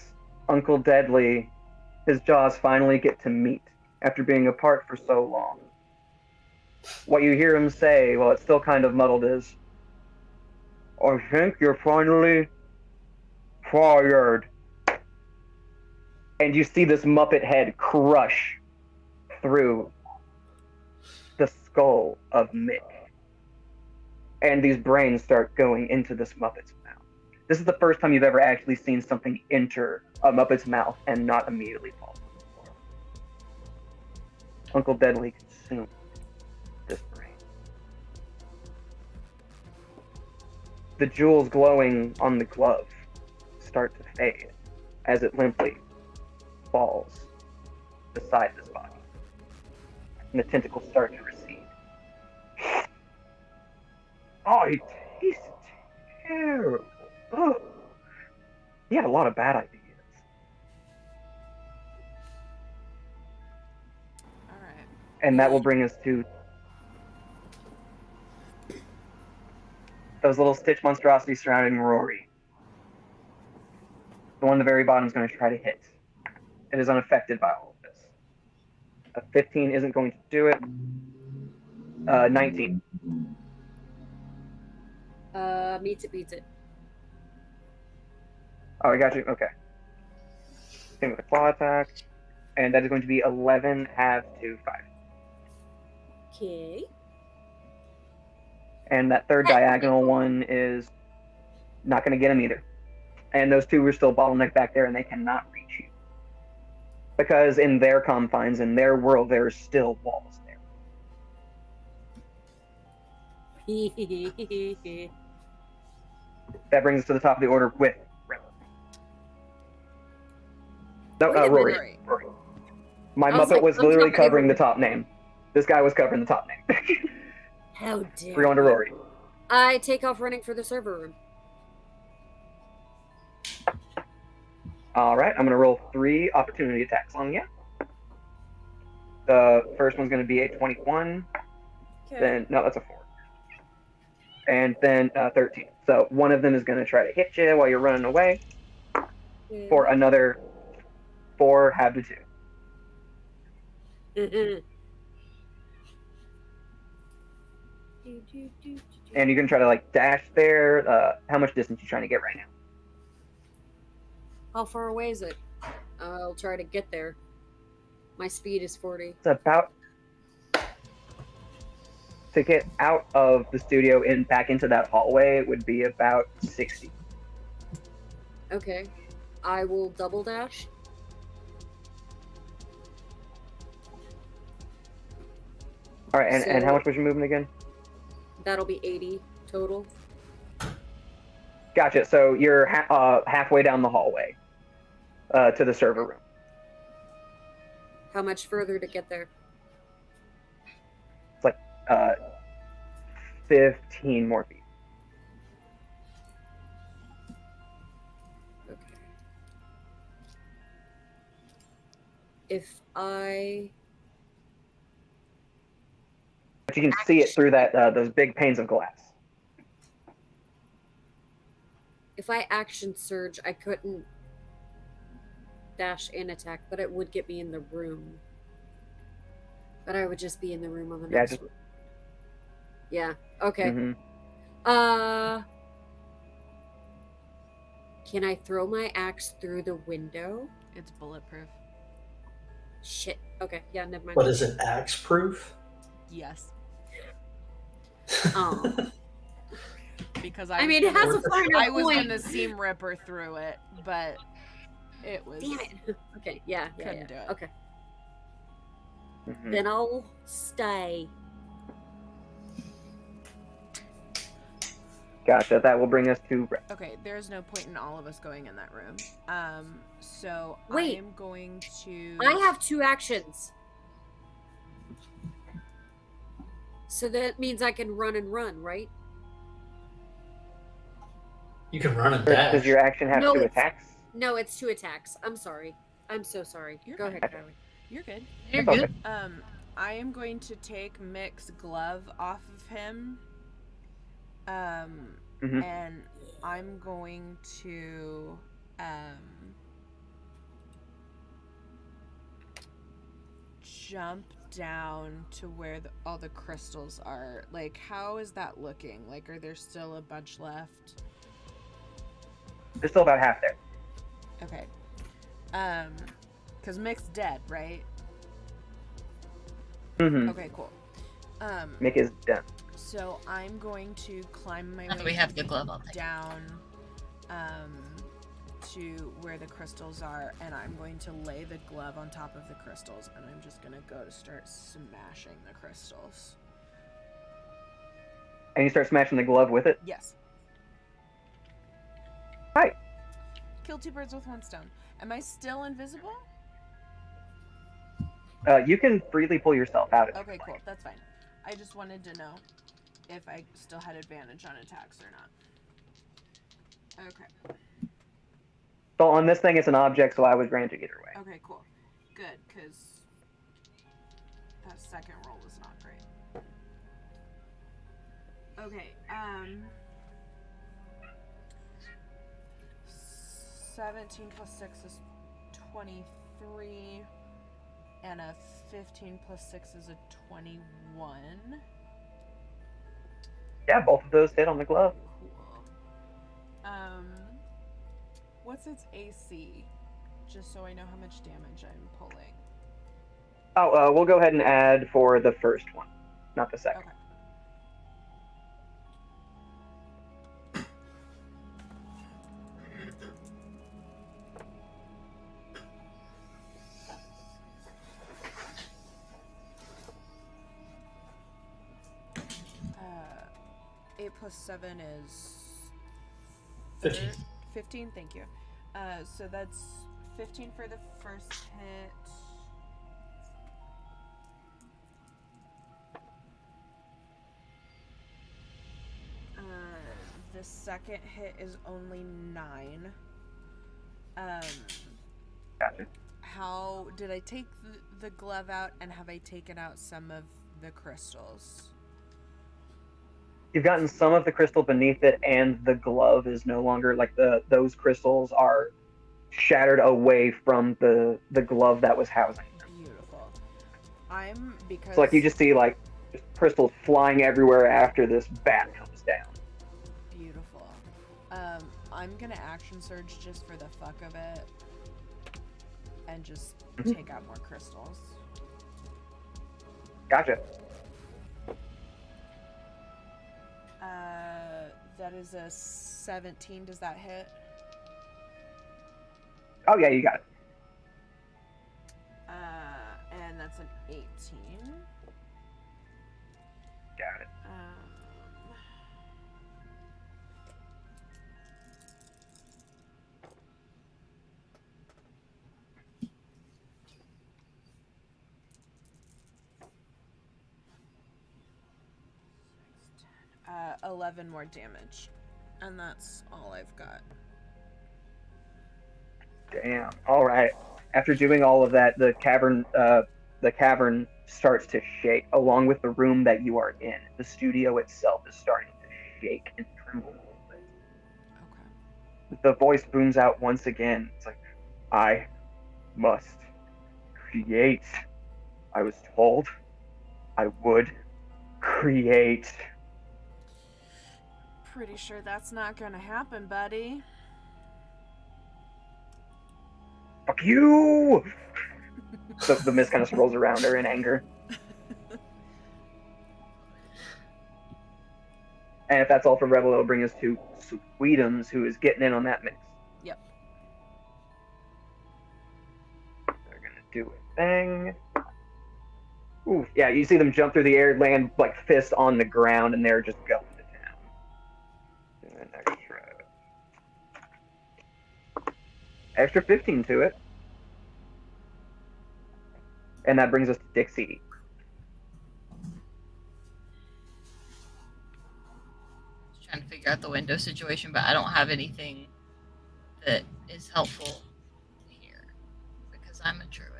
Uncle Deadly, his jaws finally get to meet after being apart for so long, what you hear him say, well, it's still kind of muddled, is, I think you're finally fired. And you see this Muppet head crush through the skull of Mick. And these brains start going into this Muppet's mouth. This is the first time you've ever actually seen something enter a Muppet's mouth and not immediately fall to the floor. Uncle Deadly consumed this brain. The jewels glowing on the glove start to fade as it limply falls beside this body. And the tentacles start to recede. Oh, it tastes terrible. Ugh. He had a lot of bad ideas. Alright. And that will bring us to those little Stitch monstrosities surrounding Rory. The one at the very bottom is going to try to hit. It is unaffected by all of this. A 15 isn't going to do it. 19. Meets it. Oh, I got you. Okay. Same with the claw attack. And that is going to be 11 half to 5. Okay. And that third diagonal one is not going to get him either. and those two are still bottlenecked back there, and they cannot reach you because in their confines, in their world, there are still walls there. That brings us to the top of the order with Ripper. No, Wait a Rory. minute. Rory. My I was Muppet like, was I'm literally jumping covering the over. top name. This guy was covering the top name. How dare We're going to you. Rory. I take off running for the server room. All right, I'm going to roll 3 opportunity attacks on you. The first one's going to be a 21. Okay. Then no, that's a 4. And then 13. So one of them is going to try to hit you while you're running away. For another 4, have to 2. And you're going to try to like dash there. How much distance you trying to get right now? How far away is it? I'll try to get there. My speed is 40. It's about to get out of the studio and back into that hallway would be about 60. Okay. I will double dash. All right, and So- how much was your movement again? That'll be 80 total. Gotcha. So you're halfway down the hallway to the server room. How much further to get there? 15 more feet. Okay. If I... But you can see it through that those big panes of glass. If I action surge, I couldn't dash and attack, but it would get me in the room. But I would just be in the room on the Yeah, next just- one. Yeah, okay. Mhm. Can I throw my axe through the window? It's bulletproof. Shit. Okay, yeah, never mind. But is it axe proof? Yes. Oh. Because I mean, it has a finer I was point. gonna seam Ripper through it, but it was. Damn it. Okay, yeah, Couldn't do it. Okay, Mhm. then I'll stay. Gotcha. That will bring us to Rip. Okay, there's no point in all of us going in that room. So Wait. I'm going to. I have 2 actions. So that means I can run and run, right? You can run and dash. Does your action have No, 2 it's- attacks? No, it's 2 attacks. I'm sorry. I'm so sorry. You're Go fine. ahead, Kylie. You're good. You're That's good. I am going to take Mick's glove off of him. Mhm. And I'm going to jump down to where all the crystals are. Like, how is that looking? Like, are there still a bunch left? There's still about half there. Okay. Because Mick's dead, right? Mm-hmm. Okay, cool. Mick is done. So I'm going to climb my Now that way we have the glove, I'll take it. down to where the crystals are, and I'm going to lay the glove on top of the crystals, and I'm just going to go to start smashing the crystals. And you start smashing the glove with it. Yes. Hi. Kill 2 birds with 1 stone. Am I still invisible? You can freely pull yourself out. If Okay, you cool. like. That's fine. I just wanted to know if I still had advantage on attacks or not. Okay. So on this thing, it's an object, so I would grant you either way. Okay, cool. Good, because that second roll was not great. Okay, 17 plus 6 is 23, and a 15 plus 6 is a 21. Yeah, both of those hit on the glove. Cool. What's its AC? Just so I know how much damage I'm pulling. Oh, we'll go ahead and add for the first one, not the second. Okay. plus 7 is 15. 15, thank you. So that's 15 for the first hit. The second hit is only 9. Gotcha. How did I take the glove out, and have I taken out some of the crystals? You've gotten some of the crystal beneath it, and the glove is no longer like those crystals are shattered away from the glove that was housing them. Beautiful. Because So like you just see like just crystals flying everywhere after this bat comes down. beautiful. I'm gonna action surge just for the fuck of it, and just take out more crystals. Gotcha. That is a 17. Does that hit? Oh yeah, you got it. And that's an 18. Got it. Six, 10, 11 more damage, and that's all I've got. Damn. All right. After doing all of that, the cavern starts to shake, along with the room that you are in. The studio itself is starting to shake and tremble a little bit. Okay. The voice booms out once again. It's like, I must create. I was told I would create. Pretty sure that's not gonna happen, buddy. Fuck you! The mist kind of swirls around her in anger. And if that's all for Rebel, it'll bring us to Sweetums, who is getting in on that mix. Yep. They're gonna do a thing. Ooh, yeah, you see them jump through the air, land like fist on the ground, and they're just going to town. And an extra 15 to it. And that brings us to Dixie. Just trying to figure out the window situation, but I don't have anything that is helpful here because I'm a druid.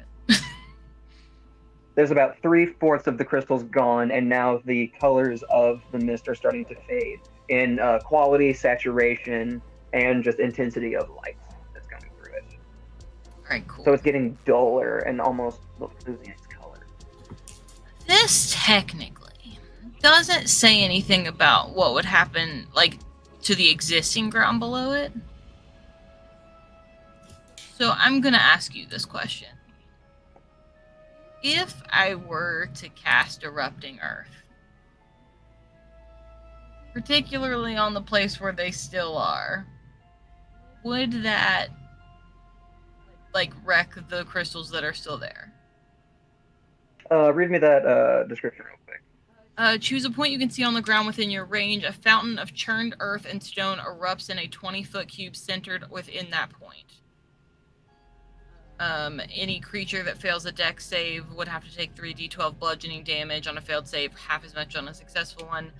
There's about 3/4 of the crystals gone, and now the colors of the mist are starting to fade in quality, saturation, and just intensity of light that's coming through it. Alright, cool. So it's getting duller and almost losing its color. This technically doesn't say anything about what would happen, like, to the existing ground below it. So I'm gonna ask you this question. If I were to cast Erupting Earth, particularly on the place where they still are, would that, like, wreck the crystals that are still there? Read me that description real quick. Choose a point you can see on the ground within your range. A fountain of churned earth and stone erupts in a 20-foot cube centered within that point. Any creature that fails a dex save would have to take 3d12 bludgeoning damage on a failed save, half as much on a successful one.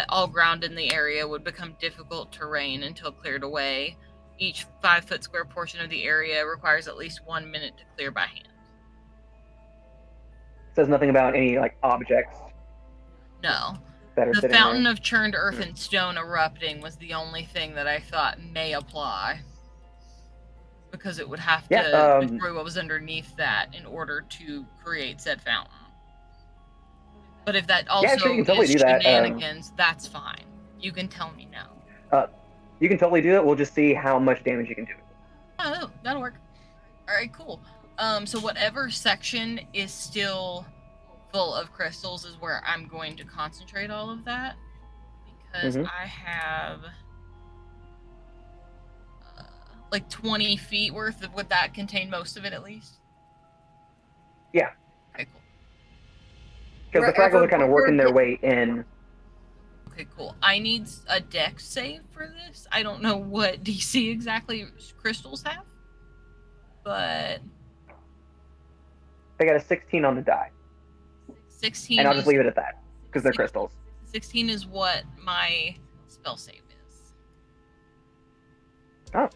All ground in the area would become difficult terrain until cleared away. Each 5-foot square portion of the area requires at least 1 minute to clear by hand. It says nothing about any like objects No. that are The sitting fountain there. of churned earth and stone erupting was the only thing that I thought may apply. Because it would have to Yeah, destroy what was underneath that in order to create said fountain. But if that also sure, you can totally is do that, shenanigans, that's fine. You can tell me no. You can totally do it. We'll just see how much damage you can do. Oh, that'll work. Alright, cool. So whatever section is still full of crystals is where I'm going to concentrate all of that. Because I have like 20 feet worth of, would that contain most of it at least? Yeah. Okay, cool. Because the fragments are kind of working their way in. Okay, cool. I need a dex save for this. I don't know what DC exactly crystals have, but They got a 16 on the die, 16 and I'll is just leave it at that because they're crystals. 16 is what my spell save is. Oh.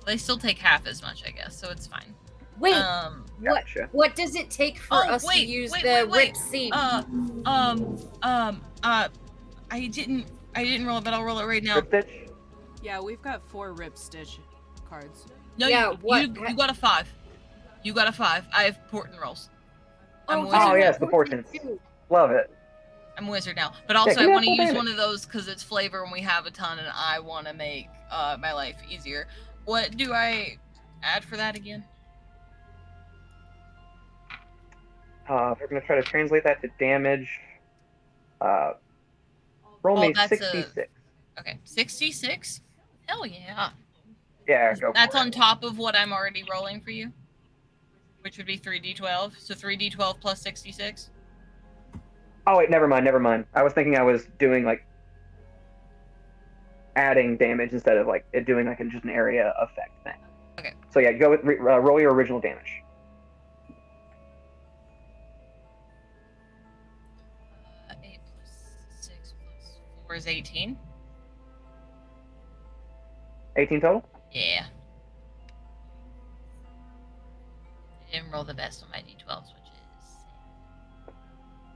They still take half as much, I guess, so it's fine. Wait, what? Gotcha. What does it take for us to use the rip seam? I didn't roll it, but I'll roll it right now. Rip Stitch? Yeah, we've got 4 Rip Stitch cards. No, Yeah, you got a 5. You got a 5. I have portent rolls. I'm a Oh, wizard. Oh, yes, the portents. Love it. I'm a wizard now. But also, give I me want to that full use damage. one of those because it's flavor and we have a ton, and I want to make my life easier. What do I add for that again? We're going to try to translate that to damage. Roll me that's 66. Okay, 66? Hell yeah. Yeah, go That's for on it. top of what I'm already rolling for you, which would be 3d12. So 3d12 plus 66. Oh, wait, never mind. I was thinking I was doing, like, adding damage instead of, like, it doing, like, just an area effect thing. Okay. So, yeah, go with, roll your original damage. 8 plus 6 plus 4 is 18. 18 total? Yeah. I didn't roll the best on my d12s, which is...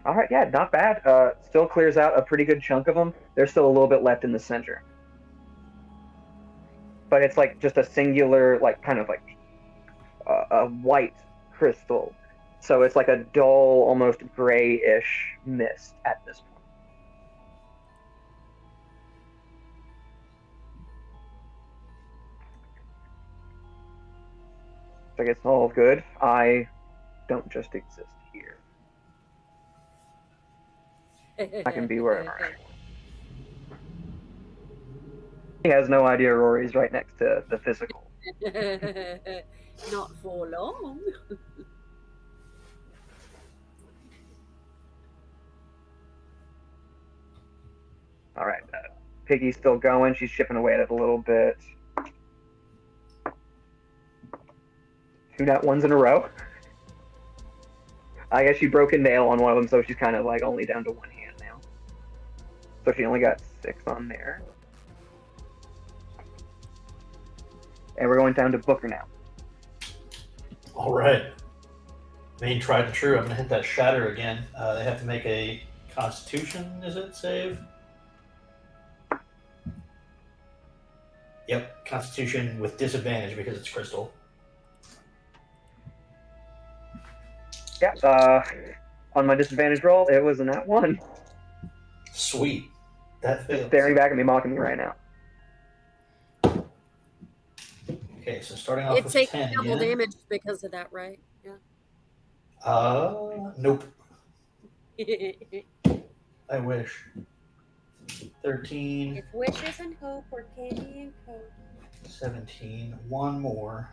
All right, yeah, not bad. Still clears out a pretty good chunk of them. There's still a little bit left in the center. But it's like just a singular, like kind of like a white crystal. So it's like a dull, almost grayish mist at this point. So I guess all good. I don't just exist here. I can be wherever I want. He has no idea Rory's right next to the physical. Not for long. All right, Piggy's still going. She's chipping away at it a little bit. 2 nat ones in a row. I guess she broke a nail on one of them, so she's kind of like only down to 1 hand now. So she only got 6 on there. And we're going down to Booker now. All right. Main tried and true. I'm going to hit that shatter again. They have to make a Constitution, is it, save? Yep, Constitution with disadvantage because it's crystal. Yeah, on my disadvantage roll, it was a nat 1. Sweet. That Just fails. staring back at me, mocking me right now. Okay, so starting off It with takes 10 double again. damage because of that, right? Nope. I wish. 13, If wishes and hope were candy and coke. 17, one more.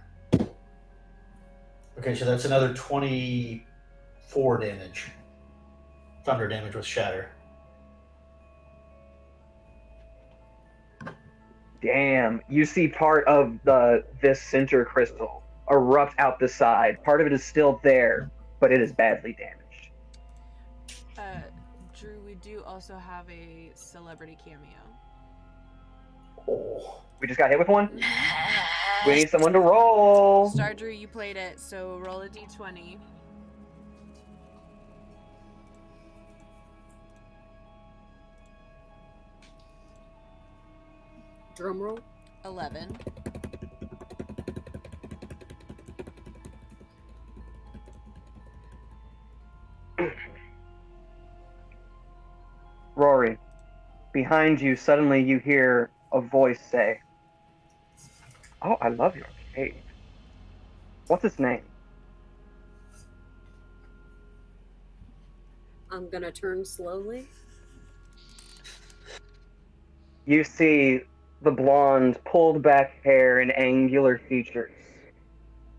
Okay, so that's another 24 damage. Thunder damage with shatter. Damn, you see part of this center crystal erupt out the side. Part of it is still there, but it is badly damaged. Drew, we do also have a celebrity cameo. Oh. We just got hit with one. We need someone to roll. Star Drew, you played it, so roll a d20. Drum roll. 11. Rory, behind you, suddenly you hear a voice say, "Oh, I love your cave. What's its name?" I'm gonna turn slowly. You see the blonde, pulled back hair and angular features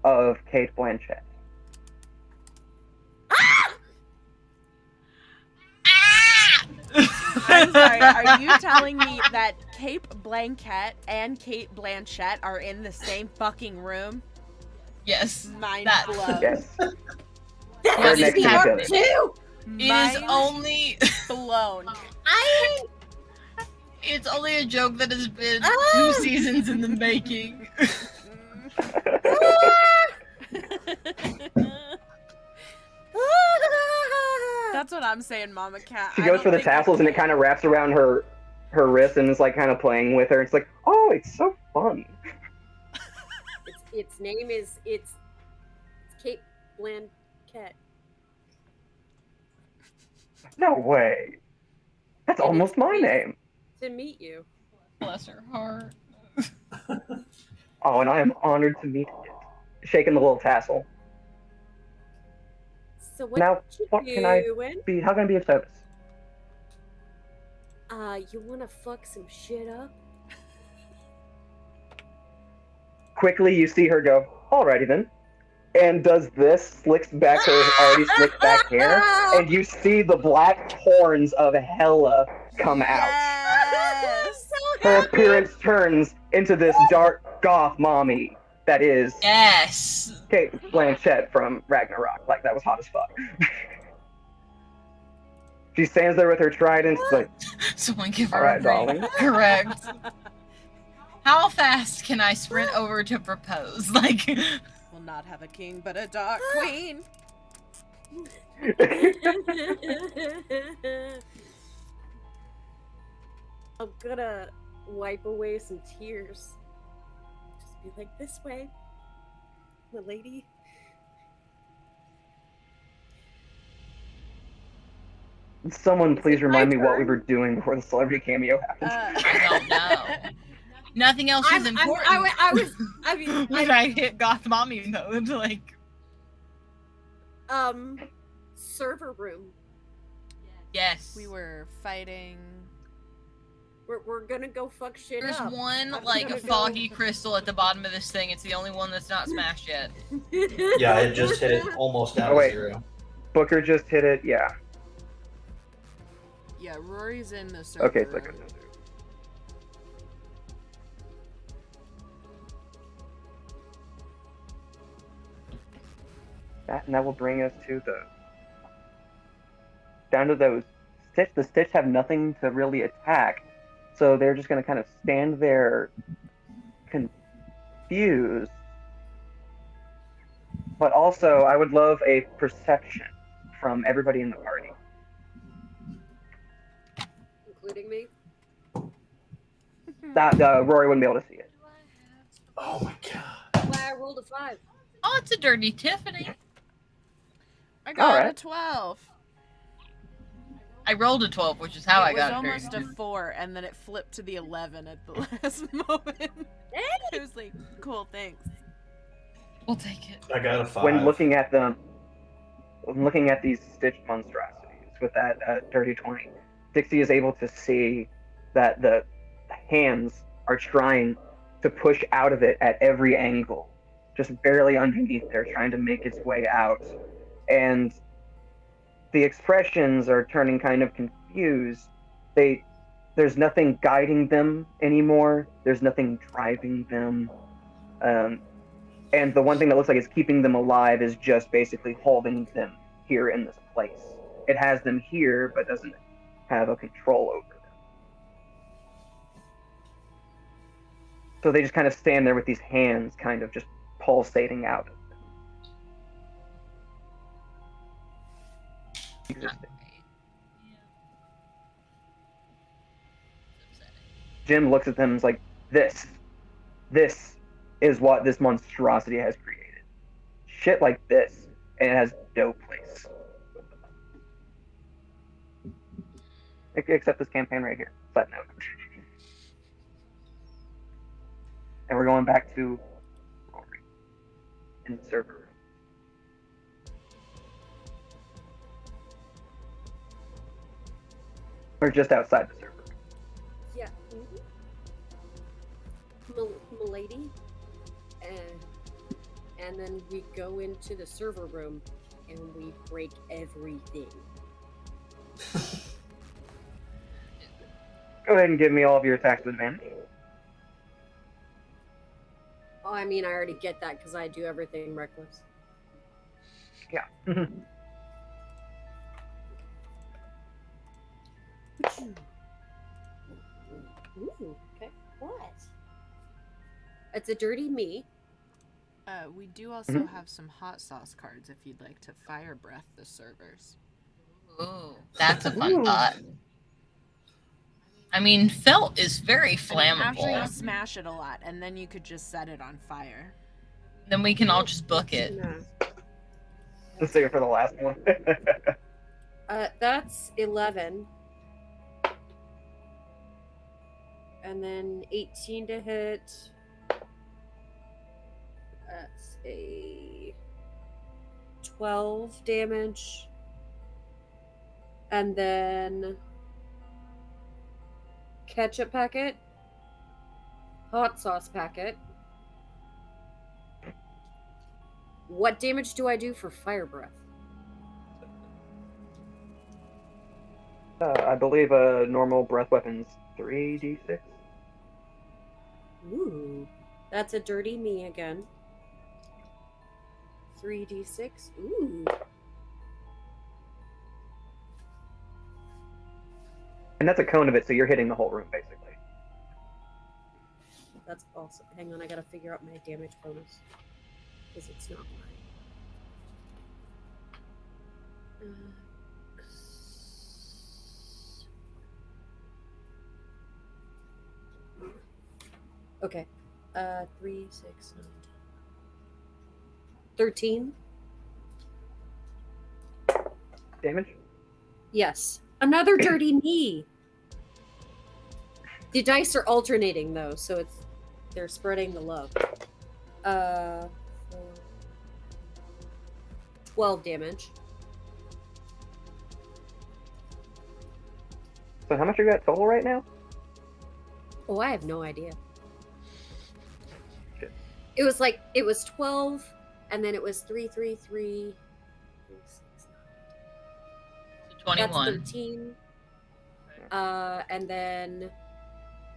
of Kate Blanchett. I'm sorry. Are you telling me that Cape Blanquette and Kate Blanchett are in the same fucking room? Yes. Mind That- blown. Yes. What They're is next to each happening? other. Two. It is Mind only blown. it's only a joke that has been Ah! 2 seasons in the making. That's what I'm saying, Mama Cat. She I goes don't for the think I tassels and it can. kind of wraps around her wrist and is like kind of playing with her. It's like, oh, it's so fun. Its name is it's Kate Blanquette. No way. That's And almost it's my great. name. To meet you. Bless her heart. Oh, and I am honored to meet it. Shaking the little tassel. So what Now, you what can I doing? be? How can I be of service? You wanna fuck some shit up? Quickly, you see her go, alrighty then. And does this, slicks back her already slicked back hair, and you see the black horns of Hela come out. Yes. Her appearance turns into this dark goth mommy that is Yes. Kate Blanchett from Ragnarok. Like, that was hot as fuck. She stands there with her trident, like, Someone give her alright, a darling. ring. Correct. How fast can I sprint over to propose? Like, Will not have a king, but a dark queen. I'm gonna wipe away some tears. Just be like, this way, the lady. Someone please it my remind me what we turn? were doing before the celebrity cameo happened. I don't know. Nothing else is important. I mean, when I hit goth mommy mode, like, server room. yes. We were fighting. We're gonna go fuck shit There's up. one, I'm like, gonna foggy go- crystal at the bottom of this thing. It's the only one that's not smashed yet. Yeah, I just hit it almost down Oh, to wait. 0. Booker just hit it, yeah. Yeah, Rory's in the server. Okay, so good. And that will bring us to down to those Stitch. The Stitch have nothing to really attack, so they're just gonna kind of stand there confused. But also, I would love a perception from everybody in the party. Including me. That Rory wouldn't be able to see it. Oh my god. Why I rolled a 5. Oh, it's a dirty Tiffany. I got a Alright. 12. I rolled a 12, which is how I got It a was dirty almost a 4, and then it flipped to the 11 at the last moment. It was like, cool, thanks. We'll take it. I got a 5. When looking at these Stitch monstrosities with that dirty 20, Dixie is able to see that the hands are trying to push out of it at every angle, just barely underneath there, trying to make its way out. And the expressions are turning kind of confused. There's nothing guiding them anymore. There's nothing driving them. And the one thing that looks like it's keeping them alive is just basically holding them here in this place. It has them here, but doesn't have a control over them. So they just kind of stand there with these hands kind of just pulsating out of them. Existing. Jim looks at them and is like, this is what this monstrosity has created. Shit like this, and it has no place. Except this campaign right here. Side note. And we're going back to Rory in the server room. We're just outside the server room. Yeah. Milady. And then we go into the server room and we break everything. Go ahead and give me all of your attacks with advantage. Oh, I mean, I already get that because I do everything reckless. Yeah. Ooh, okay. What? It's a dirty me. We do also Mhm. have some hot sauce cards if you'd like to fire breath the servers. Ooh, that's a fun Ooh. thought. I mean, felt is very I mean, flammable. after you smash it a lot, and then you could just set it on fire. Then we can all just book it. No. Let's save it for the last one. That's 11. And then 18 to hit. That's a 12 damage. And then ketchup packet, hot sauce packet. What damage do I do for fire breath? I believe a normal breath weapon's 3d6. Ooh, that's a dirty me again. 3d6. Ooh. And that's a cone of it, so you're hitting the whole room, basically. That's awesome. Hang on, I gotta figure out my damage bonus. Because it's not mine. Okay. 3, 6, 9, 13. Damage? Yes. Another dirty me. The dice are alternating though, so they're spreading the love. 12 damage. So how much are you at total right now? Oh, I have no idea. Shit. It was 12, and then it was 3, 3, 3, 3, 6, 9. That's 21. 13. And then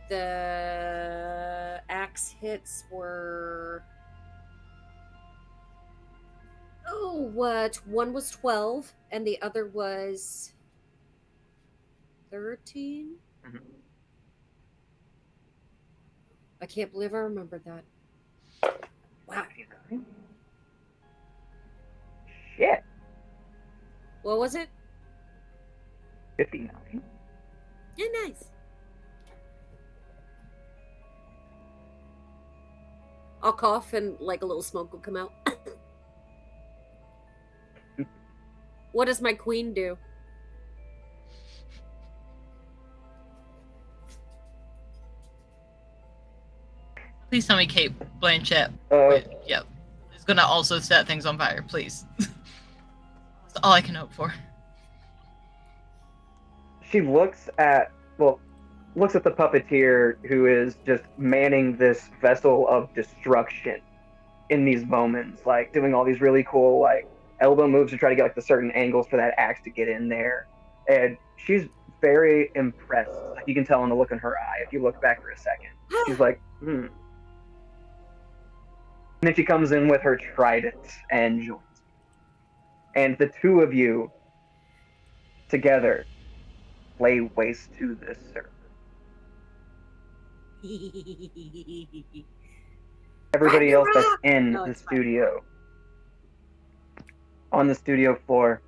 the axe hits were one was 12 and the other was 13. Mhm. I can't believe I remembered that. Wow. 59? Shit. What was it? 59? Yeah, nice. I'll cough and like a little smoke will come out. What does my queen do? Please tell me Kate Blanchett. Uh, Yep. Is gonna also set things on fire, please. That's all I can hope for. she looks at the puppeteer who is just manning this vessel of destruction in these moments, like doing all these really cool like elbow moves to try to get like the certain angles for that axe to get in there. And she's very impressed. Like you can tell in the look in her eye if you look back for a second. She's like, And then she comes in with her trident and joins me. And the two of you together lay waste to this server. Everybody else that's in No, the it's fine. studio, on the studio floor,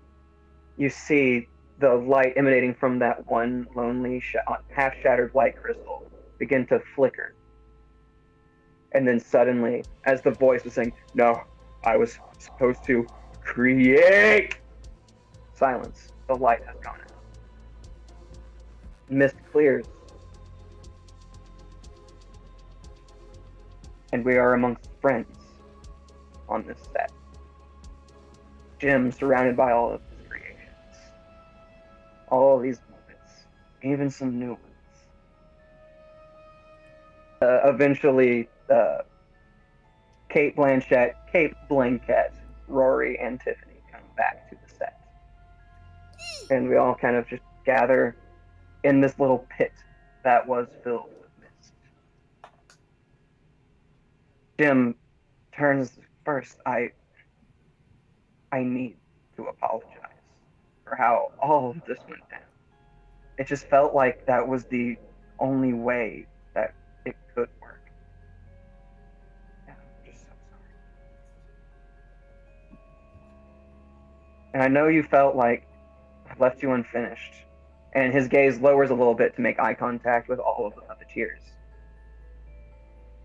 you see the light emanating from that one lonely, half-shattered white crystal begin to flicker. And then suddenly, as the voice was saying, "No, I was supposed to create," silence. The light has gone out. Mist clears. And we are amongst friends on this set. Jim surrounded by all of his creations. All of these moments. Even some new ones. Eventually, Kate Blanchett, Kate Blanket, Rory, and Tiffany come back to the set. And we all kind of just gather in this little pit that was filled with mist. Jim turns first. I need to apologize for how all of this went down. It just felt like that was the only way that it could work. Yeah, I'm just so sorry. And I know you felt like I left you unfinished. And his gaze lowers a little bit to make eye contact with all of the puppeteers.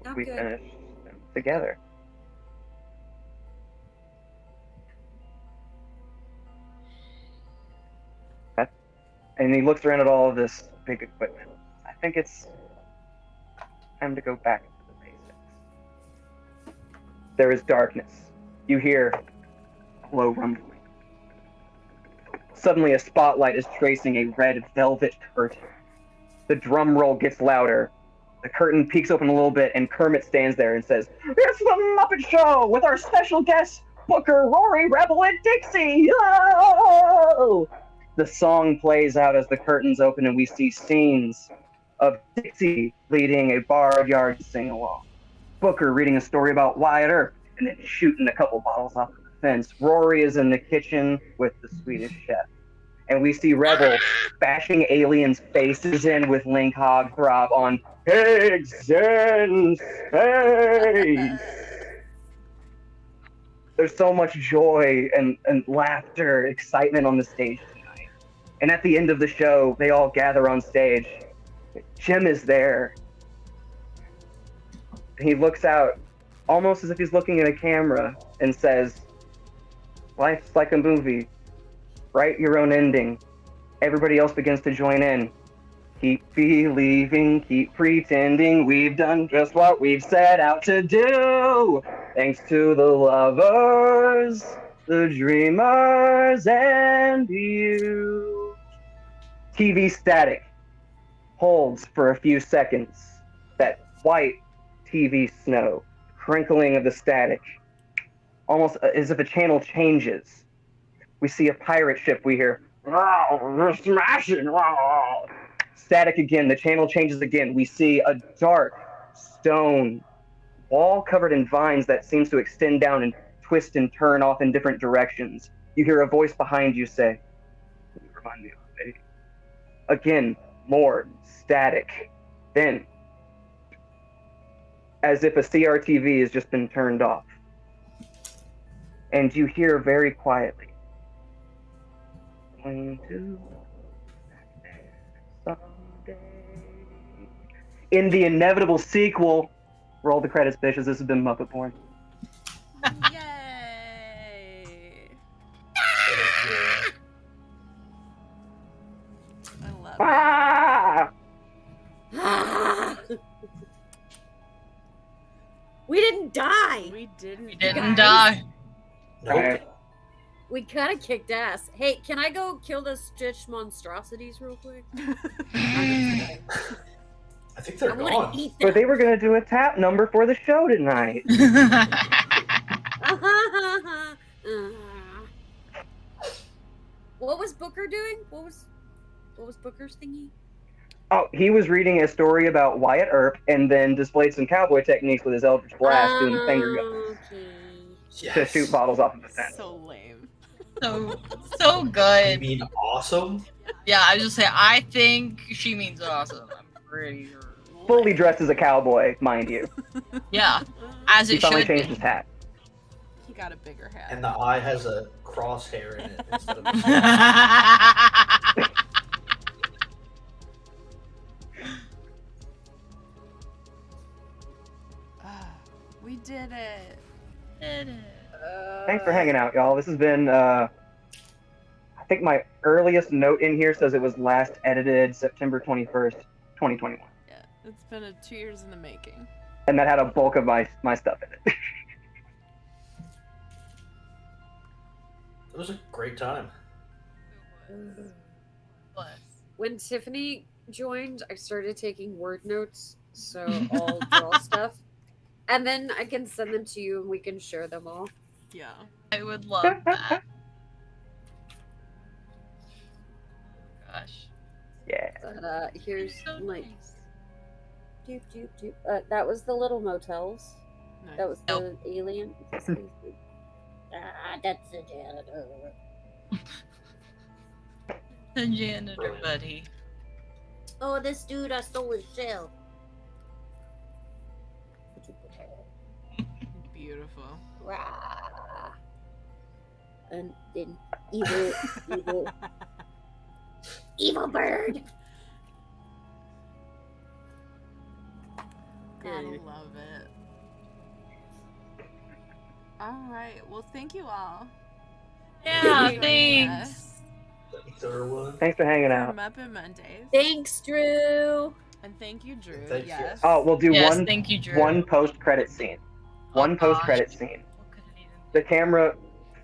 Not We good. finished them together. And he looks around at all of this big equipment. I think it's time to go back to the basics. There is darkness. You hear a low rumbling. Suddenly, a spotlight is tracing a red velvet curtain. The drum roll gets louder. The curtain peeks open a little bit, and Kermit stands there and says, "It's the Muppet Show with our special guests, Booker, Rory, Rebel, and Dixie! Yo!" The song plays out as the curtains open, and we see scenes of Dixie leading a barnyard sing-along, Booker reading a story about Wyatt Earp, and then shooting a couple bottles off of the fence. Rory is in the kitchen with the Swedish chef. And we see Rebel bashing aliens' faces in with Link Hogthrob on Pigs in Space. There's so much joy and laughter, excitement on the stage tonight. And at the end of the show, they all gather on stage. Jim is there. He looks out, almost as if he's looking at a camera, and says, "Life's like a movie. Write your own ending. Everybody else begins to join in. Keep believing, keep pretending. We've done just what we've set out to do. Thanks to the lovers, the dreamers, and you." TV static holds for a few seconds. That white TV snow, crinkling of the static, almost as if a channel changes. We see a pirate ship. We hear, "Oh, they're smashing!" Oh. Static again. The channel changes again. We see a dark stone wall covered in vines that seems to extend down and twist and turn off in different directions. You hear a voice behind you say, "You remind me of a baby." Again, more static. Then, as if a CRTV has just been turned off. And you hear very quietly, "Going to back there someday." In the inevitable sequel, roll the credits, bitches. This has been Muppet Born. Yay! I love it. Ah! We didn't die. We didn't. We didn't Guys. die. Nope. Alright. We kind of kicked ass. Hey, can I go kill the Stitch monstrosities real quick? I think they're I want gone. to eat But them. they were gonna do a tap number for the show tonight. What was Booker doing? What was Booker's thingy? Oh, he was reading a story about Wyatt Earp and then displayed some cowboy techniques with his Eldritch Blast doing the finger guns Okay. to Yes. shoot bottles off of the fence. So lame. so You good. mean awesome? Yeah, I was just say I think she means awesome. I'm pretty sure. Fully dressed as a cowboy, mind you. Yeah, as He it finally should changed be. his hat. He got a bigger hat. And the eye has a crosshair in it instead of. We did it. Thanks for hanging out, y'all. This has been, I think my earliest note in here says it was last edited September 21st, 2021. Yeah, it's been 2 years in the making. And that had a bulk of my stuff in it. It was a great time. Bless. When Tiffany joined, I started taking word notes, so I'll draw stuff. And then I can send them to you and we can share them all. Yeah. I would love that. Gosh. Yeah. But here's So my nice. doop doop doop. That was the little motels. Nice. That was Nope. the alien. That's the janitor. The janitor Brilliant. buddy. Oh, this dude, I stole his shell. Beautiful. Rah. And then evil, evil bird. Gotta Yeah. love it. All right. Well, thank you all. Yeah, for joining thanks. us Thanks, everyone. Thanks for hanging for out. Muppet Mondays. Thanks, Drew. And thank you, Drew. Thank you. Yes. Oh, we'll do Yes, one thank you, Drew. one post credit scene. Oh, One post credit gosh. scene. What could it even The be? camera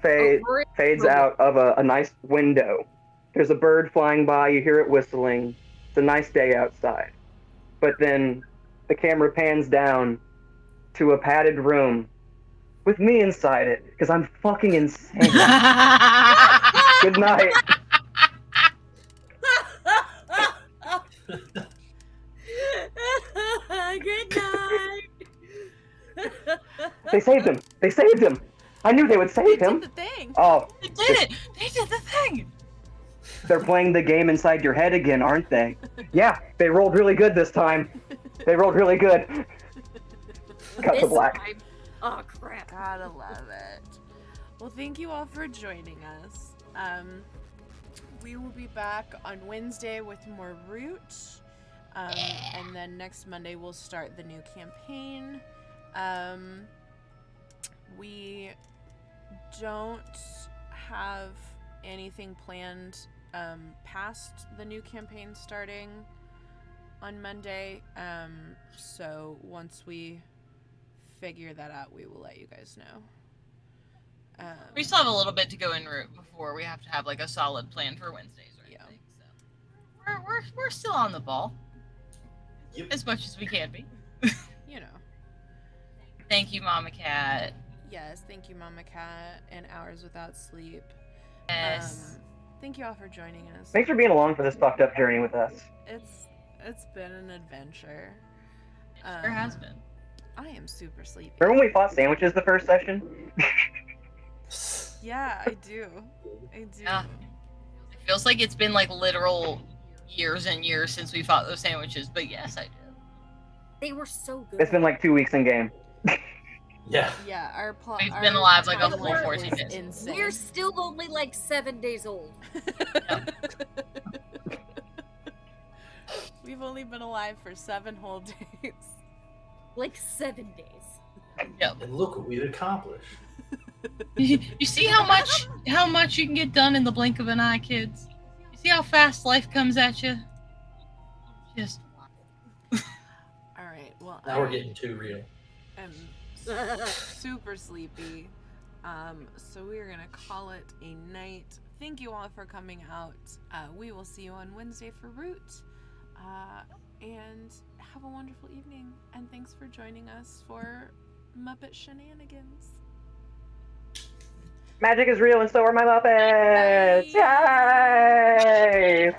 Over it. fades Over. out of a nice window. There's a bird flying by, you hear it whistling. It's a nice day outside. But then the camera pans down to a padded room with me inside it, because I'm fucking insane. Good night. Good night. They saved him. They saved him. I knew they would They save did him. the thing. Oh, They did it! They did the thing! they're playing the game inside your head again, aren't they? Yeah, they rolled really good this time. They rolled really good. Cut to This black. time- Oh crap. Gotta love it. Well, thank you all for joining us. We will be back on Wednesday with more Root. And then next Monday we'll start the new campaign. We don't have anything planned past the new campaign starting on Monday. So once we figure that out, we will let you guys know. We still have a little bit to go en route before we have to have like a solid plan for Wednesdays or Yeah. anything. So we're still on the ball Yep. as much as we can be. You know. Thank you, Mama Cat. Yes, thank you, Mama Cat, and Hours Without Sleep. Yes. Thank you all for joining us. Thanks for being along for this fucked up journey with us. It's been an adventure. It sure has been. I am super sleepy. Remember when we fought sandwiches the first session? Yeah, I do. I do. Yeah. It feels like it's been like literal years and years since we fought those sandwiches, but yes, I did. They were so good. It's been like 2 weeks in game. Yeah. Yeah, our plot. We've been alive like a full 14 days. Insane. We're still only like 7 days old. We've only been alive for 7 whole days. Like 7 days. And look what we've accomplished. You see how much you can get done in the blink of an eye, kids? You see how fast life comes at you? Just All right. Well, Now we're getting too real. I'm super sleepy. So we are gonna call it a night. Thank you all for coming out. We will see you on Wednesday for Root. And have a wonderful evening. And thanks for joining us for Muppet Shenanigans. Magic is real and so are my Muppets! Yay!